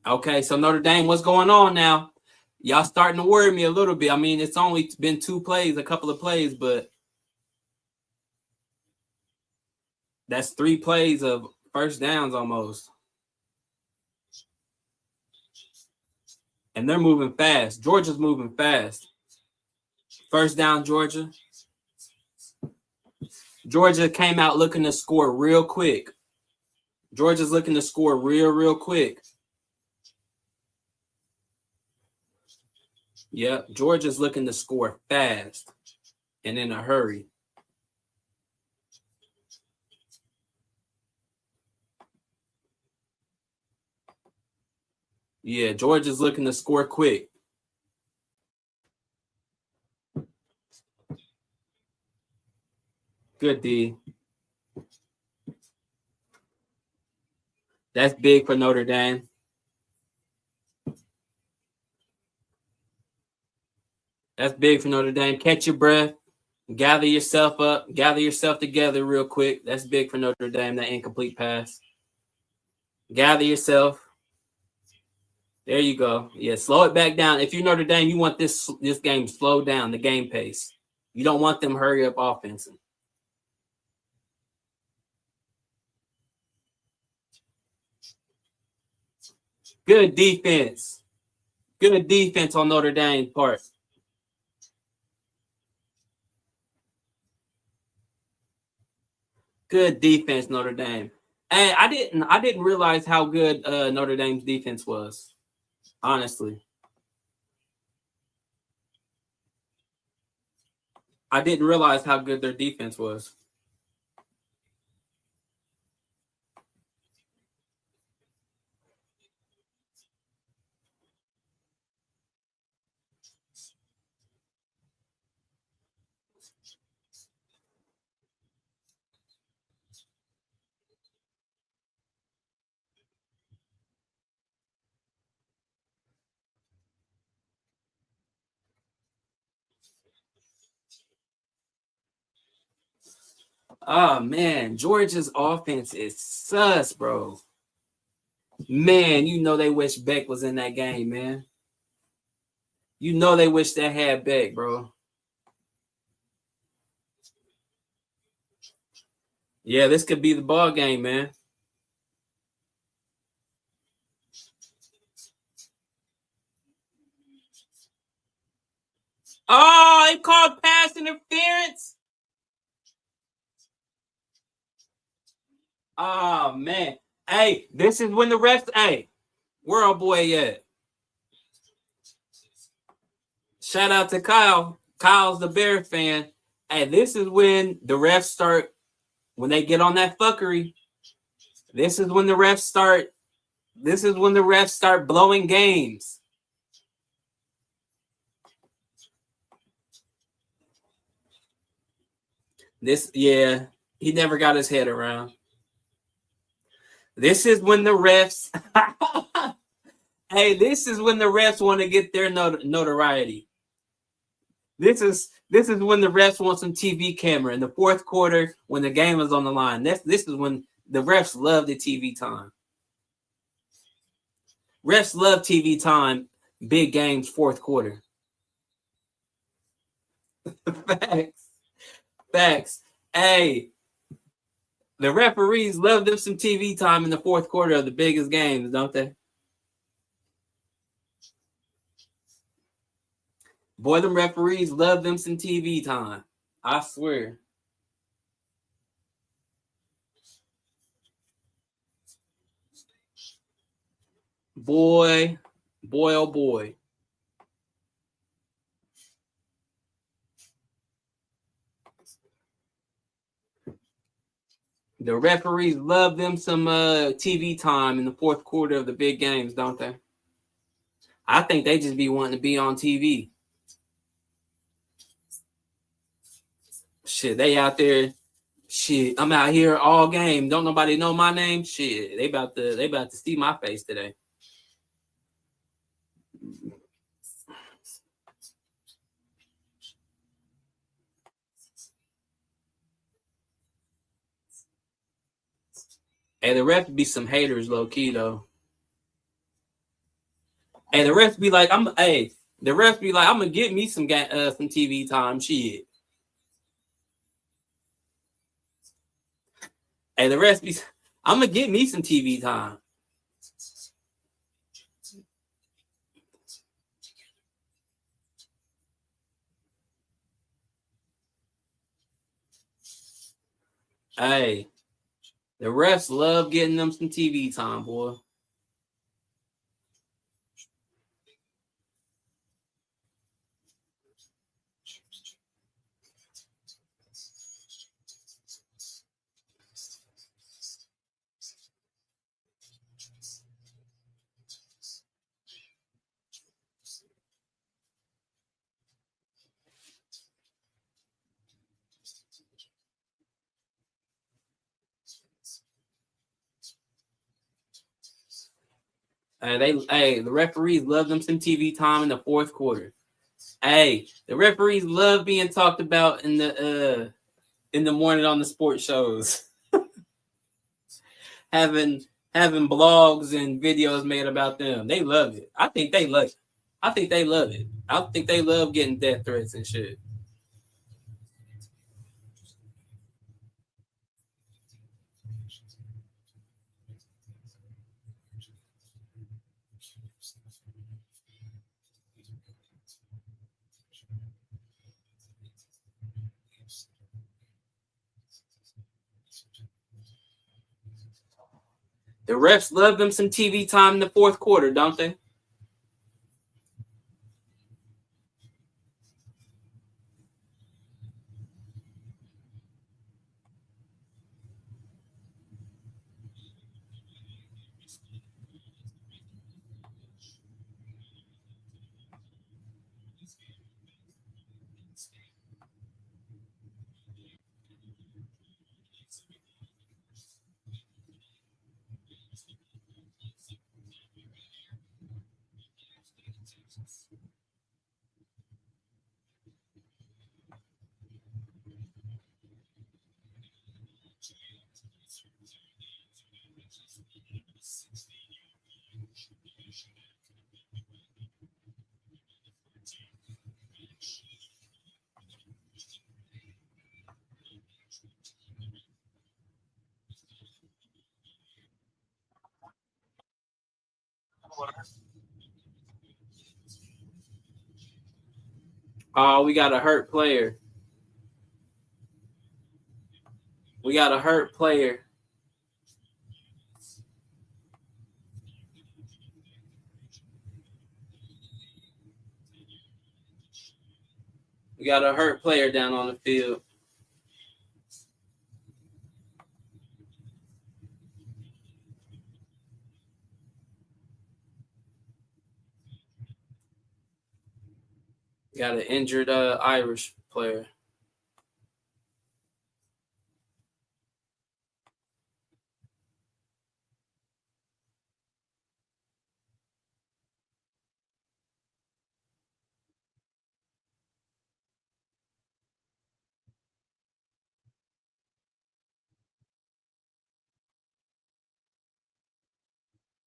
Okay, so Notre Dame, what's going on now? Y'all starting to worry me a little bit. I mean, it's only been 2 plays, a couple of plays, but that's 3 plays of 1st downs almost. And they're moving fast. Georgia's moving fast. 1st down, Georgia. Georgia came out looking to score real quick. Georgia's looking to score real quick. Yep, Georgia's looking to score fast and in a hurry. Yeah, Georgia's looking to score quick. Good D. That's big for Notre Dame. That's big for Notre Dame. Catch your breath. Gather yourself up. Gather yourself together real quick. That's big for Notre Dame, that incomplete pass. Gather yourself. There you go. Yeah, slow it back down. If you're Notre Dame, you want this game slowed down, the game pace. You don't want them hurry up offensing. Good defense. Good defense on Notre Dame's part. Good defense, Notre Dame. And I didn't realize how good Notre Dame's defense was. Honestly, I didn't realize how good their defense was. Oh man, Georgia's offense is sus, bro. Man, you know they wish Beck was in that game, man. You know they wish they had Beck, bro. Yeah, this could be the ball game, man. Oh, he called pass interference. Oh man. Hey, this is when the refs. Hey, where our boy at? Shout out to Kyle. Kyle's the Bear fan. Hey, this is when the refs start. When they get on that fuckery, this is when the refs start. This is when the refs start blowing games. Yeah, he never got his head around. This is when the refs. Hey, this is when the refs want to get their notoriety. This is when the refs want some TV camera in the fourth quarter when the game is on the line. This is when the refs love the TV time. Refs love TV time, big games, fourth quarter. Facts. Facts. Hey, the referees love them some TV time in the fourth quarter of the biggest games, don't they? Boy, them referees love them some TV time. I swear. Boy, boy, oh boy. The referees love them some TV time in the fourth quarter of the big games, don't they? I think they just be wanting to be on TV. Shit, they out there. Shit, I'm out here all game. Don't nobody know my name. Shit, they about to see my face today. Hey, the refs be some haters, low key though. Hey, the refs be like, the refs be like, I'm gonna get me some TV time. Shit. Hey, the refs be, I'm gonna get me some TV time. Hey, the refs love getting them some TV time, boy. The referees love them some TV time in the fourth quarter. Hey, the referees love being talked about in the morning on the sports shows. having blogs and videos made about them. They love it. I think they love it. I think they love it. I think they love getting death threats and shit. The refs love them some TV time in the fourth quarter, don't they? Oh, we got a hurt player. We got a hurt player. We got a hurt player down on the field. Got an injured Irish player.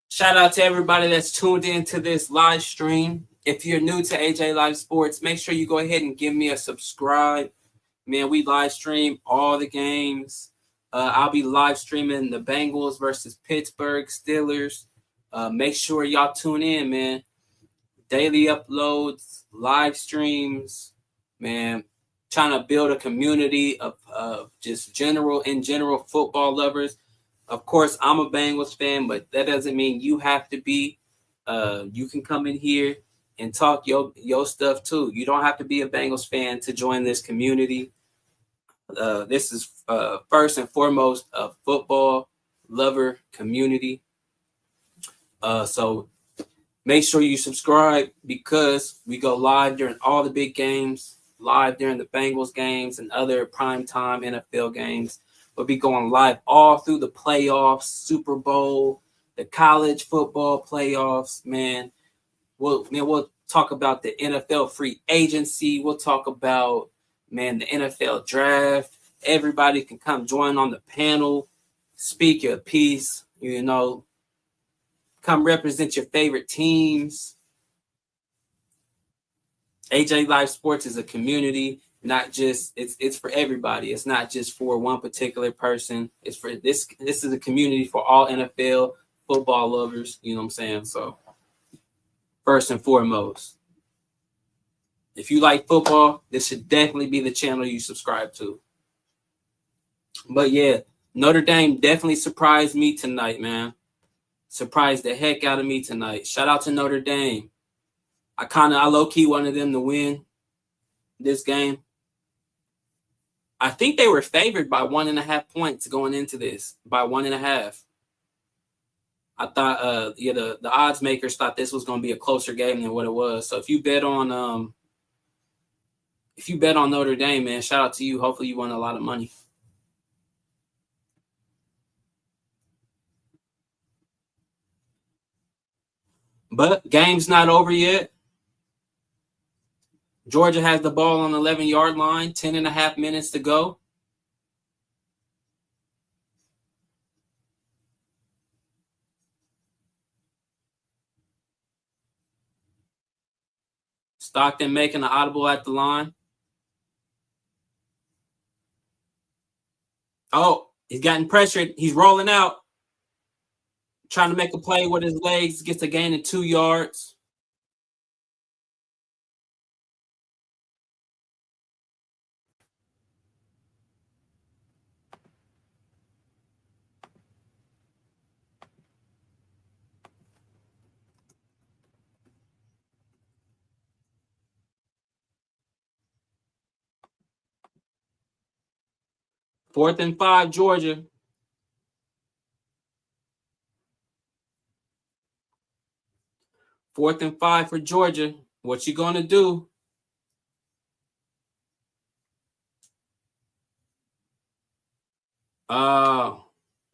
Shout out to everybody that's tuned in to this live stream. If you're new to AJ Live Sports, make sure you go ahead and give me a subscribe. Man, we live stream all the games. I'll be live streaming the Bengals versus Pittsburgh Steelers. Make sure y'all tune in, man. Daily uploads, live streams, man. Trying to build a community of just general football lovers. Of course, I'm a Bengals fan, but that doesn't mean you have to be. You can come in here and talk your stuff too. You don't have to be a Bengals fan to join this community. This is first and foremost a football lover community. So make sure you subscribe because we go live during all the big games, live during the Bengals games and other primetime NFL games. We'll be going live all through the playoffs, Super Bowl, the college football playoffs, man. We'll talk about the NFL free agency. We'll talk about, man, the NFL draft. Everybody can come join on the panel, speak your piece, come represent your favorite teams. AJ Live Sports is a community, not just it's for everybody. It's not just for one particular person. It's for this is a community for all NFL football lovers, you know what I'm saying? So first and foremost, if you like football, this should definitely be the channel you subscribe to. But yeah, Notre Dame definitely surprised me tonight, man. Surprised the heck out of me tonight. Shout out to Notre Dame. I low-key wanted them to win this game. I think they were favored by 1.5 points going into this, by 1.5. I thought, the odds makers thought this was going to be a closer game than what it was. So if you bet on Notre Dame, man, shout out to you. Hopefully you won a lot of money. But game's not over yet. Georgia has the ball on the 11-yard line, 10.5 minutes to go. Stockton making an audible at the line. Oh, he's gotten pressured. He's rolling out. Trying to make a play with his legs. Gets a gain of 2 yards. 4th and 5, Georgia. Fourth and 5 for Georgia. What you gonna do?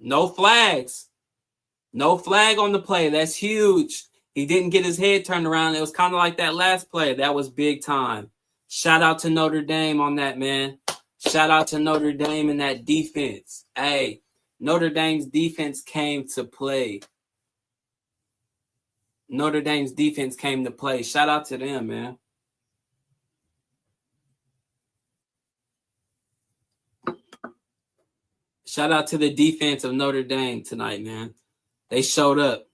No flags. No flag on the play. That's huge. He didn't get his head turned around. It was kind of like that last play. That was big time. Shout out to Notre Dame on that, man. Shout out to Notre Dame and that defense. Hey, Notre Dame's defense came to play. Notre Dame's defense came to play. Shout out to them, man. Shout out to the defense of Notre Dame tonight, man. They showed up.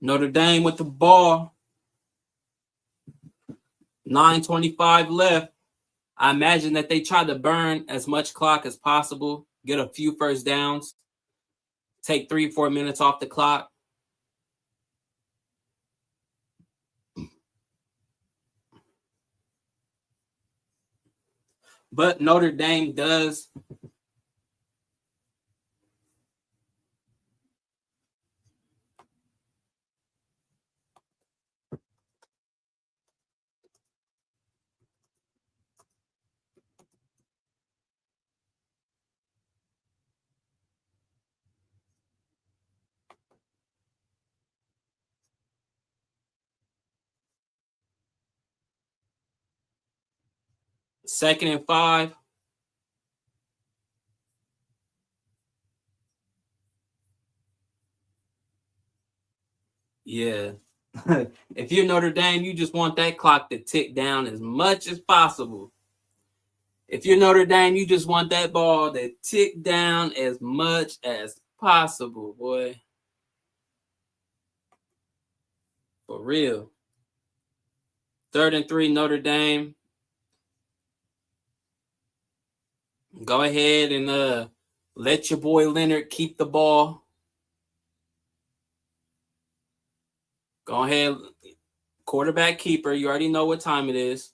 Notre Dame with the ball. 9:25 left. I imagine that they try to burn as much clock as possible, get a few first downs, take 3-4 minutes off the clock. But Notre Dame does. Second and 5. Yeah. If you're Notre Dame, you just want that clock to tick down as much as possible. If you're Notre Dame, you just want that ball to tick down as much as possible, boy. For real. 3rd and 3, Notre Dame. Go ahead and let your boy Leonard keep the ball. Go ahead. Quarterback keeper. You already know what time it is.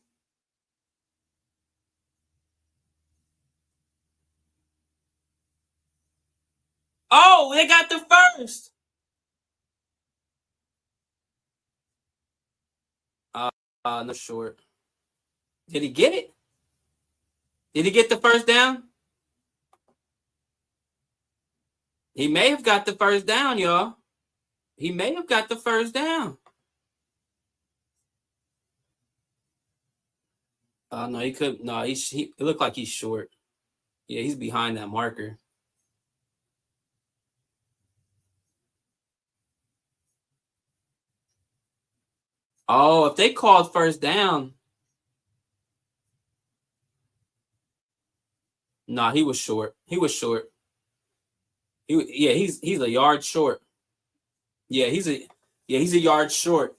Oh, they got the first. No short. Did he get it? Did he get the first down? He may have got the first down, y'all. He may have got the first down. No, he could. No, it looked like he's short. Yeah, he's behind that marker. Oh, if they called first down. No, he was short. He was short. He's a yard short. Yeah, he's a yard short.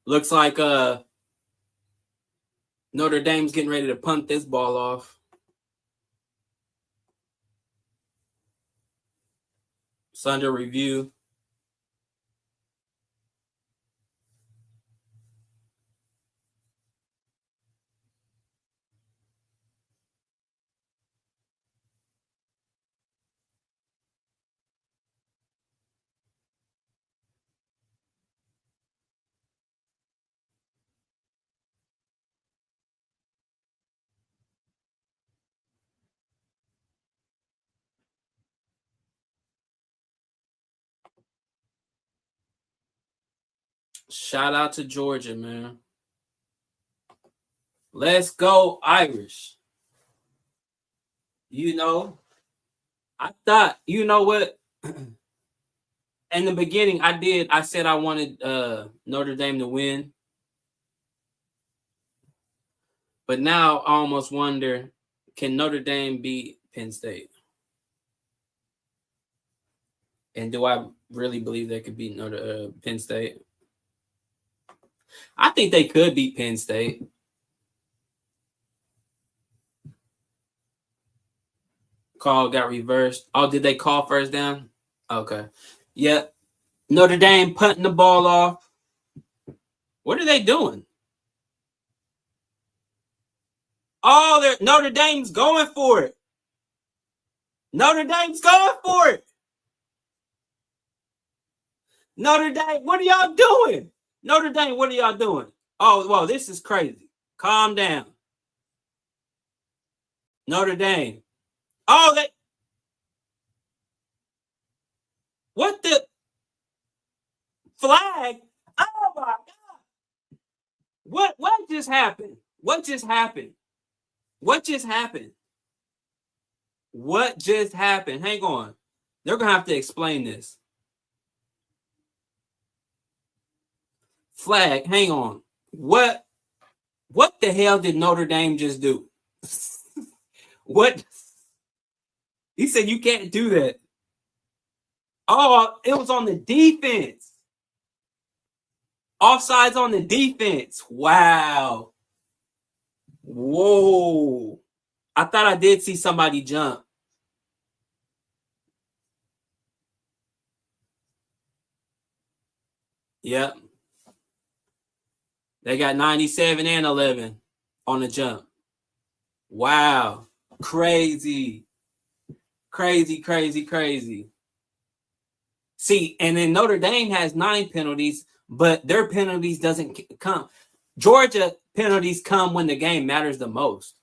Looks like Notre Dame's getting ready to punt this ball off. It's under review. Shout out to Georgia, man. Let's go Irish. You know, I thought, you know what? In the beginning, I said I wanted Notre Dame to win. But now I almost wonder, can Notre Dame beat Penn State? And do I really believe they could beat Penn State? I think they could beat Penn State. Call got reversed. Oh, did they call first down? Okay. Yeah. Notre Dame punting the ball off. What are they doing? Oh, Notre Dame's going for it. Notre Dame's going for it. Notre Dame, what are y'all doing? Notre Dame, what are y'all doing? Oh, well, this is crazy. Calm down. Notre Dame. Oh, what the flag? Oh my God. What just happened? What just happened? What just happened? What just happened? Hang on. They're gonna have to explain this. Flag, hang on. What the hell did Notre Dame just do? What? He said you can't do that. Oh, it was on the defense. Offsides on the defense. Wow. Whoa. I thought I did see somebody jump. Yep. They got 97 and 11 on the jump. Wow. Crazy. Crazy. See, and then Notre Dame has 9 penalties, but their penalties doesn't come. Georgia penalties come when the game matters the most.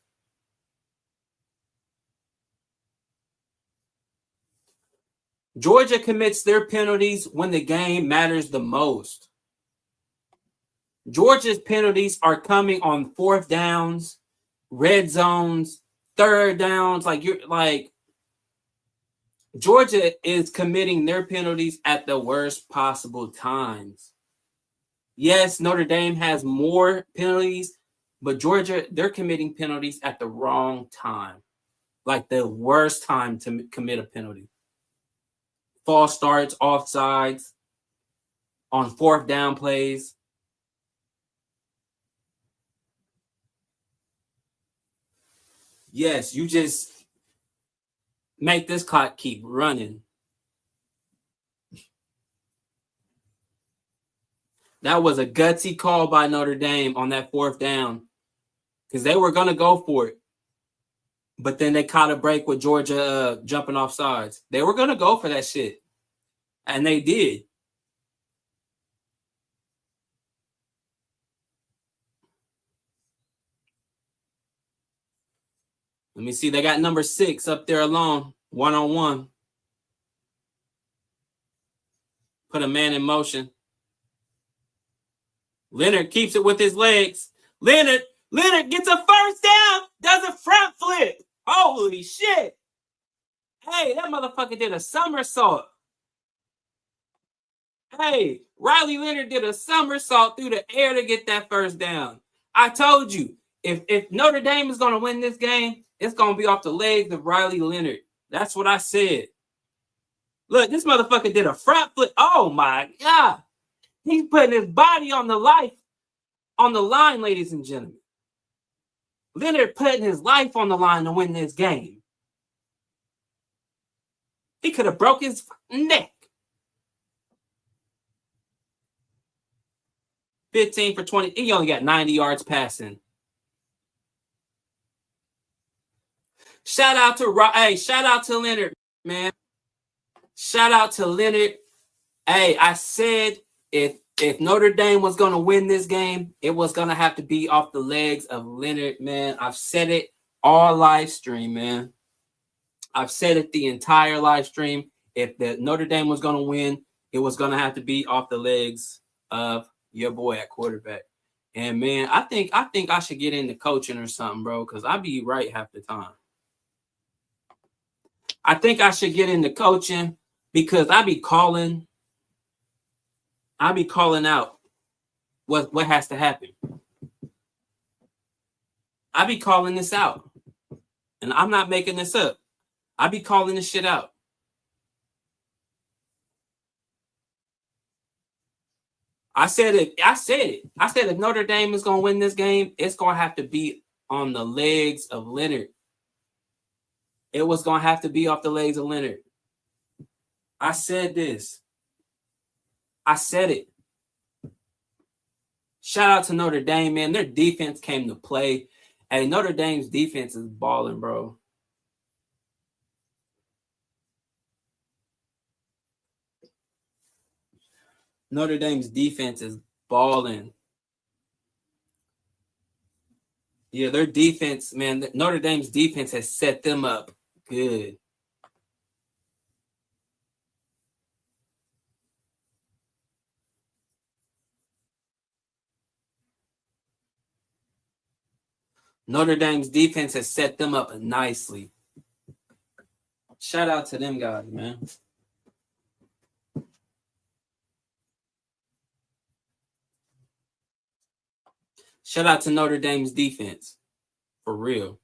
Georgia commits their penalties when the game matters the most. Georgia's penalties are coming on 4th downs, red zones, 3rd downs. Georgia is committing their penalties at the worst possible times. Yes, Notre Dame has more penalties, but Georgia, they're committing penalties at the wrong time. Like the worst time to commit a penalty. False starts, offsides, on 4th down plays. Yes, you just make this clock keep running. That was a gutsy call by Notre Dame on that 4th down because they were going to go for it. But then they caught a break with Georgia jumping off sides. They were going to go for that shit. And they did. Let me see. They got number 6 up there alone, 1-on-1. Put a man in motion. Leonard keeps it with his legs. Leonard gets a first down. Does a front flip. Holy shit. Hey, that motherfucker did a somersault. Hey, Riley Leonard did a somersault through the air to get that first down. I told you, if Notre Dame is going to win this game, it's going to be off the legs of Riley Leonard. That's what I said. Look, this motherfucker did a front flip. Oh, my God. He's putting his body on the line, ladies and gentlemen. Leonard putting his life on the line to win this game. He could have broke his neck. 15 for 20. He only got 90 yards passing. Shout out to Leonard, man. Shout out to Leonard. Hey, I said if Notre Dame was going to win this game, it was going to have to be off the legs of Leonard, man. I've said it all live stream, man. I've said it the entire live stream. If the Notre Dame was going to win, it was going to have to be off the legs of your boy at quarterback. And, man, I think I should get into coaching or something, bro, because I be right half the time. I think I should get into coaching because I be calling out what has to happen. I be calling this out. And I'm not making this up. I be calling this shit out. I said it. I said if Notre Dame is going to win this game, it's going to have to be on the legs of Leonard. It was going to have to be off the legs of Leonard. I said this. I said it. Shout out to Notre Dame, man. Their defense came to play. Hey, Notre Dame's defense is balling, bro. Notre Dame's defense is balling. Yeah, their defense, man. Notre Dame's defense has set them up good. Notre Dame's defense has set them up nicely. Shout out to them guys, man. Shout out to Notre Dame's defense. For real.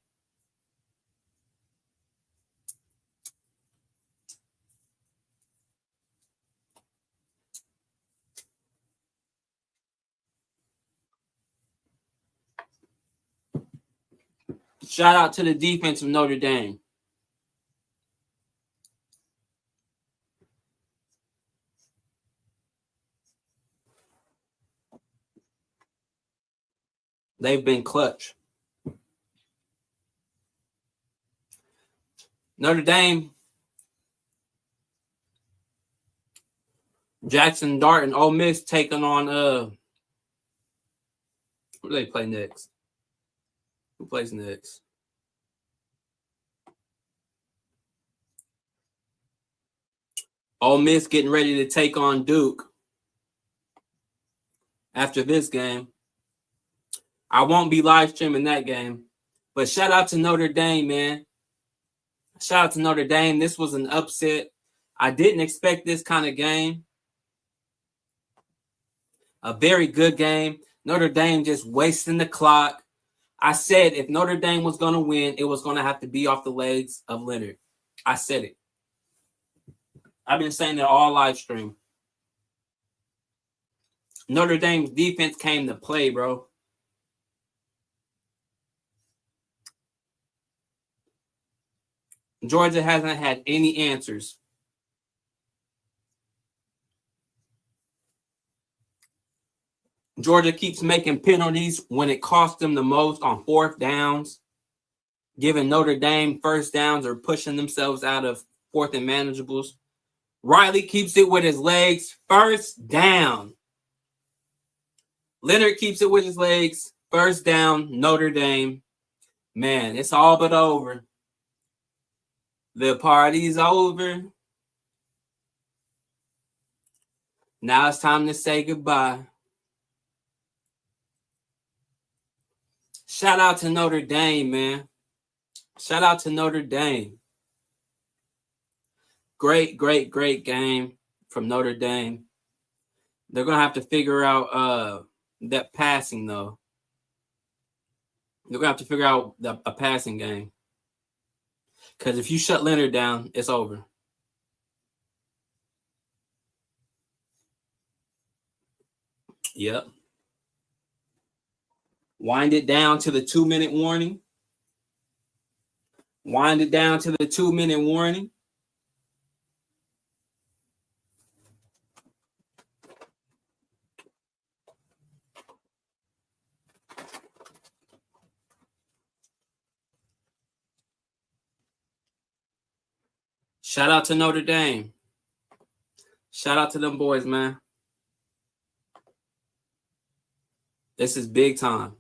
Shout out to the defense of Notre Dame. They've been clutch. Notre Dame, Jackson Dart and Ole Miss taking on who do they play next? Who plays next? Ole Miss getting ready to take on Duke after this game. I won't be live streaming that game. But shout out to Notre Dame, man. Shout out to Notre Dame. This was an upset. I didn't expect this kind of game. A very good game. Notre Dame just wasting the clock. I said if Notre Dame was going to win, it was going to have to be off the legs of Leonard. I said it. I've been saying it all live stream. Notre Dame's defense came to play, bro. Georgia hasn't had any answers. Georgia keeps making penalties when it costs them the most on fourth downs, giving Notre Dame first downs or pushing themselves out of fourth and manageables. Riley keeps it with his legs, first down. Leonard keeps it with his legs, first down, Notre Dame. Man, it's all but over. The party's over. Now it's time to say goodbye. Shout out to Notre Dame, man. Shout out to Notre Dame. Great, great, great game from Notre Dame. They're going to have to figure out that passing, though. They're going to have to figure out a passing game. Because if you shut Leonard down, it's over. Yep. Wind it down to the 2-minute warning. Wind it down to the 2-minute warning. Shout out to Notre Dame. Shout out to them boys, man. This is big time.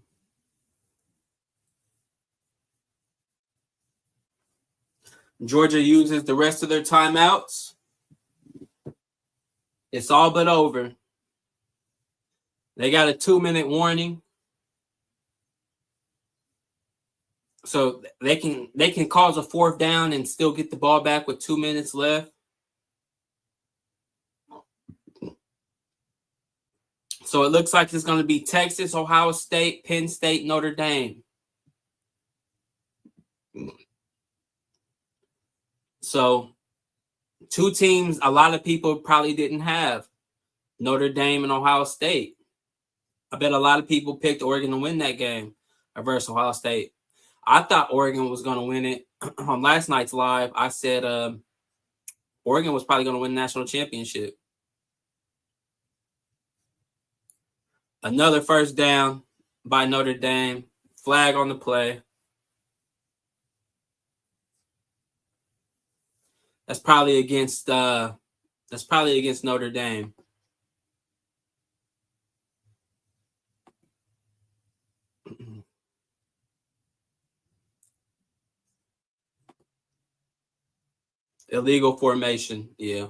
Georgia uses the rest of their timeouts. It's all but over. They got a 2-minute warning. So they can cause a fourth down and still get the ball back with 2 minutes left. So it looks like it's going to be Texas, Ohio State, Penn State, Notre Dame. So 2 teams a lot of people probably didn't have, Notre Dame and Ohio State. I bet a lot of people picked Oregon to win that game versus Ohio State. I thought Oregon was going to win it. on last night's live, I said Oregon was probably going to win the national championship. Another first down by Notre Dame. Flag on the play. That's probably against Notre Dame. Illegal formation, yeah.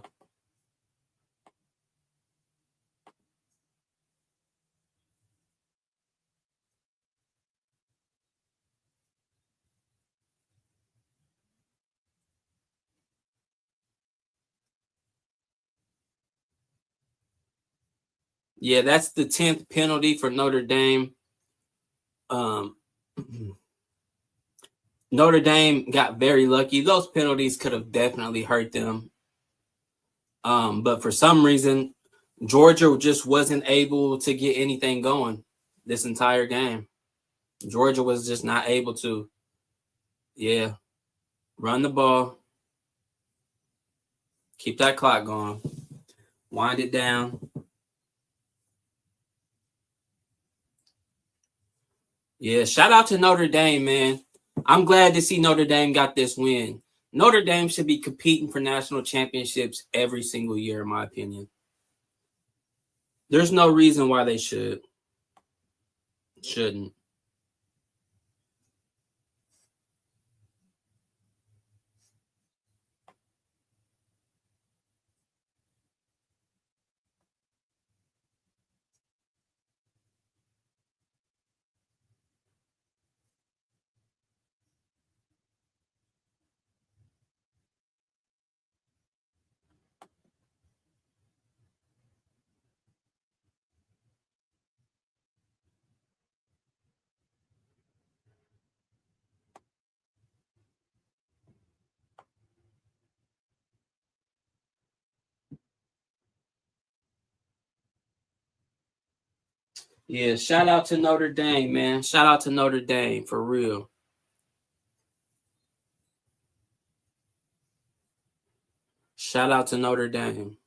Yeah, that's the 10th penalty for Notre Dame. Notre Dame got very lucky. Those penalties could have definitely hurt them. But for some reason, Georgia just wasn't able to get anything going this entire game. Georgia was just not able to. Yeah. Run the ball. Keep that clock going. Wind it down. Yeah, shout out to Notre Dame, man. I'm glad to see Notre Dame got this win. Notre Dame should be competing for national championships every single year, in my opinion. There's no reason why they shouldn't. Yeah, shout out to Notre Dame, man. Shout out to Notre Dame, for real. Shout out to Notre Dame.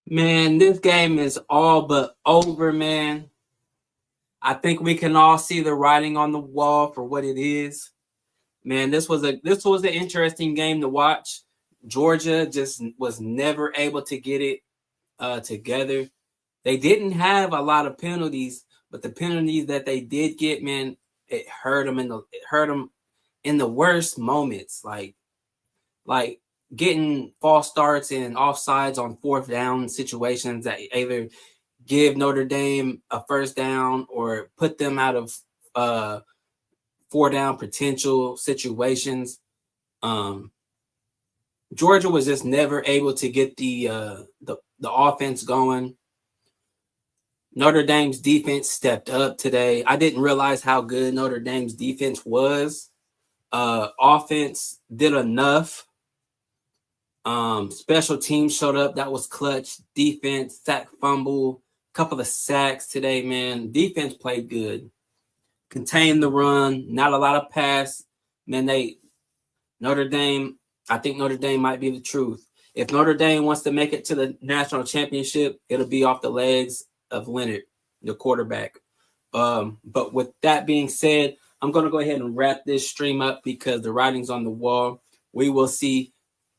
Man, this game is all but over, man. I think we can all see the writing on the wall for what it is. Man, this was an interesting game to watch. Georgia just was never able to get it together. They didn't have a lot of penalties, but the penalties that they did get, man, it hurt them in the worst moments, like getting false starts and offsides on fourth down situations that either give Notre Dame a first down or put them out of four down potential situations. Georgia was just never able to get the offense going. Notre Dame's defense stepped up today. I didn't realize how good Notre Dame's defense was. Offense did enough. Special teams showed up. That was clutch. Defense, sack, fumble, couple of sacks today, man. Defense played good. Contained the run. Not a lot of pass. Man, Notre Dame, I think Notre Dame might be the truth. If Notre Dame wants to make it to the national championship, it'll be off the legs of Leonard, the quarterback. But with that being said, I'm going to go ahead and wrap this stream up because the writing's on the wall. We will see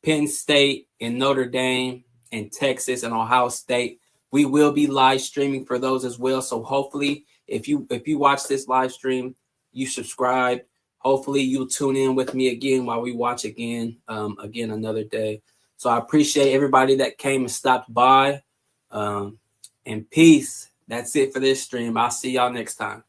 Penn State and Notre Dame and Texas and Ohio State. We will be live streaming for those as well. So hopefully, if you watch this live stream, you subscribe. Hopefully, you'll tune in with me again while we watch again another day. So I appreciate everybody that came and stopped by. And peace. That's it for this stream. I'll see y'all next time.